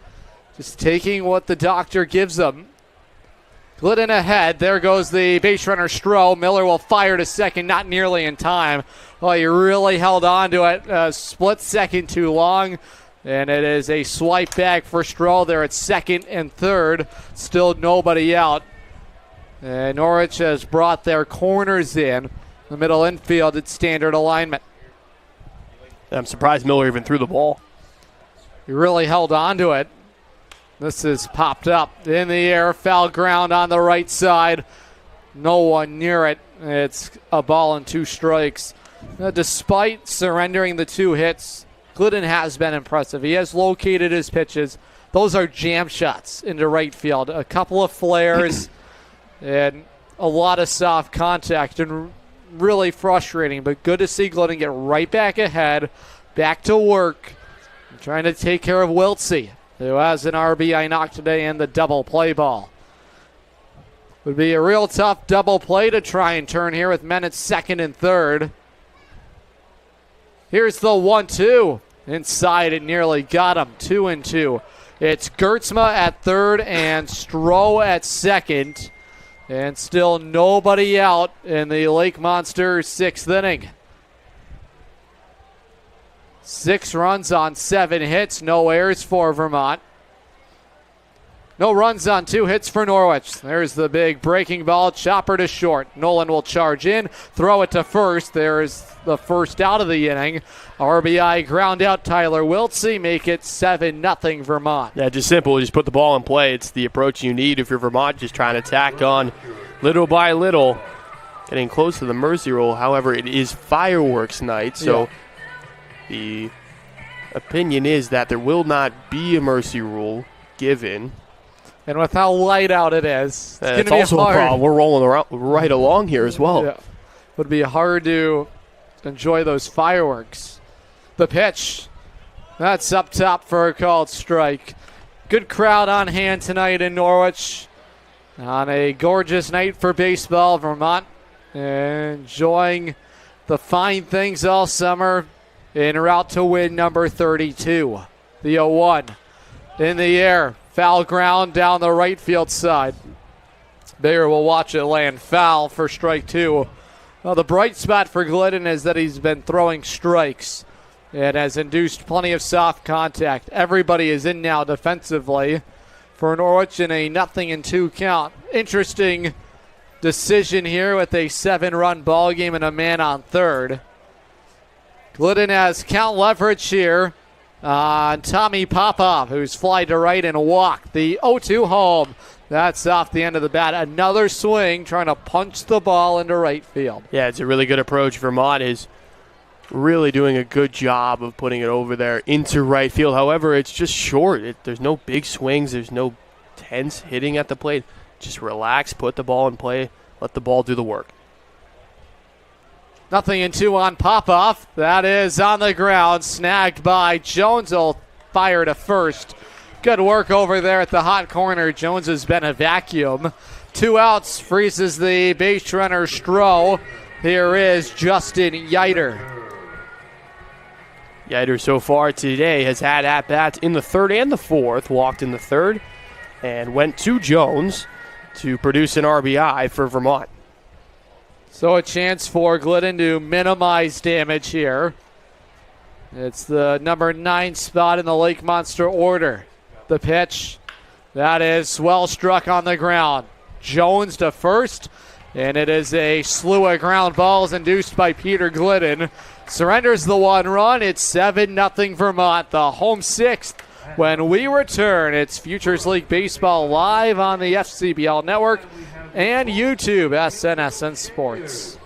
just taking what the doctor gives them. Glidden ahead. There goes the base runner Stroh. Miller will fire to second, not nearly in time. Oh, he really held on to it. Split second too long. And it is a swipe back for Stroh. They're at second and third. Still nobody out. And Norwich has brought their corners in. The middle infield at standard alignment. I'm surprised Miller even threw the ball. He really held on to it. This is popped up in the air. Foul ground on the right side. No one near it. It's a ball and 2 strikes. Despite surrendering the 2 hits, Glidden has been impressive. He has located his pitches. Those are jam shots into right field. A couple of flares, and a lot of soft contact and really frustrating, but good to see Glidden get right back ahead, back to work, trying to take care of Wiltsey, who has an RBI knock today and the double play ball. Would be a real tough double play to try and turn here with men at second and third. Here's the 1-2. Inside, it nearly got him. 2-2. It's Gertzma at third and Stroh at second. And still nobody out in the Lake Monsters 6th inning. 6 runs on 7 hits. No errors for Vermont. No runs on 2 hits for Norwich. There's the big breaking ball. Chopper to short. Nolan will charge in. Throw it to first. There's the first out of the inning. RBI ground out Tyler Wiltsey. Make it 7-0 Vermont. Yeah, just simple. Just put the ball in play. It's the approach you need if you're Vermont. Just trying to tack on little by little. Getting close to the mercy rule. However, it is fireworks night. So the opinion is that there will not be a mercy rule given. And with how light out it is, it's also a problem. We're rolling around right along here as well. Yeah. Would be hard to enjoy those fireworks. The pitch, that's up top for a called strike. Good crowd on hand tonight in Norwich on a gorgeous night for baseball. Vermont enjoying the fine things all summer en route to win number 32. The 0-1 in the air. Foul ground down the right field side. Bayer will watch it land foul for strike 2. Well, the bright spot for Glidden is that he's been throwing strikes. It has induced plenty of soft contact. Everybody is in now defensively for Norwich in a 0-2 count. Interesting decision here with a 7-run ball game and a man on third. Glidden has count leverage here on Tommy Popov, who's fly to right and walked. The 0-2 home. That's off the end of the bat. Another swing trying to punch the ball into right field. Yeah, it's a really good approach. Vermont is really doing a good job of putting it over there into right field. However, it's just short. There's no big swings. There's no tense hitting at the plate. Just relax, put the ball in play, let the ball do the work. 0-2 on Popov. That is on the ground, snagged by Jones. Will fire to first. Good work over there at the hot corner. Jones has been a vacuum. 2 outs, freezes the base runner Stroh. Here is Justin Yeiter. Yeiter so far today has had at-bats in the third and the fourth. Walked in the third and went to Jones to produce an RBI for Vermont. So a chance for Glidden to minimize damage here. It's the number 9 spot in the Lake Monster order. The pitch, that is well struck on the ground. Jones to first, and it is a slew of ground balls induced by Peter Glidden. Surrenders the 1 run. It's 7-0 Vermont, the home 6th. When we return, it's Futures League Baseball live on the FCBL Network and YouTube, SNSN Sports.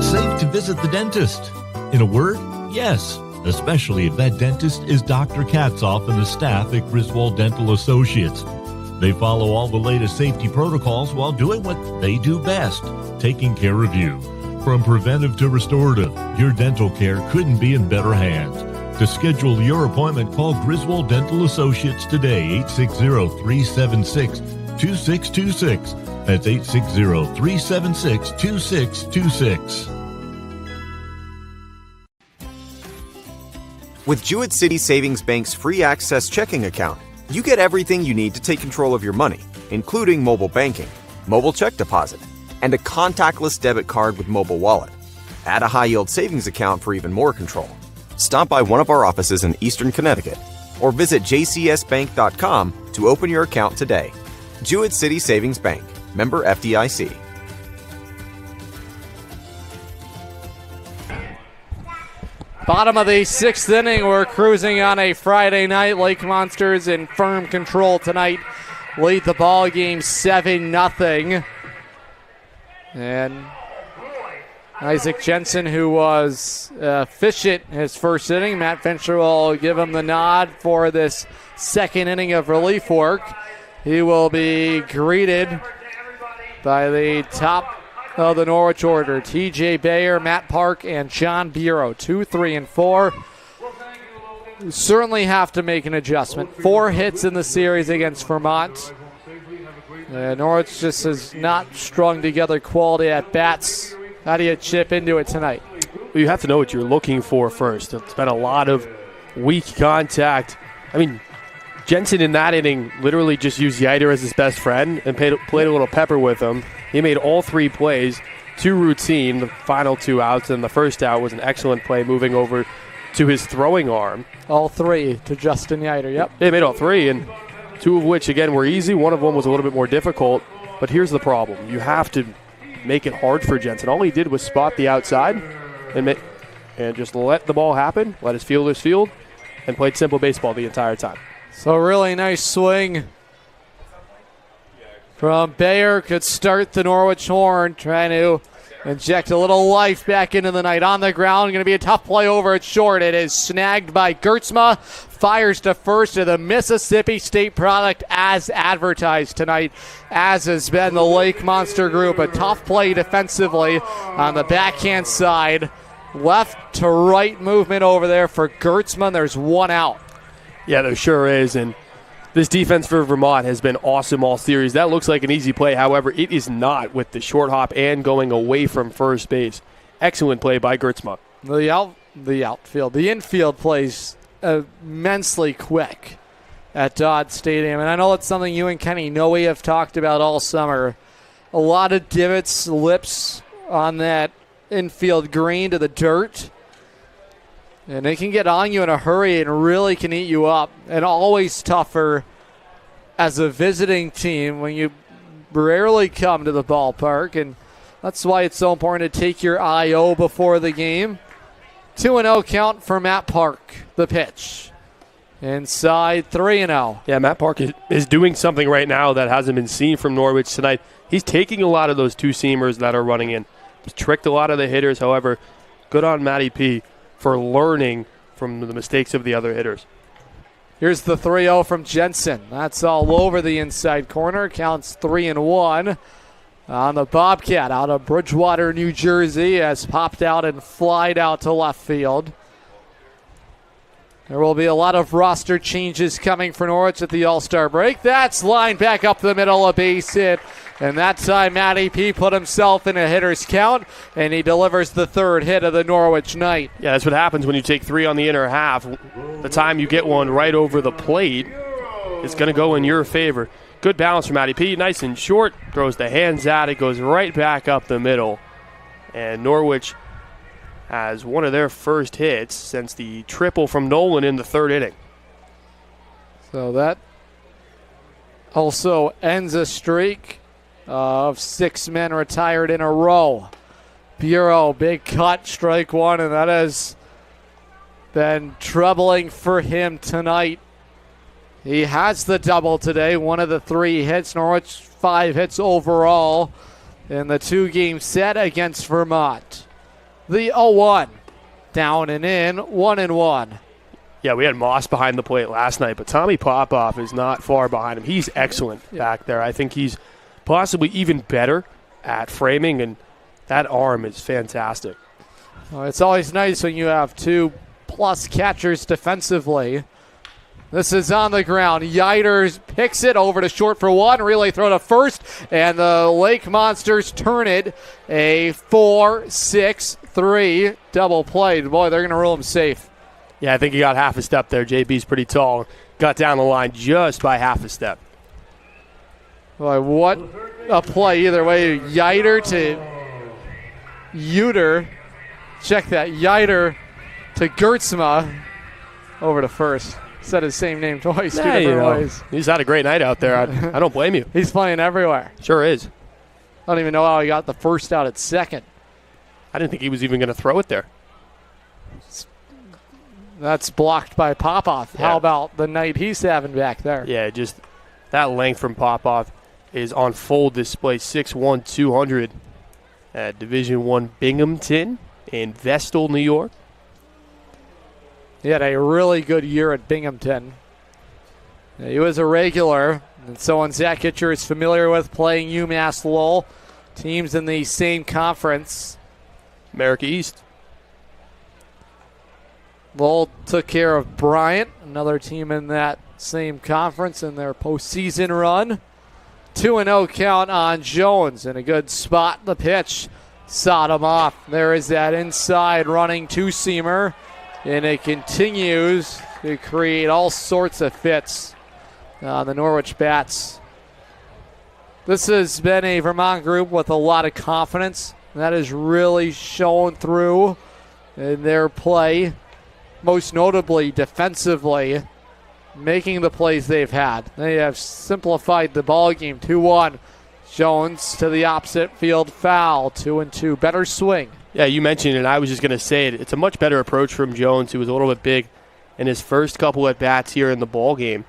Safe to visit the dentist. In a word, yes, especially if that dentist is Dr. Katzoff and the staff at Griswold Dental Associates. They follow all the latest safety protocols while doing what they do best, taking care of you. From preventive to restorative, your dental care couldn't be in better hands. To schedule your appointment, call Griswold Dental Associates today, 860-376-2626. That's 860-376-2626. With Jewett City Savings Bank's free access checking account, you get everything you need to take control of your money, including mobile banking, mobile check deposit, and a contactless debit card with mobile wallet. Add a high-yield savings account for even more control. Stop by one of our offices in Eastern Connecticut or visit jcsbank.com to open your account today. Jewett City Savings Bank, member FDIC. Bottom of the 6th inning. We're cruising on a Friday night. Lake Monsters in firm control tonight. Lead the ball game 7-0. And Isaac Jensen, who was efficient in his first inning. Matt Fincher will give him the nod for this second inning of relief work. He will be greeted by the top of the Norwich order. TJ Bayer, Matt Park, and John Bureau. 2, 3, and 4. Certainly have to make an adjustment. 4 hits in the series against Vermont. Norwich just has not strung together quality at bats. How do you chip into it tonight? Well, you have to know what you're looking for first. It's been a lot of weak contact. I mean, Jensen in that inning literally just used Yider as his best friend and played a little pepper with him. He made all 3 plays, 2 routine, the final 2 outs, and the first out was an excellent play moving over to his throwing arm. All 3 to Justin Yider, yep. He made all 3, and 2 of which, again, were easy. One of them was a little bit more difficult, but here's the problem. You have to make it hard for Jensen. All he did was spot the outside and just let the ball happen, let his fielders field, and played simple baseball the entire time. So really nice swing from Bayer. Could start the Norwich horn, trying to inject a little life back into the night. On the ground, going to be a tough play over at short. It is snagged by Gertzma. Fires to first to the Mississippi State product as advertised tonight, as has been the Lake Monster group. A tough play defensively on the backhand side. Left to right movement over there for Gertzma. There's 1 out. Yeah, there sure is, and this defense for Vermont has been awesome all series. That looks like an easy play. However, it is not with the short hop and going away from first base. Excellent play by Gertzma. The infield plays immensely quick at Dodd Stadium, and I know it's something you and Kenny Noe have talked about all summer. A lot of divots, lips on that infield green to the dirt. And they can get on you in a hurry and really can eat you up. And always tougher as a visiting team when you rarely come to the ballpark. And that's why it's so important to take your IO before the game. 2-0 count for Matt Park, the pitch. Inside 3-0. Yeah, Matt Park is doing something right now that hasn't been seen from Norwich tonight. He's taking a lot of those 2-seamers that are running in. He's tricked a lot of the hitters. However, good on Matty P for learning from the mistakes of the other hitters. Here's the 3-0 from Jensen. That's all over the inside corner. Counts 3-1 on the Bobcat out of Bridgewater, New Jersey, has popped out and flied out to left field. There will be a lot of roster changes coming for Norwich at the All-Star break. That's lined back up the middle, a base hit. And that time, Matty P put himself in a hitter's count, and he delivers the 3rd hit of the Norwich night. Yeah, that's what happens when you take 3 on the inner half. The time you get one right over the plate, it's going to go in your favor. Good balance from Matty P. Nice and short. Throws the hands out. It goes right back up the middle. And Norwich has one of their first hits since the triple from Nolan in the 3rd inning. So that also ends a streak of 6 men retired in a row. Bureau, big cut, strike 1, and that has been troubling for him tonight. He has the double today, one of the 3 hits. Norwich 5 hits overall in the 2-game set against Vermont. The 0-1, down and in, 1-1. Yeah, we had Moss behind the plate last night, but Tommy Popoff is not far behind him. He's excellent back there. I think he's possibly even better at framing, and that arm is fantastic. Well, it's always nice when you have 2+ catchers defensively. This is on the ground. Yider picks it over to short for 1. Relay throw to first, and the Lake Monsters turn it a 4-6-3 double play. Boy, they're going to rule him safe. Yeah, I think he got half a step there. JB's pretty tall. Got down the line just by half a step. Boy, what a play either way. Yider to Uter. Check that. Yider to Gertzma over to first. Said his same name twice, 2 different ways. He's had a great night out there. I don't blame you. He's playing everywhere. Sure is. I don't even know how he got the first out at second. I didn't think he was even going to throw it there. That's blocked by Popoff. Yeah. How about the night he's having back there? Yeah, just that length from Popoff is on full display. 6'1", 200 at Division I Binghamton in Vestal, New York. He had a really good year at Binghamton. He was a regular, and someone Zach Hitcher is familiar with, playing UMass Lowell. Teams in the same conference. America East. Lowell took care of Bryant, another team in that same conference in their postseason run. 2-0 count on Jones, and a good spot. The pitch sawed him off. There is that inside running two-seamer, and it continues to create all sorts of fits on the Norwich Bats. This has been a Vermont group with a lot of confidence. That has really shown through in their play, most notably defensively, making the plays they've had. They have simplified the ball game. 2-1. Jones to the opposite field foul. 2-2. Better swing. Yeah, you mentioned it, and I was just going to say it. It's a much better approach from Jones, who was a little bit big in his first couple at bats here in the ball game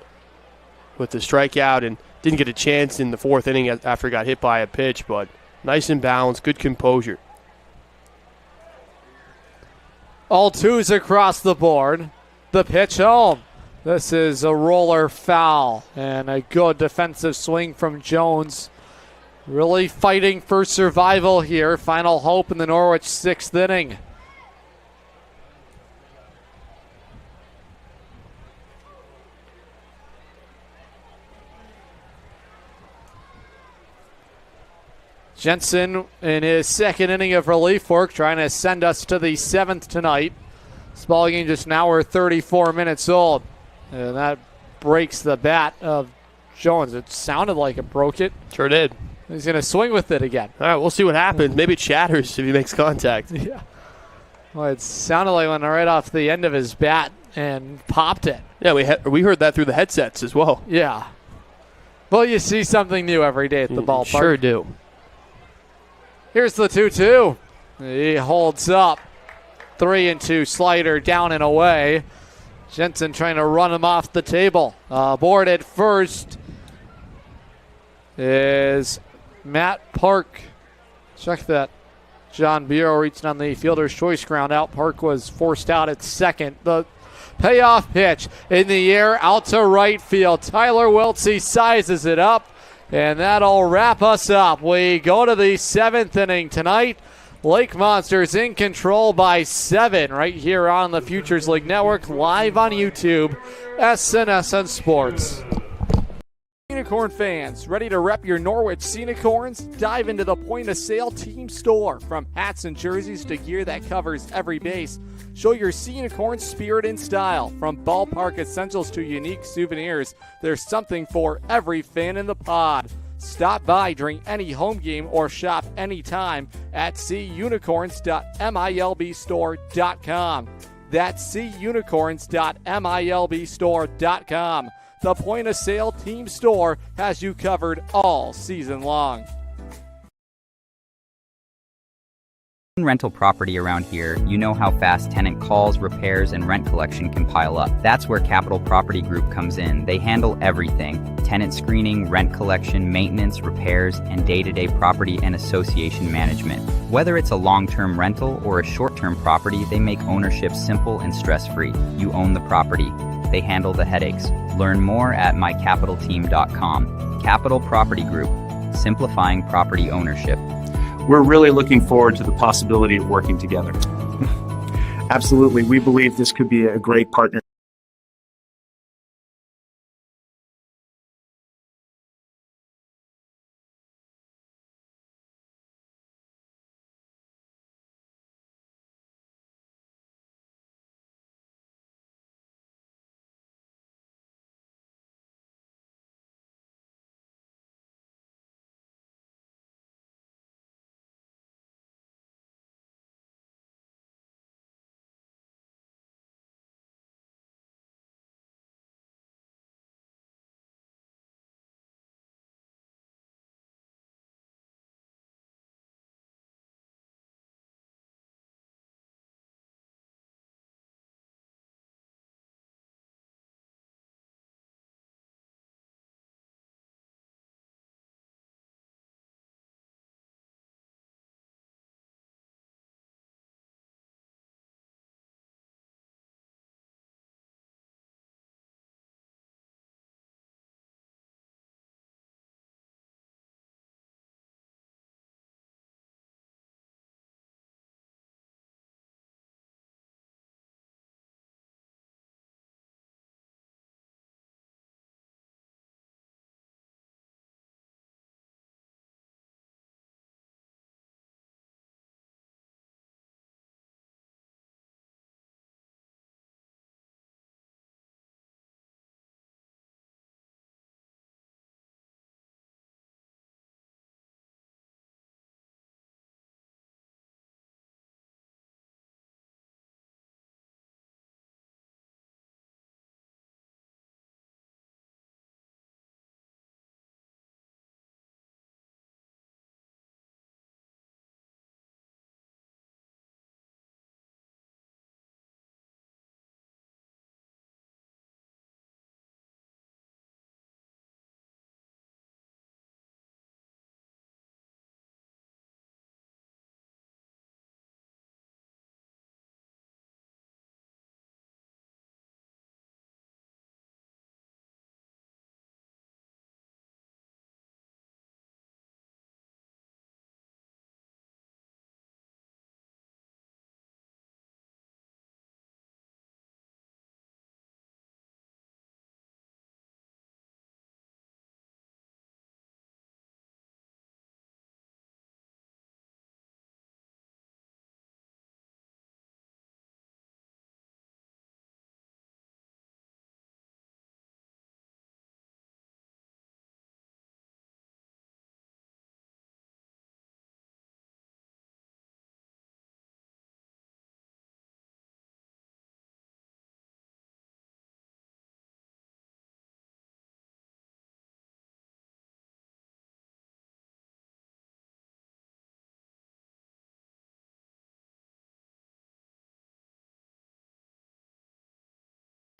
with the strikeout, and didn't get a chance in the fourth inning after he got hit by a pitch, but nice and balanced, good composure. All twos across the board. The pitch home. This is a roller foul, and a good defensive swing from Jones. Really fighting for survival here. Final hope in the Norwich sixth inning. Jensen in his second inning of relief work, trying to send us to the seventh tonight. This ball game just now we're 34 minutes old. And that breaks the bat of Jones. It sounded like it broke it. Sure did. He's going to swing with it again. All right, we'll see what happens. Maybe it shatters if he makes contact. Yeah. Well, it sounded like it went right off the end of his bat and popped it. Yeah, we heard that through the headsets as well. Yeah. Well, you see something new every day at the ballpark. Sure do. Here's the 2-2. He holds up. 3-2 slider down and away. Jensen trying to run him off the table. Aboard at first is Matt Park. Check that. John Bureau reaching on the fielder's choice ground out. Park was forced out at second. The payoff pitch in the air out to right field. Tyler Wiltsey sizes it up, and that'll wrap us up. We go to the seventh inning tonight. Lake Monsters in control by 7 right here on the Futures League Network, live on YouTube, SNSN Sports. Unicorn fans, ready to rep your Norwich Sea Unicorns? Dive into the point-of-sale team store. From hats and jerseys to gear that covers every base, show your Sea Unicorn spirit and style. From ballpark essentials to unique souvenirs, there's something for every fan in the pod. Stop by during any home game or shop anytime at seaunicorns.milbstore.com. That's seaunicorns.milbstore.com. The point-of-sale team store has you covered all season long. Rental property around here, you know how fast tenant calls, repairs, and rent collection can pile up. That's where Capital Property Group comes in. They handle everything: tenant screening, rent collection, maintenance, repairs, and day-to-day property and association management. Whether it's a long-term rental or a short-term property, they make ownership simple and stress-free. You own the property. They handle the headaches. Learn more at mycapitalteam.com. Capital Property Group, simplifying property ownership. We're really looking forward to the possibility of working together. Absolutely. We believe this could be a great partner.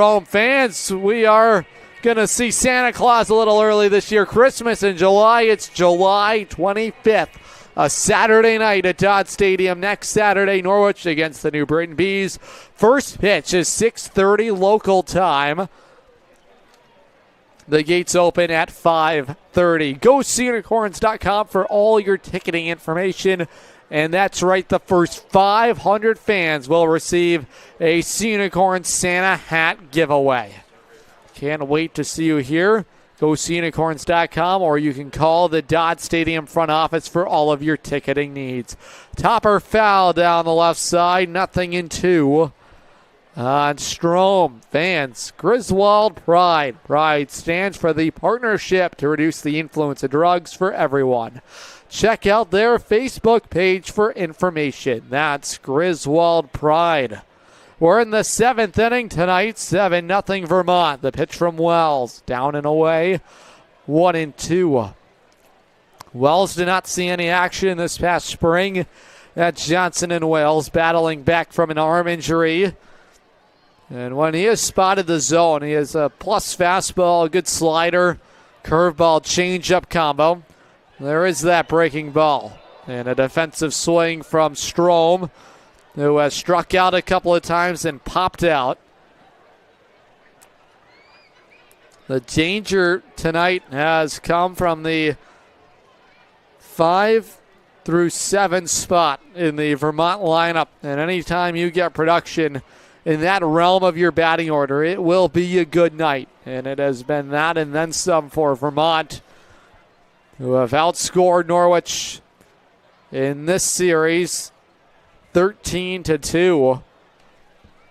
Rome fans, we are going to see Santa Claus a little early this year. Christmas in July. It's July 25th, a Saturday night at Dodd Stadium. Next Saturday, Norwich against the New Britain Bees. First pitch is 6:30 local time. The gates open at 5:30. GoSeaUnicorns.com for all your ticketing information. And that's right, the first 500 fans will receive a Sea Unicorn Santa hat giveaway. Can't wait to see you here. GoSeaUnicorns.com, or you can call the Dodd Stadium front office for all of your ticketing needs. Topper foul down the left side, 0-2. On Strom, fans, Griswold Pride. Pride stands for the partnership to reduce the influence of drugs for everyone. Check out their Facebook page for information. That's Griswold Pride. We're in the 7th inning tonight, 7-0 Vermont. The pitch from Wells, down and away, 1-2. Wells did not see any action this past spring at Johnson and Wales, battling back from an arm injury. And when he has spotted the zone, he has a plus fastball, a good slider, curveball, changeup combo. There is that breaking ball. And a defensive swing from Strom, who has struck out a couple of times and popped out. The danger tonight has come from the 5 through 7 spot in the Vermont lineup. And anytime you get production in that realm of your batting order, it will be a good night. And it has been that and then some for Vermont, who have outscored Norwich in this series 13-2.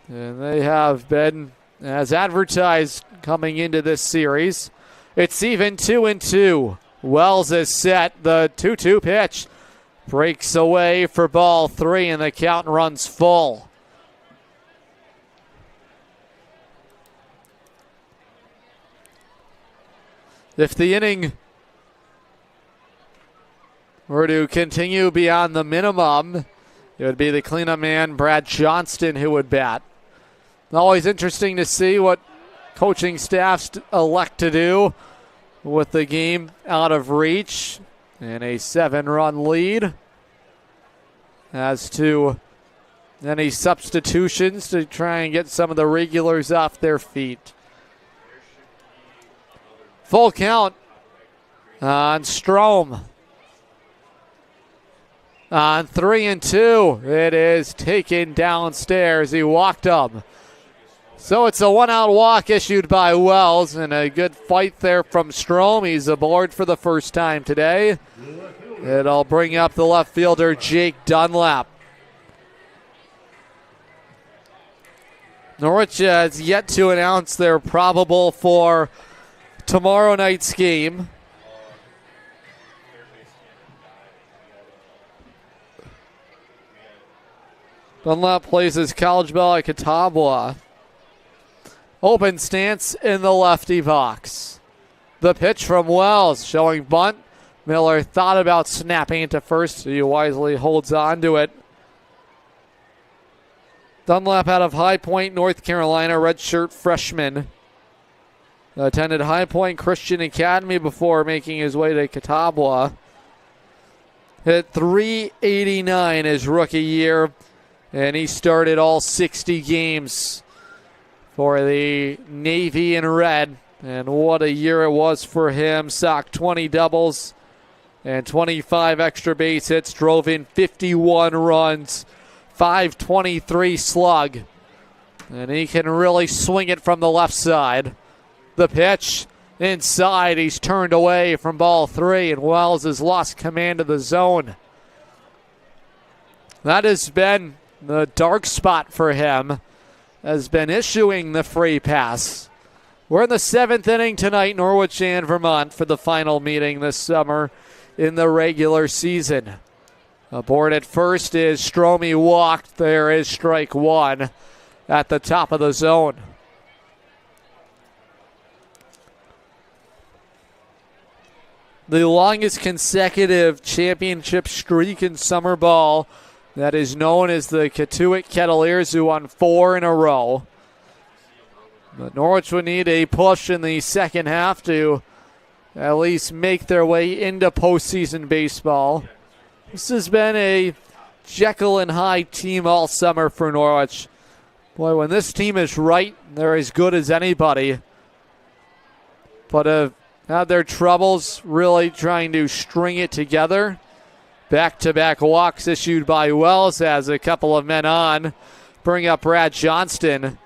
And they have been, as advertised coming into this series, it's even 2-2. Wells is set. The 2-2 pitch breaks away for ball 3, and the count runs full. If the inning were to continue beyond the minimum, it would be the cleanup man, Brad Johnston, who would bat. Always interesting to see what coaching staffs elect to do with the game out of reach and a 7-run lead. As to any substitutions to try and get some of the regulars off their feet. Full count on Strom. On 3-2, it is taken downstairs. He walked up. So it's a 1-out walk issued by Wells, and a good fight there from Strom. He's aboard for the first time today. It'll bring up the left fielder, Jake Dunlap. Norwich has yet to announce their probable for tomorrow night's game. Dunlap plays his college ball at Catawba. Open stance in the lefty box. The pitch from Wells showing bunt. Miller thought about snapping it to first. He wisely holds on to it. Dunlap out of High Point, North Carolina, redshirt freshman. Attended High Point Christian Academy before making his way to Catawba. Hit .389 his rookie year. And he started all 60 games for the Navy in red. And what a year it was for him. Socked 20 doubles and 25 extra base hits. Drove in 51 runs. .523 slug. And he can really swing it from the left side. The pitch inside. He's turned away from ball 3. And Wells has lost command of the zone. That has been the dark spot for him, has been issuing the free pass. We're in the 7th inning tonight, Norwich and Vermont, for the final meeting this summer in the regular season. Aboard at first is Stromey walked. There is strike 1 at the top of the zone. The longest consecutive championship streak in summer ball that is known as the Katuitt Kettleers, who won 4 in a row. But Norwich would need a push in the second half to at least make their way into postseason baseball. This has been a Jekyll and Hyde team all summer for Norwich. Boy, when this team is right, they're as good as anybody. But have had their troubles really trying to string it together. Back-to-back walks issued by Wells as a couple of men on bring up Brad Johnston.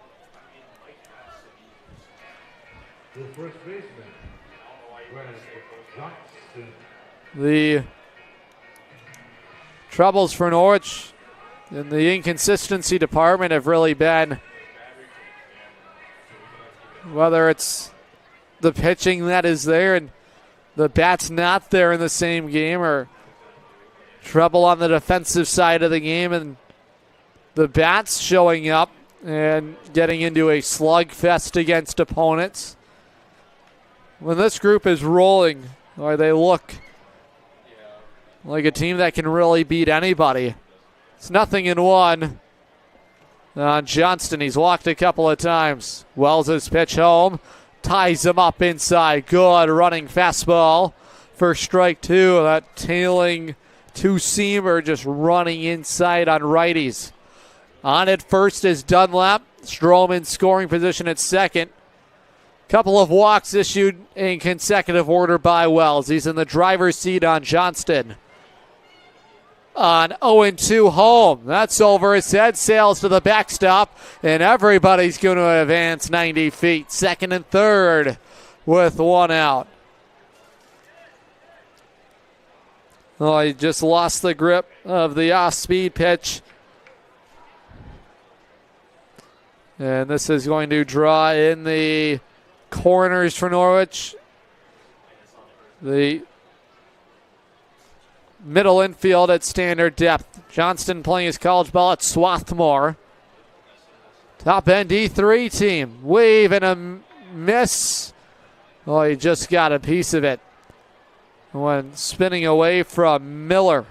The troubles for Norwich in the inconsistency department have really been, whether it's the pitching that is there and the bat's not there in the same game, or trouble on the defensive side of the game and the bats showing up and getting into a slugfest against opponents. When this group is rolling, or they look like a team that can really beat anybody. It's 0-1 on Johnston. He's walked a couple of times. Wells' pitch home. Ties him up inside. Good running fastball for strike two. That tailing two-seamer just running inside on righties. On at first is Dunlap. Strom in scoring position at second. Couple of walks issued in consecutive order by Wells. He's in the driver's seat on Johnston. On 0-2 home. That's over his head. Sails to the backstop, and everybody's going to advance 90 feet. Second and third with one out. Oh, he just lost the grip of the off-speed pitch. And this is going to draw in the corners for Norwich. The middle infield at standard depth. Johnston playing his college ball at Swarthmore. Top end D3 team. Wave and a miss. Oh, he just got a piece of it when spinning away from Miller.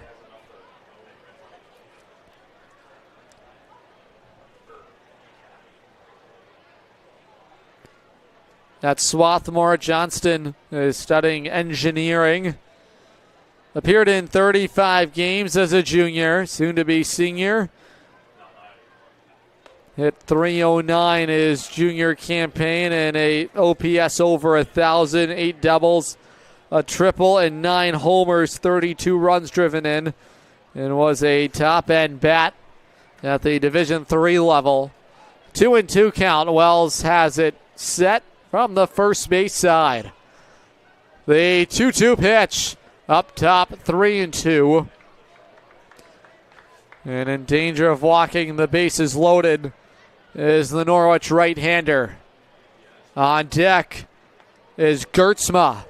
At Swarthmore, Johnston is studying engineering. Appeared in 35 games as a junior, soon to be senior. Hit .309 his junior campaign and a OPS over 1,000, 8 doubles, a triple, and 9 homers, 32 runs driven in, and was a top-end bat at the Division III level. 2-2 count. Wells has it set from the first base side. The 2-2 pitch. Up top, 3-2. And in danger of walking the bases loaded is the Norwich right-hander. On deck is Gertzma.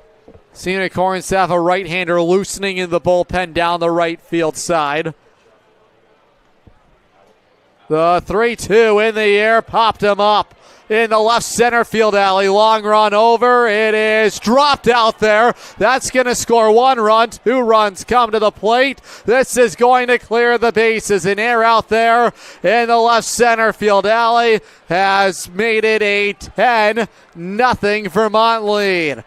Sea Unicorns have a right-hander loosening in the bullpen down the right field side. The 3-2 in the air, popped him up in the left center field alley. Long run over. It is dropped out there. That's going to score 1 run. 2 runs come to the plate. This is going to clear the bases. An air out there in the left center field alley has made it a 10-0 Vermont lead.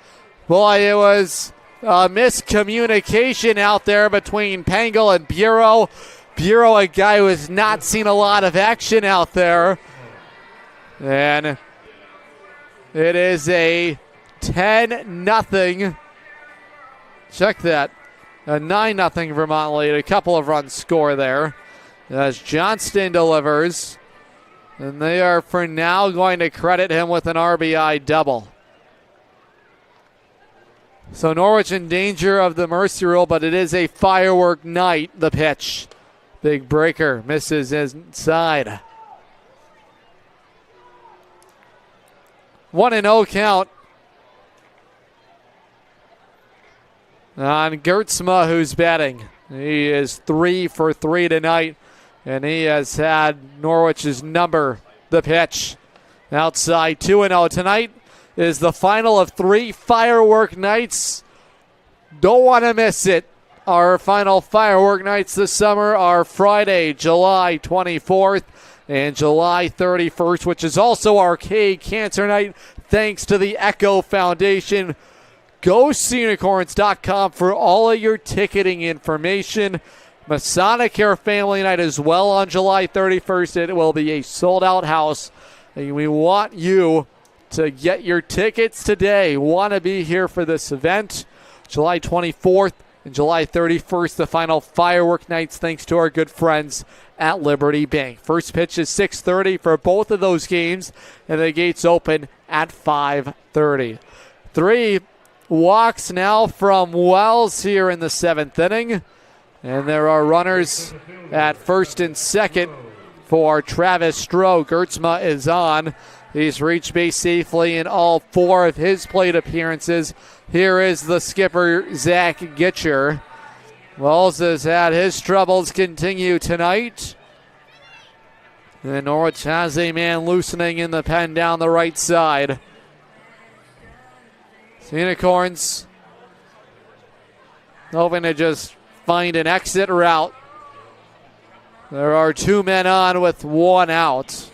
Boy, it was a miscommunication out there between Pengel and Bureau. Bureau, a guy who has not seen a lot of action out there. And it is a 10-0. Check that. A 9-0 Vermont lead. A couple of runs score there as Johnston delivers. And they are for now going to credit him with an RBI double. So Norwich in danger of the mercy rule, but it is a firework night. The pitch. Big breaker misses inside. 1-0 count on Gertzma, who's batting. He is 3 for 3 tonight, and he has had Norwich's number. The pitch outside, 2-0. Tonight is the final of 3 firework nights. Don't want to miss it. Our final firework nights this summer are Friday, July 24th and July 31st, which is also Arcade Cancer Night, thanks to the Echo Foundation. Go SeaUnicorns.com for all of your ticketing information. Masonic Hair Family Night as well on July 31st. It will be a sold-out house, and we want you to get your tickets today. Want to be here for this event. July 24th and July 31st, the final firework nights, thanks to our good friends at Liberty Bank. First pitch is 6:30 for both of those games, and the gates open at 5:30. 3 walks now from Wells here in the 7th inning. And there are runners at first and second for Travis Stroh. Gertzma is on. He's reached base safely in all 4 of his plate appearances. Here is the skipper, Zach Gitcher. Wells has had his troubles continue tonight. And Norwich has a man loosening in the pen down the right side. Unicorns hoping to just find an exit route. There are 2 men on with 1 out.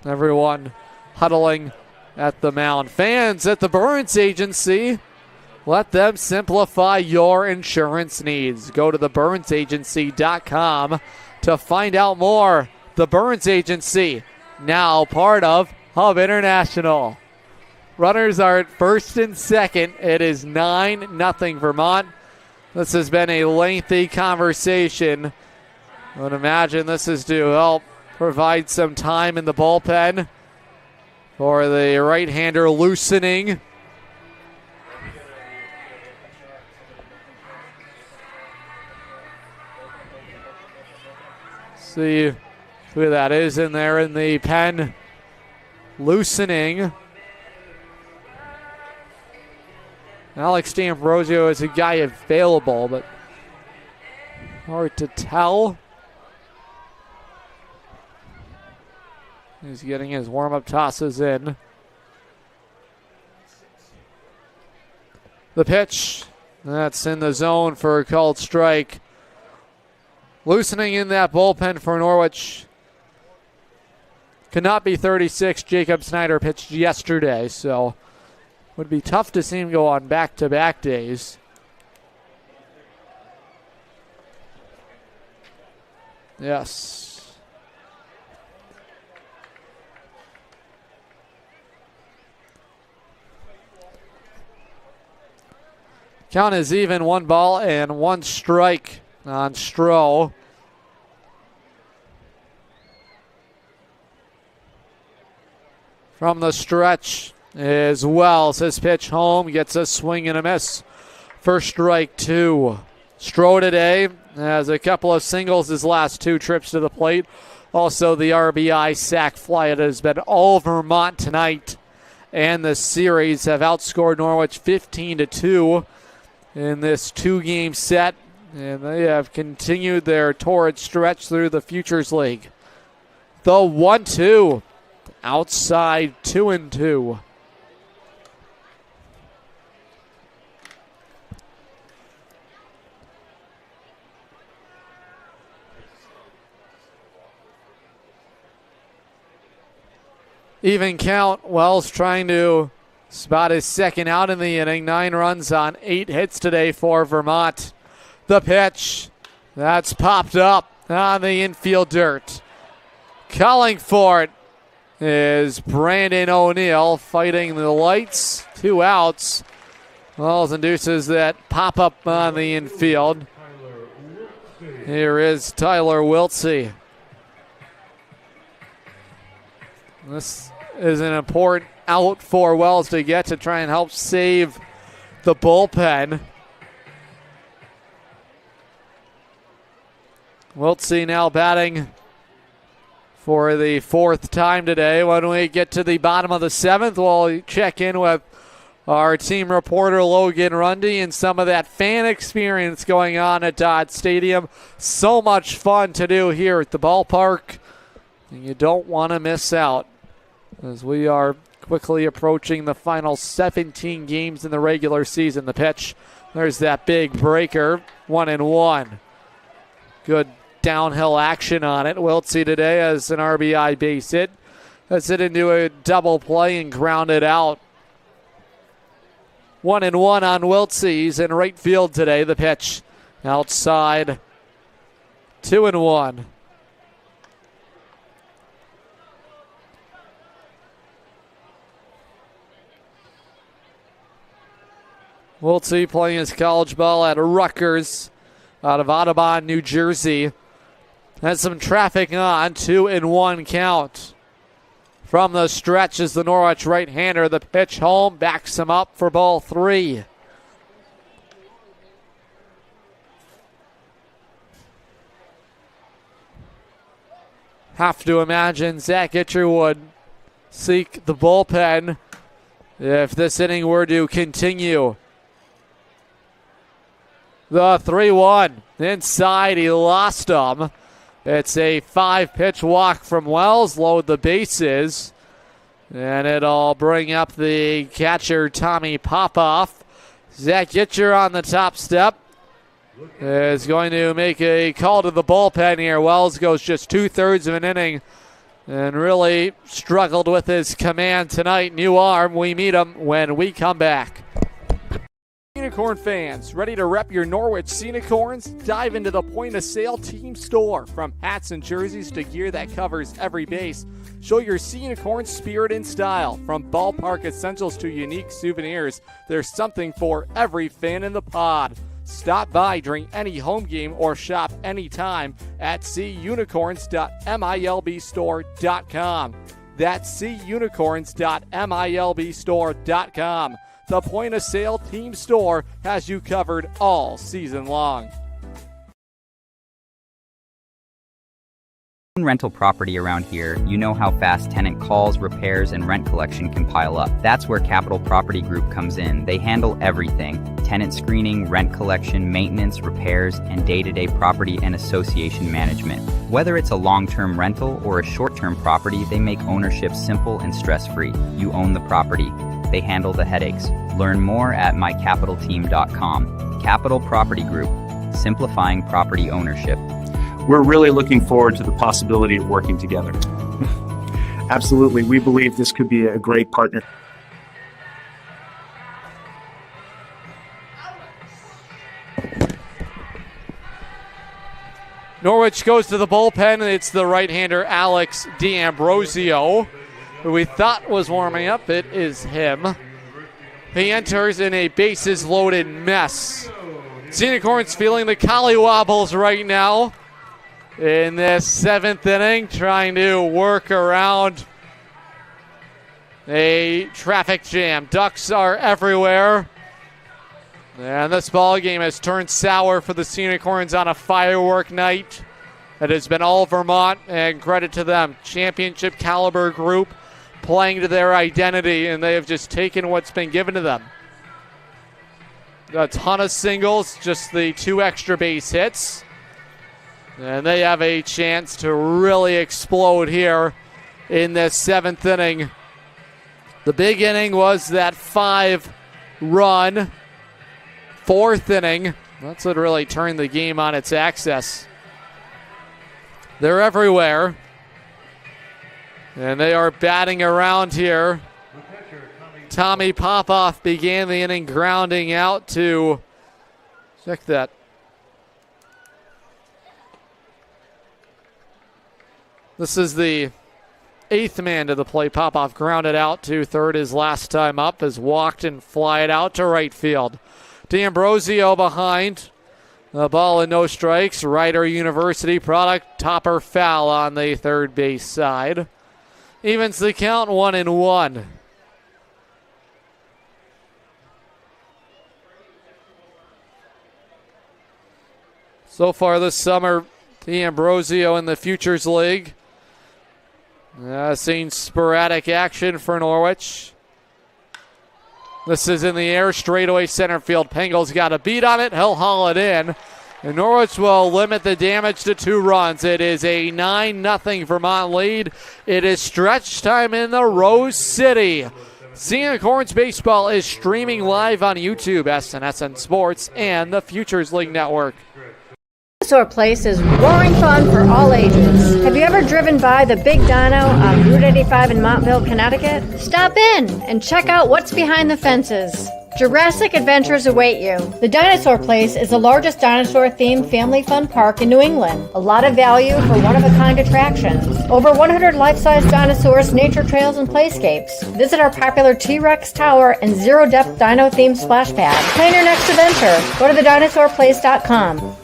Everyone huddling at the mound. Fans at the Burns Agency, let them simplify your insurance needs. Go to theburnsagency.com to find out more. The Burns Agency, now part of Hub International. Runners are at first and second. It is 9-0 Vermont. This has been a lengthy conversation. I would imagine this is to help provide some time in the bullpen for the right-hander loosening. See who that is in there in the pen. Loosening. Alex D'Ambrosio is a guy available, but hard to tell. He's getting his warm-up tosses in. The pitch, that's in the zone for a called strike. Loosening in that bullpen for Norwich. Could not be 36. Jacob Snyder pitched yesterday, so would be tough to see him go on back-to-back days. Yes. Count is even, 1 ball and 1 strike on Stroh. From the stretch is Wells. His pitch home gets a swing and a miss for strike 2. Stroh today has a couple of singles his last 2 trips to the plate. Also the RBI sac fly. It has been all Vermont tonight. And the series have outscored Norwich 15-2 in this 2-game set. And they have continued their torrid stretch through the Futures League. The 1-2. Outside 2-2. Even count. Wells trying to spot his second out in the inning. 9 runs on 8 hits today for Vermont. The pitch. That's popped up on the infield dirt. Calling for it is Brandon O'Neill, fighting the lights. 2 outs. Wells induces that pop up on the infield. Here is Tyler Wiltsey. This is an important out for Wells to get to try and help save the bullpen. Wiltsey now batting for the 4th time today. When we get to the bottom of the 7th, we'll check in with our team reporter Logan Rundy and some of that fan experience going on at Dodd Stadium. So much fun to do here at the ballpark, and you don't want to miss out as we are quickly approaching the final 17 games in the regular season. The pitch There's that big breaker, 1-1. Good downhill action on it. Wiltsey today has an RBI base hit. That's it into a double play and grounded out. 1-1 on Wiltsey. He's in right field today. The pitch outside. 2-1. Wiltsey playing his college ball at Rutgers out of Audubon, New Jersey. Has some traffic on. 2-1 count. From the stretch is the Norwich right-hander. The pitch home backs him up for ball 3. Have to imagine Zach Itcher would seek the bullpen if this inning were to continue. The 3-1 inside, he lost him. It's a 5-pitch walk from Wells, load the bases, and it'll bring up the catcher Tommy Popoff. Zach Itcher on the top step is going to make a call to the bullpen here. Wells goes just 2/3 of an inning and really struggled with his command tonight. New arm, we meet him when we come back. Unicorn fans, ready to rep your Norwich Sea Unicorns? Dive into the point-of-sale team store. From hats and jerseys to gear that covers every base, show your Sea Unicorn spirit and style. From ballpark essentials to unique souvenirs, there's something for every fan in the pod. Stop by during any home game or shop anytime at seaunicorns.milbstore.com. That's seaunicorns.milbstore.com. The point-of-sale team store has you covered all season long. Rental property around here, you know how fast tenant calls, repairs, and rent collection can pile up. That's where Capital Property Group comes in. They handle everything: tenant screening, rent collection, maintenance, repairs, and day-to-day property and association management. Whether it's a long-term rental or a short-term property, they make ownership simple and stress-free. You own the property. They handle the headaches. Learn more at mycapitalteam.com. Capital Property Group, simplifying property ownership. We're really looking forward to the possibility of working together. Absolutely. We believe this could be a great partner. Norwich goes to the bullpen, and it's the right-hander Alex D'Ambrosio, who we thought was warming up. It is him. He enters in a bases-loaded mess. Unicorns feeling the collywobbles right now in this 7th inning, trying to work around a traffic jam. Ducks are everywhere. And this ball game has turned sour for the Unicorns on a firework night. It has been all Vermont, and credit to them. Championship caliber group playing to their identity, and they have just taken what's been given to them. A ton of singles, just the 2 extra base hits. And they have a chance to really explode here in this 7th inning. The big inning was that 5-run 4th inning. That's what really turned the game on its axis. They're everywhere. And they are batting around here. Tommy Popoff began the inning grounding out to, check that. This is the 8th man to the plate. Popoff grounded out to third his last time up, has walked and flied out to right field. D'Ambrosio behind. The ball and no strikes. Rider University product. Topper foul on the third base side. Evens the count 1-1. So far this summer, D'Ambrosio in the Futures League. Seen sporadic action for Norwich. This is in the air, straightaway center field. Pengel's got a beat on it. He'll haul it in. And Norwich will limit the damage to 2 runs. It is a 9-0 Vermont lead. It is stretch time in the Rose City. Sea Unicorns baseball is streaming live on YouTube, SNSN Sports, and the Futures League Network. Dinosaur Place is roaring fun for all ages. Have you ever driven by the Big Dino on Route 85 in Montville, Connecticut? Stop in and check out what's behind the fences. Jurassic adventures await you. The Dinosaur Place is the largest dinosaur-themed family fun park in New England. A lot of value for one-of-a-kind attractions. Over 100 life-size dinosaurs, nature trails, and playscapes. Visit our popular T-Rex Tower and zero-depth dino-themed splash pad. Plan your next adventure. Go to thedinosaurplace.com.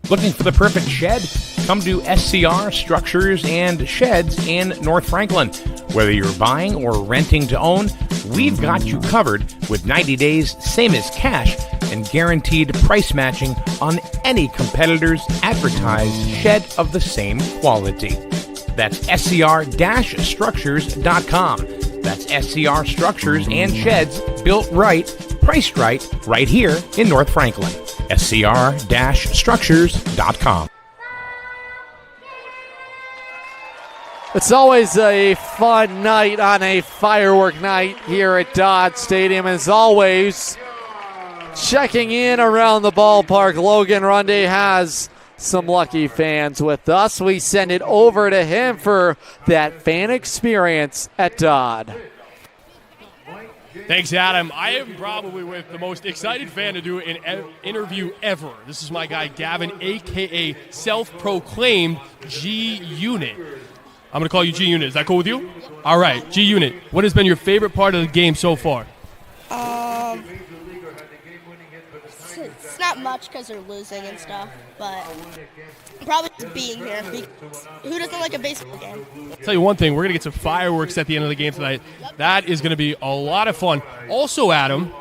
Looking for the perfect shed? Come to SCR Structures and Sheds in North Franklin. Whether you're buying or renting to own, we've got you covered with 90 days, same as cash, and guaranteed price matching on any competitor's advertised shed of the same quality. That's scr-structures.com. That's SCR Structures and Sheds, built right, priced right here in North Franklin. scr-structures.com. It's always a fun night on a firework night here at Dodd Stadium. As always, checking in around the ballpark, Logan Runde has some lucky fans with us. We send it over to him for that fan experience at Dodd. Thanks, Adam. I am probably with the most excited fan to do an interview ever. This is my guy, Gavin, a.k.a. self-proclaimed G-Unit. I'm going to call you G-Unit. Is that cool with you? All right, G-Unit, what has been your favorite part of the game so far? It's not much because they're losing and stuff, but probably just being here. Who doesn't like a baseball game? I'll tell you one thing, we're going to get some fireworks at the end of the game tonight. That is going to be a lot of fun. Also, Adam,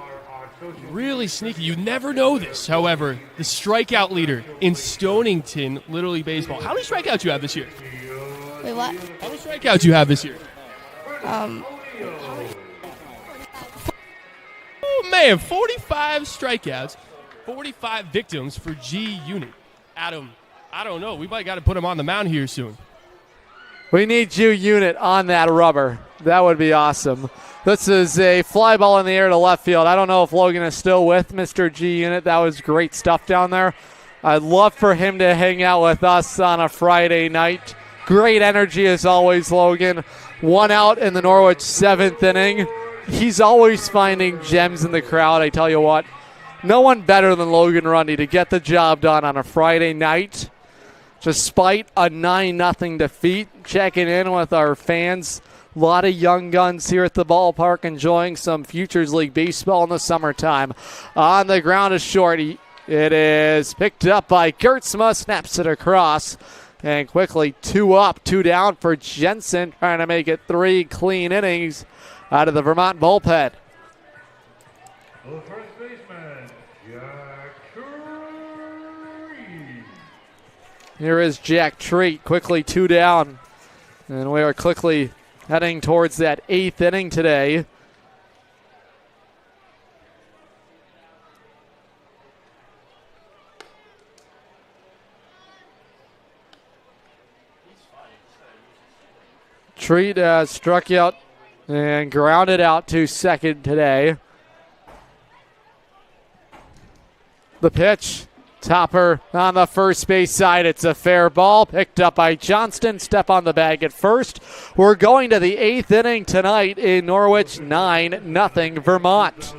really sneaky. You never know this. However, the strikeout leader in Stonington Little League Baseball. How many strikeouts you have this year? Wait, what? How many strikeouts you have this year? Oh, man, 45 strikeouts, 45 victims for G Unit. Adam, I don't know. We might got to put him on the mound here soon. We need G-Unit on that rubber. That would be awesome. This is a fly ball in the air to left field. I don't know if Logan is still with Mr. G-Unit. That was great stuff down there. I'd love for him to hang out with us on a Friday night. Great energy as always, Logan. 1 out in the Norwich 7th inning. He's always finding gems in the crowd, I tell you what. No one better than Logan Runde to get the job done on a Friday night. Despite a 9-0 defeat, checking in with our fans. A lot of young guns here at the ballpark enjoying some Futures League baseball in the summertime. On the ground is shorty. It is picked up by Gertzma, snaps it across. And quickly 2 up, 2 down for Jensen, trying to make it 3 clean innings out of the Vermont bullpen. Here is Jack Treat, quickly 2 down. And we are quickly heading towards that 8th inning today. Treat struck out and grounded out to second today. The pitch, topper on the first base side. It's a fair ball picked up by Johnston. Step on the bag at first. We're going to the 8th inning tonight in Norwich, 9-0 Vermont.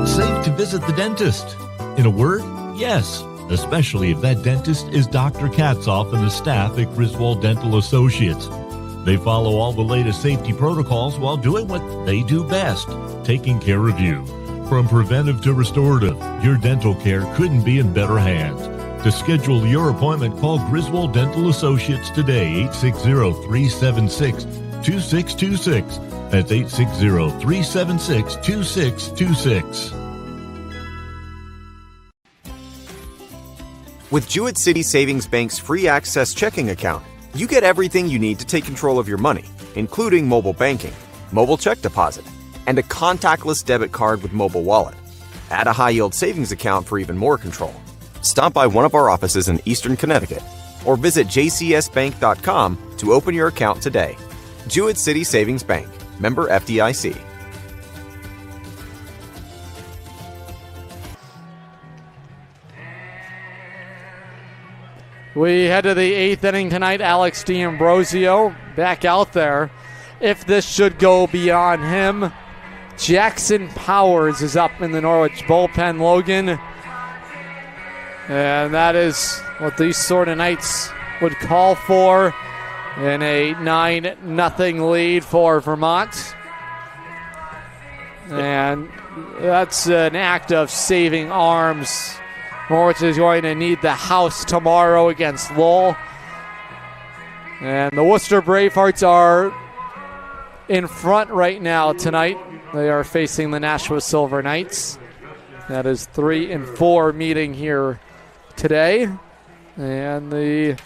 Safe to visit the dentist. In a word, yes. Especially if that dentist is Dr. Katzoff and the staff at Griswold Dental Associates. They follow all the latest safety protocols while doing what they do best, taking care of you. From preventive to restorative, your dental care couldn't be in better hands. To schedule your appointment, call Griswold Dental Associates today, 860-376-2626. That's 860-376-2626. With Jewett City Savings Bank's free access checking account, you get everything you need to take control of your money, including mobile banking, mobile check deposit, and a contactless debit card with mobile wallet. Add a high-yield savings account for even more control. Stop by one of our offices in Eastern Connecticut or visit jcsbank.com to open your account today. Jewett City Savings Bank, Member FDIC. We head to the 8th inning tonight. Alex D'Ambrosio back out there. If this should go beyond him, Jackson Powers is up in the Norwich bullpen. Logan. And that is what these sort of nights would call for in a 9-0 lead for Vermont. And that's an act of saving arms. Norwich is going to need the house tomorrow against Lowell. And the Worcester Bravehearts are in front right now tonight. They are facing the Nashua Silver Knights. That is 3-4 meeting here today. And the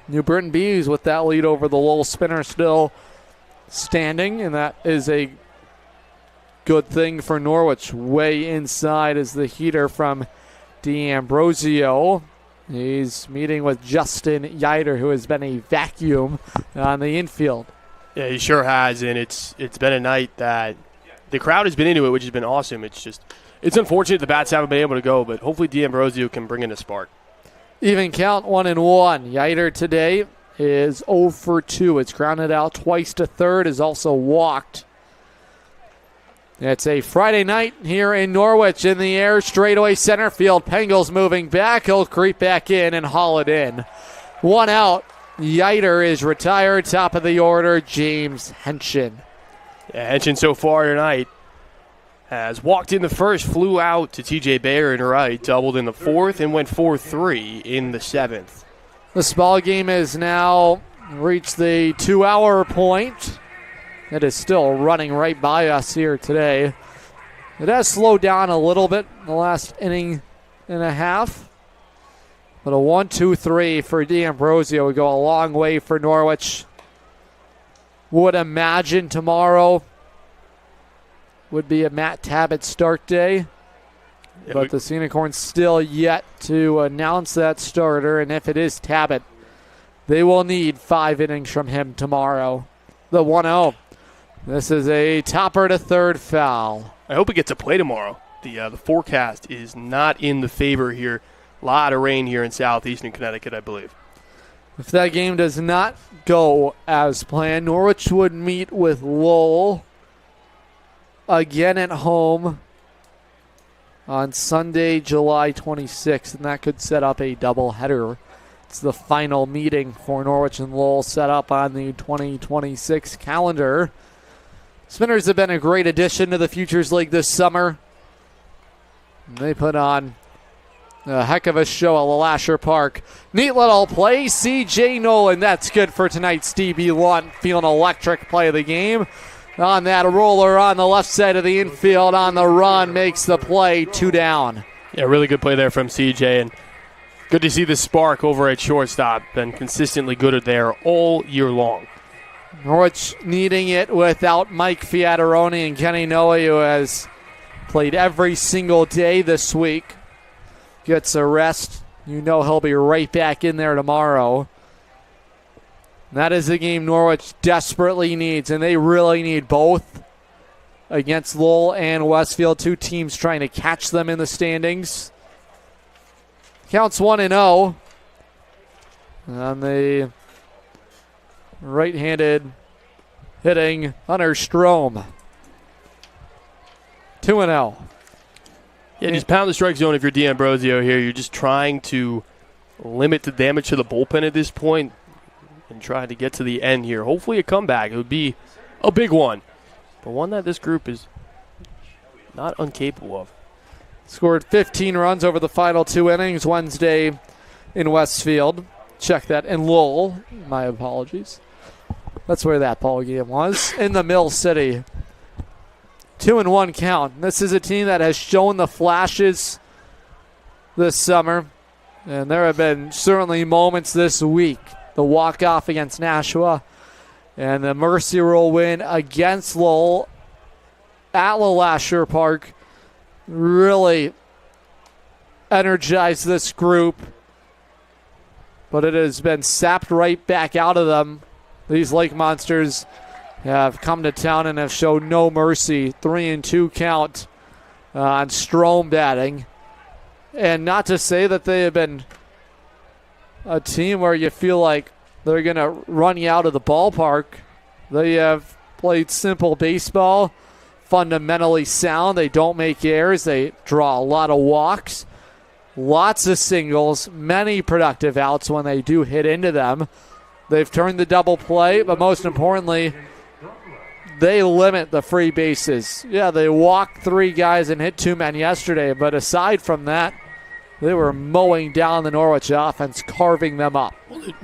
New Britain Bees with that lead over the Lowell Spinners still standing, and that is a good thing for Norwich. Way inside is the heater from D'Ambrosio. He's meeting with Justin Yider, who has been a vacuum on the infield. Yeah, he sure has, and it's been a night that the crowd has been into it, which has been awesome. It's unfortunate the bats haven't been able to go, but hopefully D'Ambrosio can bring in a spark. Even count 1-1. Yider today is 0 for 2. It's grounded out twice to third, is also walked. It's a Friday night here in Norwich. In the air, straightaway center field. Pengel's moving back. He'll creep back in and haul it in. 1 out. Yider is retired. Top of the order, James Henshin. Yeah, Henshin so far tonight has walked in the first, flew out to TJ Bayer in right, doubled in the fourth, and went 4-3 in the seventh. This ball game has now reached the 2-hour point. It is still running right by us here today. It has slowed down a little bit in the last inning and a half. But a 1-2-3 for D'Ambrosio would go a long way for Norwich. Would imagine tomorrow would be a Matt Tabbitt start day. But the Unicorns still yet to announce that starter. And if it is Tabbitt, they will need 5 innings from him tomorrow. The 1-0. This is a topper to third foul. I hope it gets a play tomorrow. The forecast is not in the favor here. A lot of rain here in southeastern Connecticut, I believe. If that game does not go as planned, Norwich would meet with Lowell again at home on Sunday, July 26th, and that could set up a doubleheader. It's the final meeting for Norwich and Lowell set up on the 2026 calendar. Spinners have been a great addition to the Futures League this summer. They put on a heck of a show at Lasher Park. Neat little play, C.J. Nolan. That's good for tonight. Stevie Lunt feeling electric play of the game. On that roller on the left side of the infield on the run, makes the play, 2 down. Yeah, really good play there from C.J. and good to see the spark over at shortstop. Been consistently good there all year long. Norwich needing it without Mike Fiataroni and Kenny Noe, who has played every single day this week. Gets a rest. You know he'll be right back in there tomorrow. That is a game Norwich desperately needs, and they really need both against Lowell and WestField, 2 teams trying to catch them in the standings. Counts 1-0 on the right-handed hitting Hunter Strom. 2-0. Yeah, just pound the strike zone if you're D'Ambrosio here. You're just trying to limit the damage to the bullpen at this point and try to get to the end here. Hopefully a comeback. It would be a big one, but one that this group is not incapable of. Scored 15 runs over the final 2 innings Wednesday in WestField. Check that. In Lowell. My apologies. That's where that ball game was. In the Mill City. 2-1 count. This is a team that has shown the flashes this summer. And there have been certainly moments this week. The walk-off against Nashua and the Mercy Rule win against Lowell at Lasher Park really energized this group. But it has been sapped right back out of them. These Lake Monsters have come to town and have shown no mercy. 3-2 count on Strome batting. And not to say that they have been a team where you feel like they're going to run you out of the ballpark. They have played simple baseball, fundamentally sound. They don't make errors. They draw a lot of walks, lots of singles, many productive outs when they do hit into them. They've turned the double play, but most importantly, they limit the free bases. Yeah, they walked 3 guys and hit 2 men yesterday, but aside from that, they were mowing down the Norwich offense, carving them up.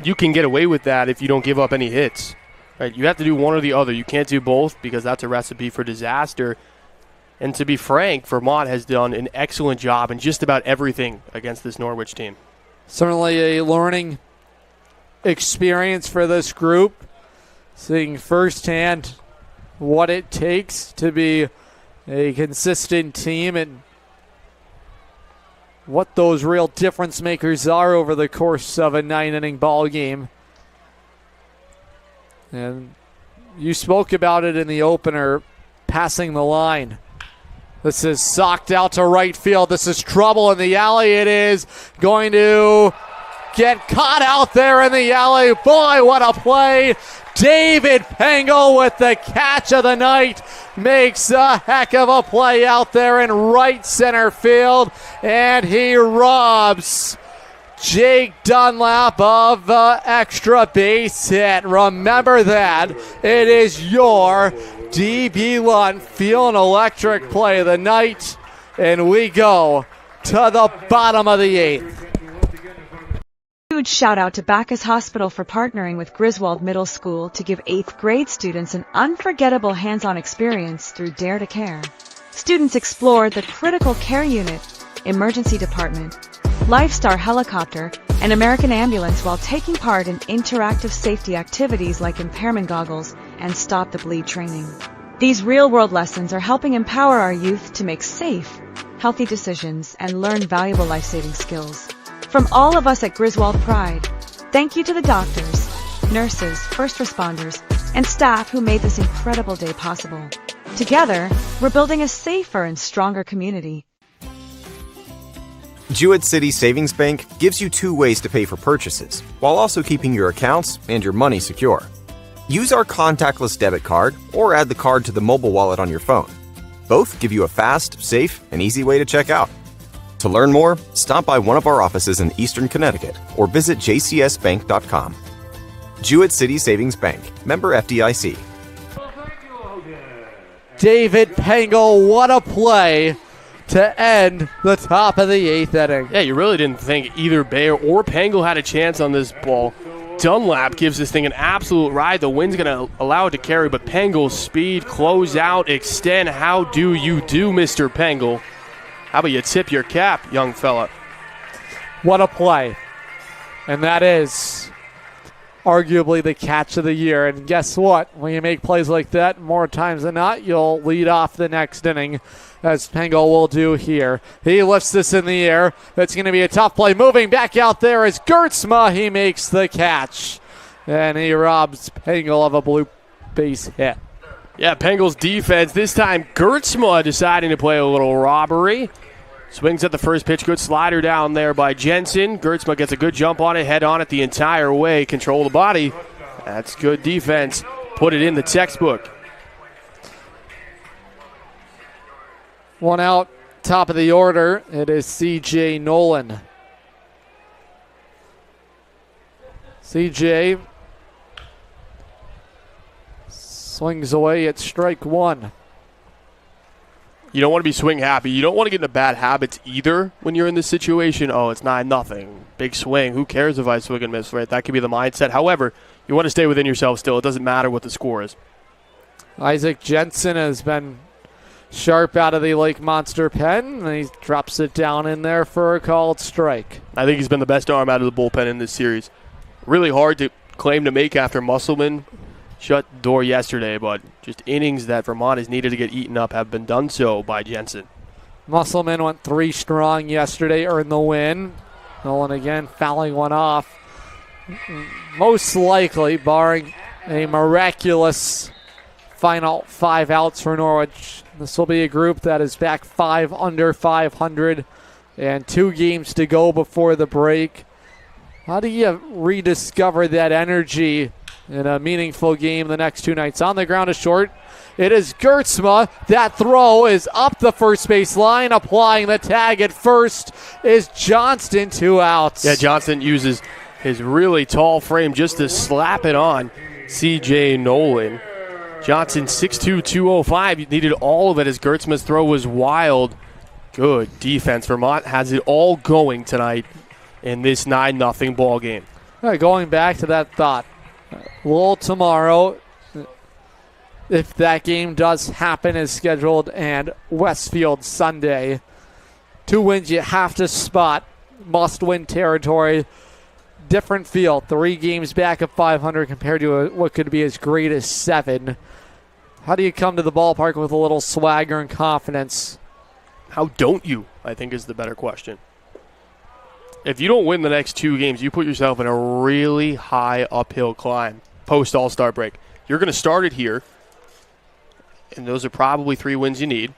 You can get away with that if you don't give up any hits. Right? You have to do one or the other. You can't do both because that's a recipe for disaster. And to be frank, Vermont has done an excellent job in just about everything against this Norwich team. Certainly a learning experience for this group, seeing firsthand what it takes to be a consistent team and what those real difference makers are over the course of a 9-inning ball game. And you spoke about it in the opener, passing the line. This is socked out to right field. This is trouble in the alley. It is going to get caught out there in the alley. Boy, what a play. David Pengel with the catch of the night makes a heck of a play out there in right center field, and he robs Jake Dunlap of extra base hit. Remember that. It is your DB Lunt Field Electric play of the night, and we go to the bottom of the 8th. Huge shout out to Bacchus Hospital for partnering with Griswold Middle School to give 8th grade students an unforgettable hands-on experience through Dare to Care. Students explored the critical care unit, emergency department, Lifestar helicopter, and American ambulance while taking part in interactive safety activities like impairment goggles and stop the bleed training. These real-world lessons are helping empower our youth to make safe, healthy decisions and learn valuable life-saving skills. From all of us at Griswold Pride, thank you to the doctors, nurses, first responders, and staff who made this incredible day possible. Together, we're building a safer and stronger community. Jewett City Savings Bank gives you 2 ways to pay for purchases, while also keeping your accounts and your money secure. Use our contactless debit card or add the card to the mobile wallet on your phone. Both give you a fast, safe, and easy way to check out. To learn more, stop by one of our offices in Eastern Connecticut or visit jcsbank.com. Jewett City Savings Bank, member FDIC. David Pengel, what a play to end the top of the 8th inning. Yeah, you really didn't think either Bayer or Pengel had a chance on this ball. Dunlap gives this thing an absolute ride. The wind's going to allow it to carry, but Pengel's speed, close out, extend. How do you do, Mr. Pengel? How about you tip your cap, young fella? What a play. And that is arguably the catch of the year. And guess what? When you make plays like that, more times than not, you'll lead off the next inning, as Pengel will do here. He lifts this in the air. It's going to be a tough play. Moving back out there is Gertzma. He makes the catch. And he robs Pengel of a blue base hit. Yeah, Pengel's defense. This time, Gertzma deciding to play a little robbery. Swings at the first pitch. Good slider down there by Jensen. Gertzma gets a good jump on it, head on it the entire way. Control the body. That's good defense. Put it in the textbook. 1 out, top of the order. It is C.J. Nolan. C.J. swings away at strike 1. You don't want to be swing happy. You don't want to get into bad habits either when you're in this situation. Oh, it's 9-0. Big swing. Who cares if I swing and miss, right? That could be the mindset. However, you want to stay within yourself still. It doesn't matter what the score is. Isaac Jensen has been sharp out of the Lake Monster pen. And he drops it down in there for a called strike. I think he's been the best arm out of the bullpen in this series. Really hard to claim to make after Musselman shut the door yesterday, but just innings that Vermont has needed to get eaten up have been done so by Jensen. Musselman went 3 strong yesterday, earned the win. Nolan again fouling one off. Most likely, barring a miraculous final 5 outs for Norwich. This will be a group that is back 5 under 500 and 2 games to go before the break. How do you rediscover that energy in a meaningful game the next 2 nights? On the ground is short. It is Gertzma. That throw is up the first base line. Applying the tag at first is Johnston. 2 outs. Yeah, Johnston uses his really tall frame just to slap it on C.J. Nolan. Johnson 6'2", 205. You needed all of it as Gertzma's throw was wild. Good defense. Vermont has it all going tonight in this 9-0 ball game. All right, going back to that thought. Lowell tomorrow, if that game does happen as scheduled, and WestField Sunday. 2 wins you have to spot. Must-win territory. Different feel. 3 games back of 500 compared to what could be as great as 7. How do you come to the ballpark with a little swagger and confidence? How don't you, I think, is the better question. If you don't win the next 2 games, you put yourself in a really high uphill climb post-All-Star break. You're going to start it here, and those are probably 3 wins you need.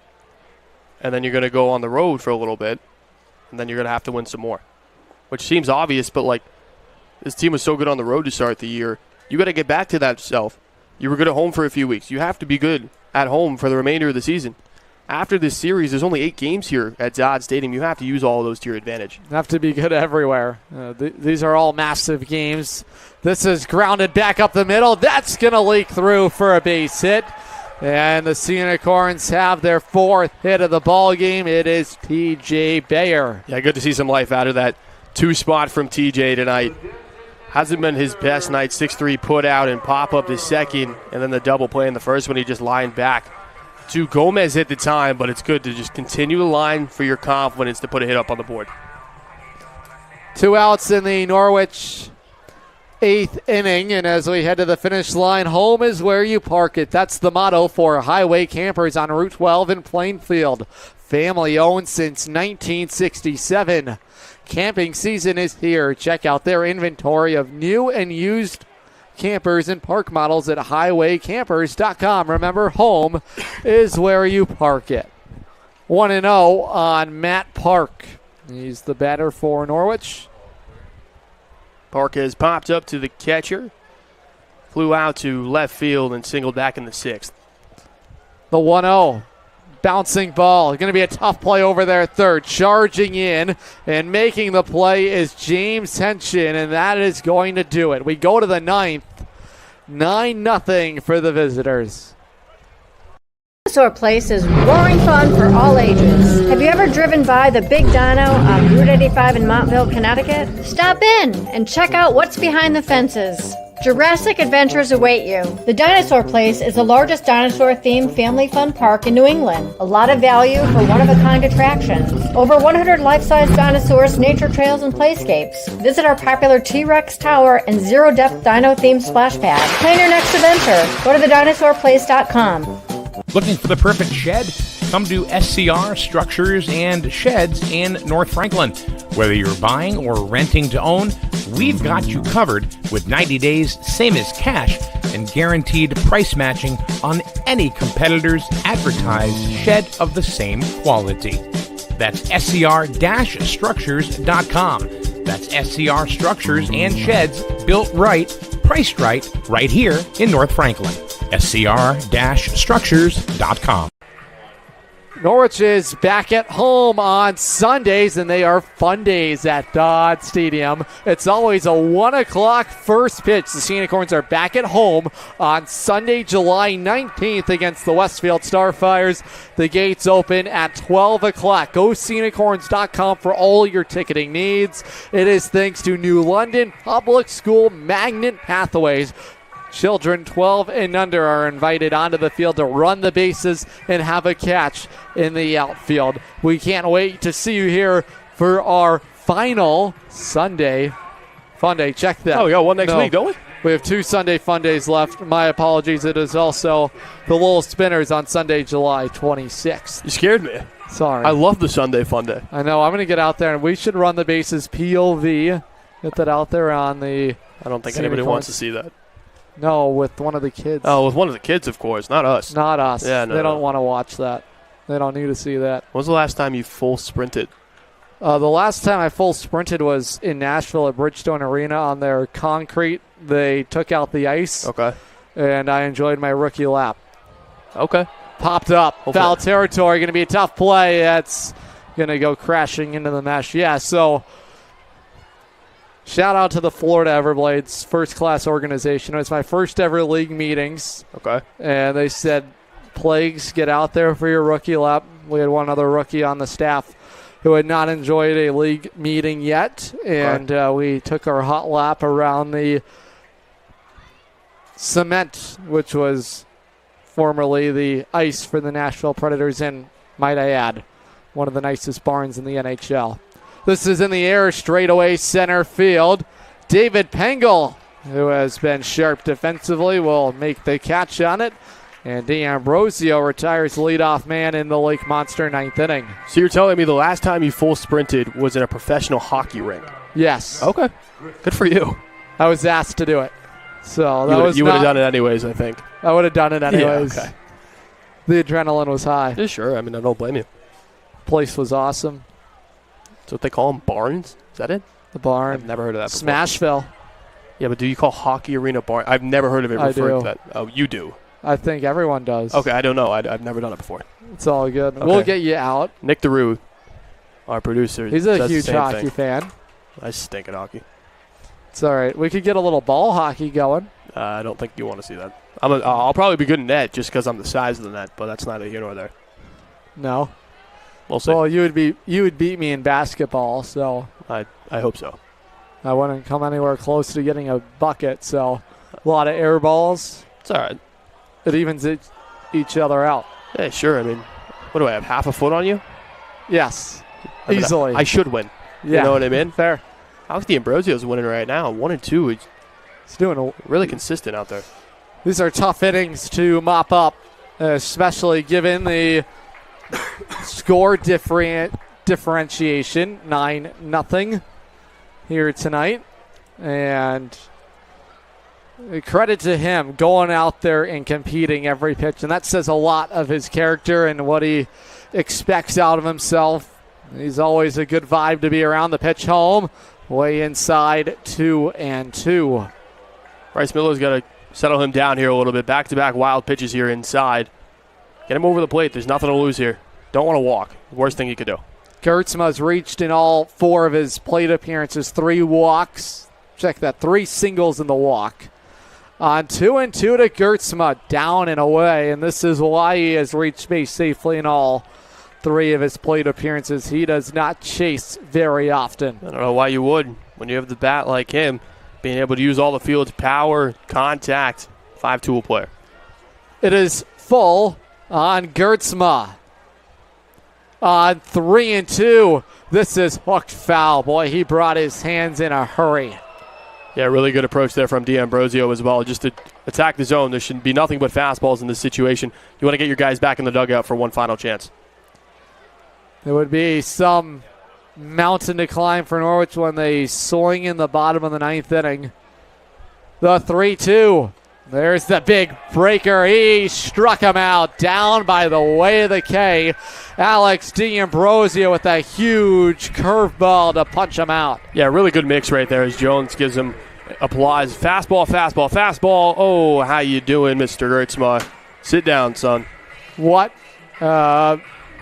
And then you're going to go on the road for a little bit, and then you're going to have to win some more. Which seems obvious, but like this team was so good on the road to start the year. You got to get back to that self. You were good at home for a few weeks. You have to be good at home for the remainder of the season. After this series, there's only 8 games here at Dodd Stadium. You have to use all of those to your advantage. You have to be good everywhere. These are all massive games. This is grounded back up the middle. That's going to leak through for a base hit. And the Sea Unicorns have their 4th hit of the ball game. It is TJ Bayer. Yeah, good to see some life out of that 2 spot from TJ tonight. Hasn't been his best night. 6-3 put out and pop up the second, and then the double play in the first one. He just lined back to Gomez at the time, but it's good to just continue to line for your confidence to put a hit up on the board. 2 outs in the Norwich 8th inning, and as we head to the finish line, home is where you park it. That's the motto for Highway Campers on Route 12 in Plainfield. Family owned since 1967. Camping season is here. Check out their inventory of new and used campers and park models at highwaycampers.com. Remember, home is where you park it. 1-0 on Matt Park. He's the batter for Norwich. Park has popped up to the catcher, flew out to left field, and singled back in the 6th. The 1-0. Bouncing ball. Going to be a tough play over there at third. Charging in and making the play is James Henshin, and that is going to do it. We go to the 9th. 9-0 for the visitors. Dinosaur Place is roaring fun for all ages. Have you ever driven by the Big Dino on Route 85 in Montville, Connecticut? Stop in and check out what's behind the fences. Jurassic adventures await you. The Dinosaur Place is the largest dinosaur-themed family fun park in New England. A lot of value for one-of-a-kind attractions. Over 100 life-size dinosaurs, nature trails, and playscapes. Visit our popular T-Rex Tower and zero-depth dino-themed splash pad. Plan your next adventure. Go to thedinosaurplace.com. Looking for the perfect shed? Come to SCR Structures and Sheds in North Franklin. Whether you're buying or renting to own, we've got you covered with 90 days, same as cash, and guaranteed price matching on any competitor's advertised shed of the same quality. That's scr-structures.com. That's SCR Structures and Sheds, built right, priced right here in North Franklin. scr-structures.com. Norwich is back at home on Sundays, and they are fun days at Dodd Stadium. It's always a 1 o'clock first pitch. The Sea Unicorns are back at home on Sunday, July 19th against the WestField Starfires. The gates open at 12 o'clock. Go SeaUnicorns.com for all your ticketing needs. It is thanks to New London Public School Magnet Pathways. Children 12 and under are invited onto the field to run the bases and have a catch in the outfield. We can't wait to see you here for our final Sunday Fun Day. Check that. Oh, we got one next week, don't we? We have 2 Sunday Fun Days left. My apologies. It is also the Lowell Spinners on Sunday, July 26th. You scared me. Sorry. I love the Sunday Fun Day. I know. I'm going to get out there, and we should run the bases POV. Get that out there on the... I don't think anybody wants to see that. No, with one of the kids. Oh, with one of the kids, of course, not us. Not us. Yeah, no, they don't want to watch that. They don't need to see that. When was the last time you full sprinted? The last time I full sprinted was in Nashville at Bridgestone Arena on their concrete. They took out the ice. Okay. And I enjoyed my rookie lap. Okay. Popped up. Hopefully. Foul territory. Going to be a tough play. That's going to go crashing into the mesh. Yeah, so shout out to the Florida Everblades, first-class organization. It was my first ever league meetings. Okay. And they said, Plagues, get out there for your rookie lap. We had one other rookie on the staff who had not enjoyed a league meeting yet. And we took our hot lap around the cement, which was formerly the ice for the Nashville Predators, and might I add, one of the nicest barns in the NHL. This is in the air, straightaway center field. David Pengel, who has been sharp defensively, will make the catch on it. And D'Ambrosio retires leadoff man in the Lake Monster ninth inning. So you're telling me the last time you full sprinted was in a professional hockey rink? Yes. Okay. Good for you. I was asked to do it. So that you would have done it anyways, I think. I would have done it anyways. Yeah, okay. The adrenaline was high. Yeah, sure. I mean, I don't blame you. Place was awesome. That's what they call them, barns? Is that it? The barn. I've never heard of that before. Smashville. Yeah, but do you call hockey arena barn? I've never heard of it referring to that. Oh, you do? I think everyone does. Okay, I don't know. I've never done it before. It's all good. Okay. We'll get you out. Nick DeRue, our producer, he's a huge hockey fan. I stink at hockey. It's all right. We could get a little ball hockey going. I don't think you want to see that. I'll probably be good in net just because I'm the size of the net, but that's neither here nor there. No. We'll see. Well, you would beat me in basketball, so I hope so. I wouldn't come anywhere close to getting a bucket, so a lot of air balls. It's all right. It evens each other out. Yeah, sure. I mean, what do I have, half a foot on you? Yes. I mean, easily. I should win. Yeah. You know what I mean? Fair. Alex D'Ambrosio's winning right now. 1-2. He's doing really consistent out there. These are tough innings to mop up, especially given the score differentiation, 9-0 here tonight. And credit to him going out there and competing every pitch. And that says a lot of his character and what he expects out of himself. He's always a good vibe to be around. The pitch home, way inside, 2-2. Bryce Miller's got to settle him down here a little bit. Back-to-back wild pitches here inside. Get him over the plate. There's nothing to lose here. Don't want to walk. Worst thing he could do. Gertzma's reached in all 4 of his plate appearances. 3 walks. Check that. 3 singles in the walk. On 2-2 to Gertzma. Down and away. And this is why he has reached base safely in all 3 of his plate appearances. He does not chase very often. I don't know why you would. When you have the bat like him, being able to use all the field's power, contact, 5-tool player. It is full on Gertzma. On 3-2, this is hooked foul. Boy, he brought his hands in a hurry. Yeah, really good approach there from D'Ambrosio as well, just to attack the zone. There should be nothing but fastballs in this situation. You want to get your guys back in the dugout for one final chance. There would be some mountain to climb for Norwich when they swing in the bottom of the 9th inning. The 3-2. There's the big breaker. He struck him out down by the way of the K. Alex D'Ambrosio with a huge curveball to punch him out. Yeah, really good mix right there as Jones gives him applause. Fastball, fastball, fastball. Oh, how you doing, Mr. Gertzma? Sit down, son. What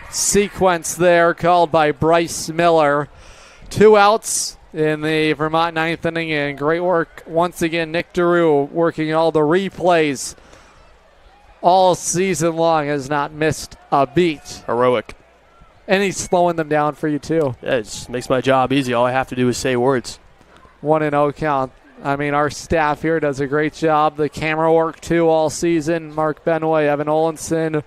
sequence there called by Bryce Miller. 2 outs in the Vermont 9th inning, and great work once again. Nick DeRue working all the replays all season long, has not missed a beat. Heroic. And he's slowing them down for you too. Yeah, it just makes my job easy. All I have to do is say words. 1-0 count. I mean, our staff here does a great job. The camera work too all season. Mark Benway, Evan Olenson,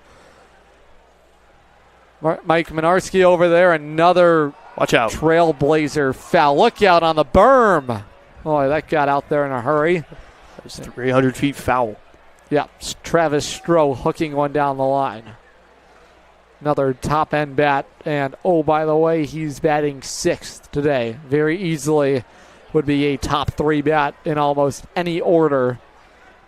Mike Minarski over there. Another watch out trailblazer foul. Look out on the berm. Boy, that got out there in a hurry. It's 300 feet foul. Yeah, Travis Stroh hooking one down the line. Another top-end bat. And, oh, by the way, he's batting 6th today. Very easily would be a top 3 bat in almost any order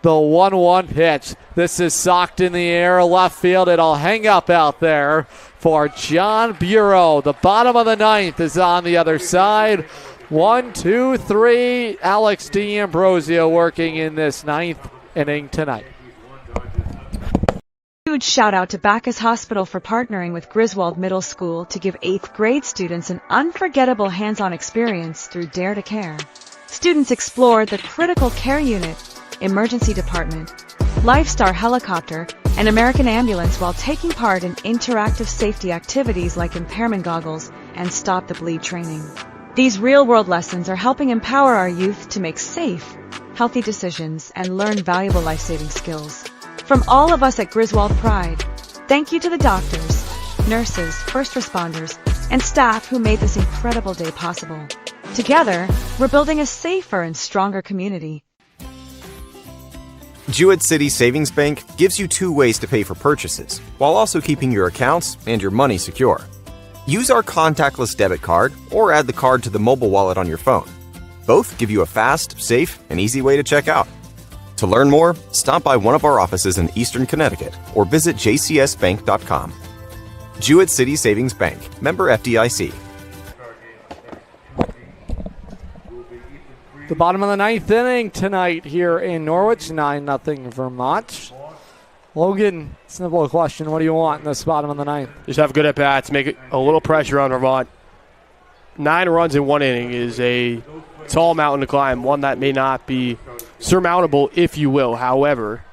The 1-1 pitch. This is socked in the air, left field. It'll hang up out there for John Bureau. The bottom of the ninth is on the other side. 1, 2, 3. Alex D'Ambrosio working in this ninth inning tonight. Huge shout out to Bacchus Hospital for partnering with Griswold Middle School to give 8th grade students an unforgettable hands-on experience through Dare to Care. Students explored the critical care unit, emergency department, Lifestar helicopter, and American ambulance while taking part in interactive safety activities like impairment goggles and stop the bleed training. These real-world lessons are helping empower our youth to make safe, healthy decisions and learn valuable life-saving skills. From all of us at Griswold Pride, thank you to the doctors, nurses, first responders, and staff who made this incredible day possible. Together, we're building a safer and stronger community. Jewett City Savings Bank gives you 2 ways to pay for purchases, while also keeping your accounts and your money secure. Use our contactless debit card or add the card to the mobile wallet on your phone. Both give you a fast, safe, and easy way to check out. To learn more, stop by one of our offices in Eastern Connecticut or visit jcsbank.com. Jewett City Savings Bank, member FDIC. The bottom of the ninth inning tonight here in Norwich, 9-0 Vermont. Logan, simple question. What do you want in this bottom of the ninth? Just have good at-bats, make it a little pressure on Vermont. 9 runs in 1 inning is a tall mountain to climb, one that may not be surmountable, if you will. However,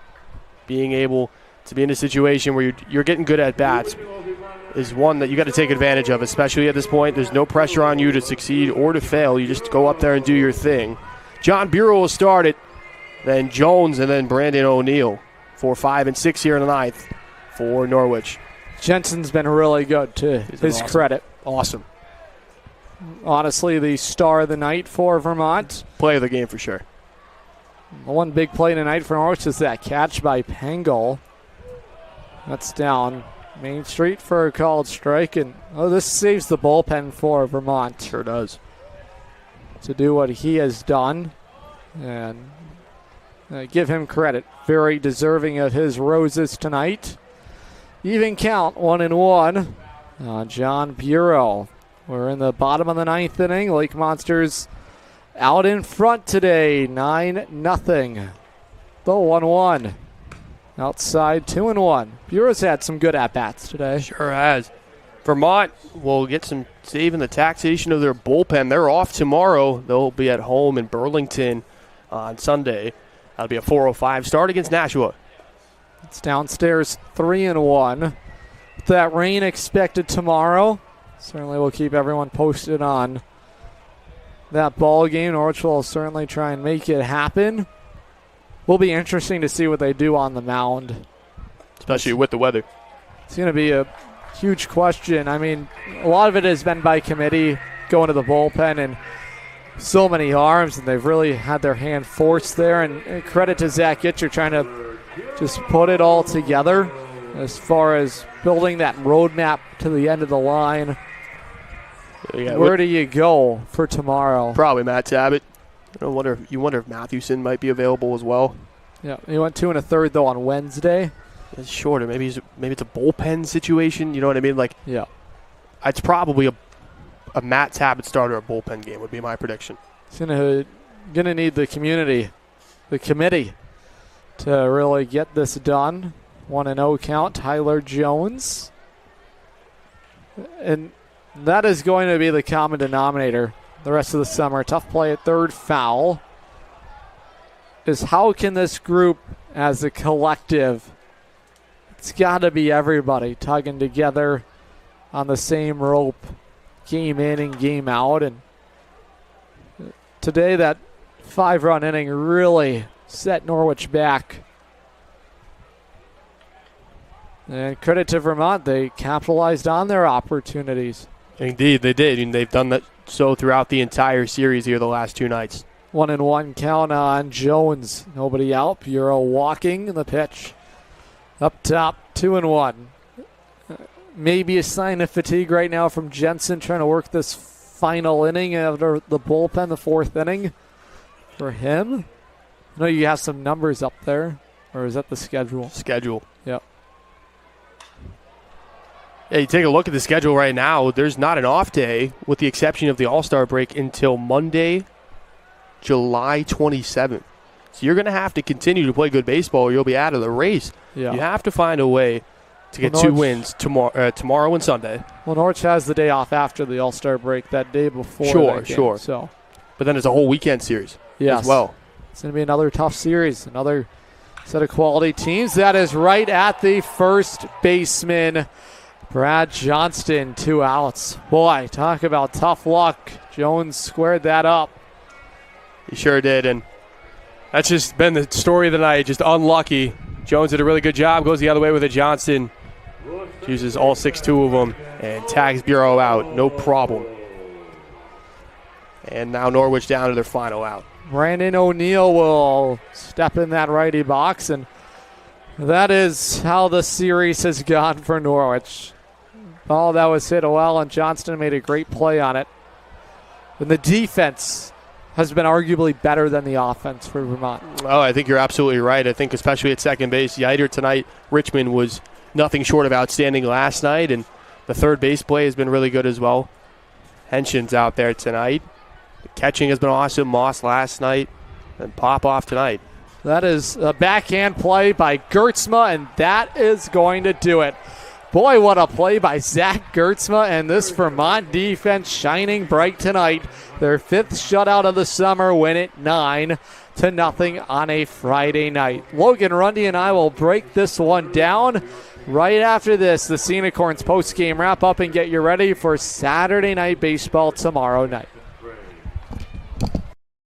being able to be in a situation where you're getting good at-bats is one that you got to take advantage of, especially at this point. There's no pressure on you to succeed or to fail. You just go up there and do your thing. John Bureau will start it, then Jones, and then Brandon O'Neill for 5 and 6 here in the ninth for Norwich. Jensen's been really good, to his awesome. credit. Awesome. Honestly, the star of the night for Vermont. Play of the game for sure. The one big play tonight for Norwich is that catch by Pengel. That's down Main Street for a called strike, and this saves the bullpen for Vermont. Sure does. To do what he has done, and give him credit. Very deserving of his roses tonight. Even count, 1-1. John Bureau. We're in the bottom of the ninth inning. Lake Monsters out in front today, 9-0. The 1-1. Outside, 2-1. Bureau's had some good at-bats today. Sure has. Vermont will get some saving the taxation of their bullpen. They're off tomorrow. They'll be at home in Burlington on Sunday. That'll be a 4:05 start against Nashua. It's downstairs, 3-1. With that rain expected tomorrow, certainly we'll keep everyone posted on that ball game. Norwich will certainly try and make it happen. Will be interesting to see what they do on the mound. Especially with the weather. It's going to be a huge question. I mean, a lot of it has been by committee going to the bullpen and so many arms, and they've really had their hand forced there. And credit to Zach Gitcher trying to just put it all together as far as building that roadmap to the end of the line. Yeah, where do you go for tomorrow? Probably Matt Tabbitt. You wonder if Mathewson might be available as well. Yeah, he went 2 1/3 though on Wednesday. It's shorter. Maybe it's a bullpen situation. You know what I mean? Like, yeah, it's probably a Matt Tabbitt starter, a bullpen game would be my prediction. He's gonna need the committee, to really get this done. 1-0 count. Tyler Jones, and that is going to be the common denominator the rest of the summer. Tough play at third, foul. Is how can this group as a collective, it's got to be everybody tugging together on the same rope, game in and game out. And today that 5-run inning really set Norwich back. And credit to Vermont, they capitalized on their opportunities. Indeed, they did, and they've done that so throughout the entire series here the last 2 nights. 1-1 count on Jones. Nobody out. Bureau walking in the pitch. Up top, 2-1. Maybe a sign of fatigue right now from Jensen trying to work this final inning after the bullpen, the 4th inning for him. I know you have some numbers up there, or is that the schedule? Schedule. Yep. Yeah, you take a look at the schedule right now. There's not an off day, with the exception of the All-Star break, until Monday, July 27th. So you're going to have to continue to play good baseball or you'll be out of the race. Yeah. You have to find a way to get two wins tomorrow and Sunday. Well, Norwich has the day off after the All-Star break, that day before. Sure, sure. So, but then it's a whole weekend series as well. It's going to be another tough series, another set of quality teams. That is right at the first baseman, Brad Johnston, 2 outs. Boy, talk about tough luck. Jones squared that up. He sure did, and that's just been the story of the night. Just unlucky. Jones did a really good job, goes the other way with it. Johnston uses all 6-2 of them and tags Bureau out. No problem. And now Norwich down to their final out. Brandon O'Neill will step in that righty box, and that is how the series has gone for Norwich. Ball that was hit well, and Johnston made a great play on it. And the defense has been arguably better than the offense for Vermont. Oh, I think you're absolutely right. I think especially at second base, Yider tonight, Richmond was nothing short of outstanding last night, and the third base play has been really good as well. Henshin's out there tonight. The catching has been awesome. Moss last night, and Popoff tonight. That is a backhand play by Gertzma, and that is going to do it. Boy, what a play by Zach Gertzma, and this Vermont defense shining bright tonight. Their 5th shutout of the summer, win it 9-0 on a Friday night. Logan Rundy and I will break this one down right after this. The Sea Unicorns post-game wrap-up, and get you ready for Saturday night baseball tomorrow night.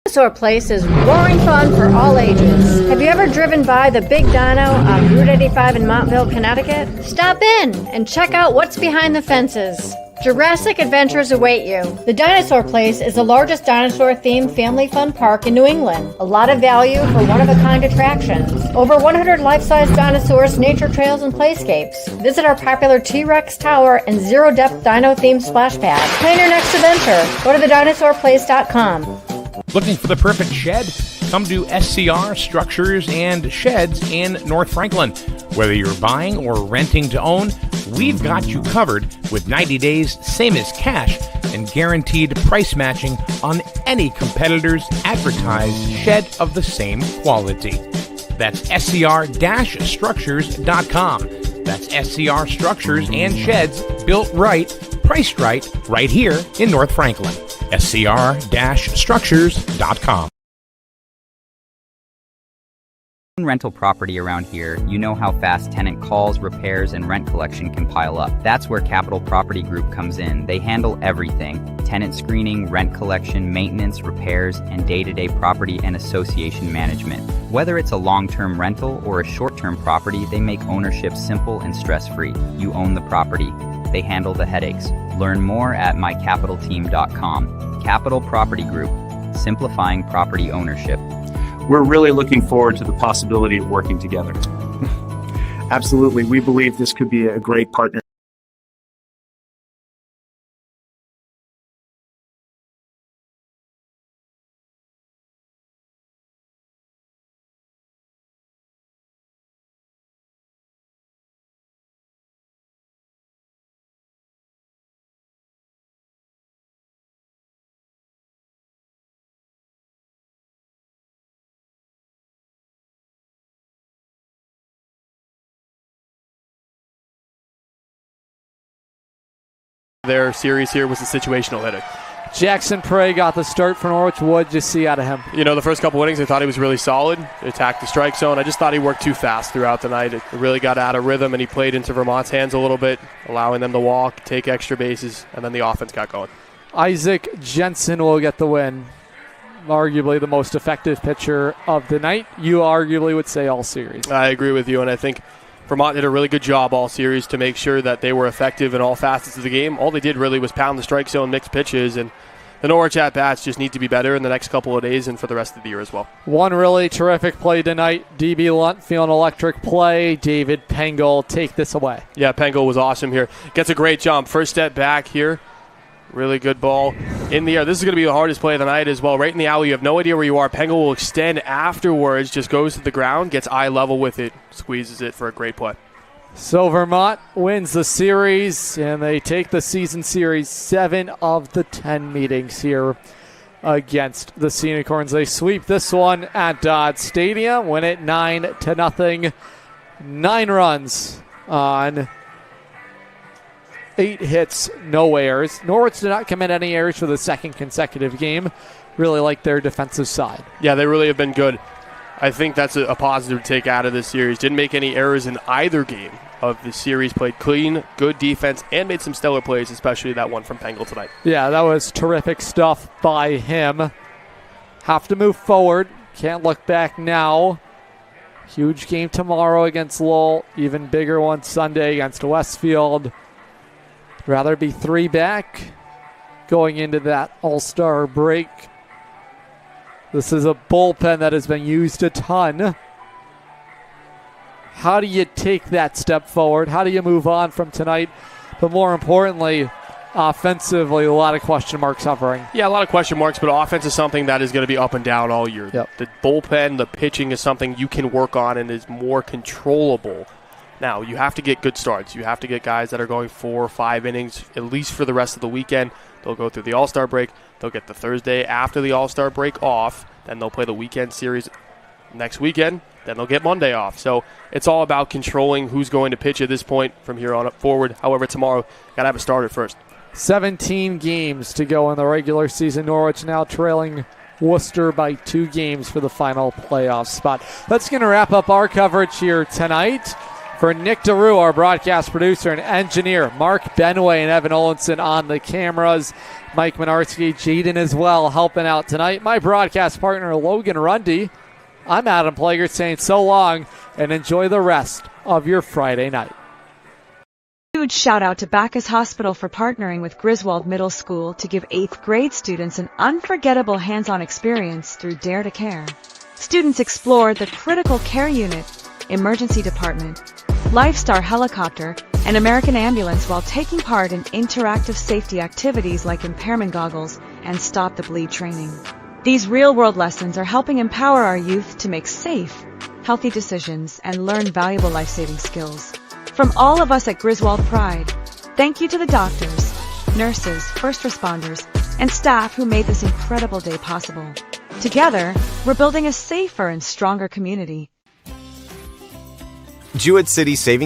Dinosaur Place is roaring fun for all ages. Have you ever driven by the Big Dino on Route 85 in Montville, Connecticut? Stop in and check out what's behind the fences. Jurassic adventures await you. The Dinosaur Place is the largest dinosaur-themed family fun park in New England. A lot of value for one-of-a-kind attractions. Over 100 life-size dinosaurs, nature trails, and playscapes. Visit our popular T-Rex Tower and zero-depth dino-themed splash pad. Plan your next adventure. Go to thedinosaurplace.com. Looking for the perfect shed? Come to SCR Structures and Sheds in North Franklin. Whether you're buying or renting to own, we've got you covered with 90 days, same as cash, and guaranteed price matching on any competitor's advertised shed of the same quality. That's scr-structures.com. That's SCR Structures and Sheds, built right, priced right here in North Franklin. scr-structures.com. Rental property around here, you know how fast tenant calls, repairs, and rent collection can pile up. That's where Capital Property Group comes in. They handle everything: tenant screening, rent collection, maintenance, repairs, and day-to-day property and association management. Whether it's a long-term rental or a short-term property, they make ownership simple and stress-free. You own the property. They handle the headaches. Learn more at mycapitalteam.com. Capital Property Group, simplifying property ownership. We're really looking forward to the possibility of working together. Absolutely. We believe this could be a great partner. Their series here was the situational hitting. Jackson Prey got the start for Norwich. What did you see out of him? You know, the first couple innings, I thought he was really solid. He attacked the strike zone. I just thought he worked too fast throughout the night. It really got out of rhythm, and he played into Vermont's hands a little bit, allowing them to walk, take extra bases, and then the offense got going. Isaac Jensen will get the win. Arguably the most effective pitcher of the night. You arguably would say all series. I agree with you, and I think Vermont did a really good job all series to make sure that they were effective in all facets of the game. All they did really was pound the strike zone, mix pitches, and the Norwich at-bats just need to be better in the next couple of days and for the rest of the year as well. One really terrific play tonight. DB Lunt feeling electric play. David Pengel, take this away. Yeah, Pengel was awesome here. Gets a great jump. First step back here. Really good ball in the air. This is going to be the hardest play of the night as well. Right in the alley, you have no idea where you are. Pengel will extend afterwards, just goes to the ground, gets eye level with it, squeezes it for a great play. So Vermont wins the series, and they take the season series 7 of the 10 meetings here against the Sea Unicorns. They sweep this one at Dodd Stadium, win it 9-0. 9 runs on 8 hits, no errors. Norwich did not commit any errors for the second consecutive game. Really like their defensive side. Yeah, they really have been good. I think that's a positive to take out of this series. Didn't make any errors in either game of the series. Played clean, good defense, and made some stellar plays, especially that one from Pengel tonight. Yeah, that was terrific stuff by him. Have to move forward. Can't look back now. Huge game tomorrow against Lowell. Even bigger one Sunday against WestField. Rather be 3 back going into that All-Star break. This is a bullpen that has been used a ton. How do you take that step forward? How do you move on from tonight? But more importantly, offensively, a lot of question marks hovering. Yeah, a lot of question marks, but offense is something that is going to be up and down all year. Yep. The bullpen, the pitching is something you can work on and is more controllable. Now, you have to get good starts. You have to get guys that are going 4 or 5 innings, at least for the rest of the weekend. They'll go through the All-Star break. They'll get the Thursday after the All-Star break off. Then they'll play the weekend series next weekend. Then they'll get Monday off. So it's all about controlling who's going to pitch at this point from here on up forward. However, tomorrow, got to have a starter first. 17 games to go in the regular season. Norwich now trailing Worcester by 2 games for the final playoff spot. That's going to wrap up our coverage here tonight. For Nick DeRue, our broadcast producer and engineer, Mark Benway and Evan Olenson on the cameras. Mike Minarski, Jaden as well, helping out tonight. My broadcast partner, Logan Rundy. I'm Adam Plager saying so long and enjoy the rest of your Friday night. Huge shout out to Bacchus Hospital for partnering with Griswold Middle School to give 8th grade students an unforgettable hands-on experience through Dare to Care. Students explored the critical care unit, emergency department, Lifestar helicopter, and American ambulance while taking part in interactive safety activities like impairment goggles and stop the bleed training. These real-world lessons are helping empower our youth to make safe, healthy decisions and learn valuable life-saving skills. From all of us at Griswold Pride, thank you to the doctors, nurses, first responders, and staff who made this incredible day possible. Together, we're building a safer and stronger community. Jewett City Savings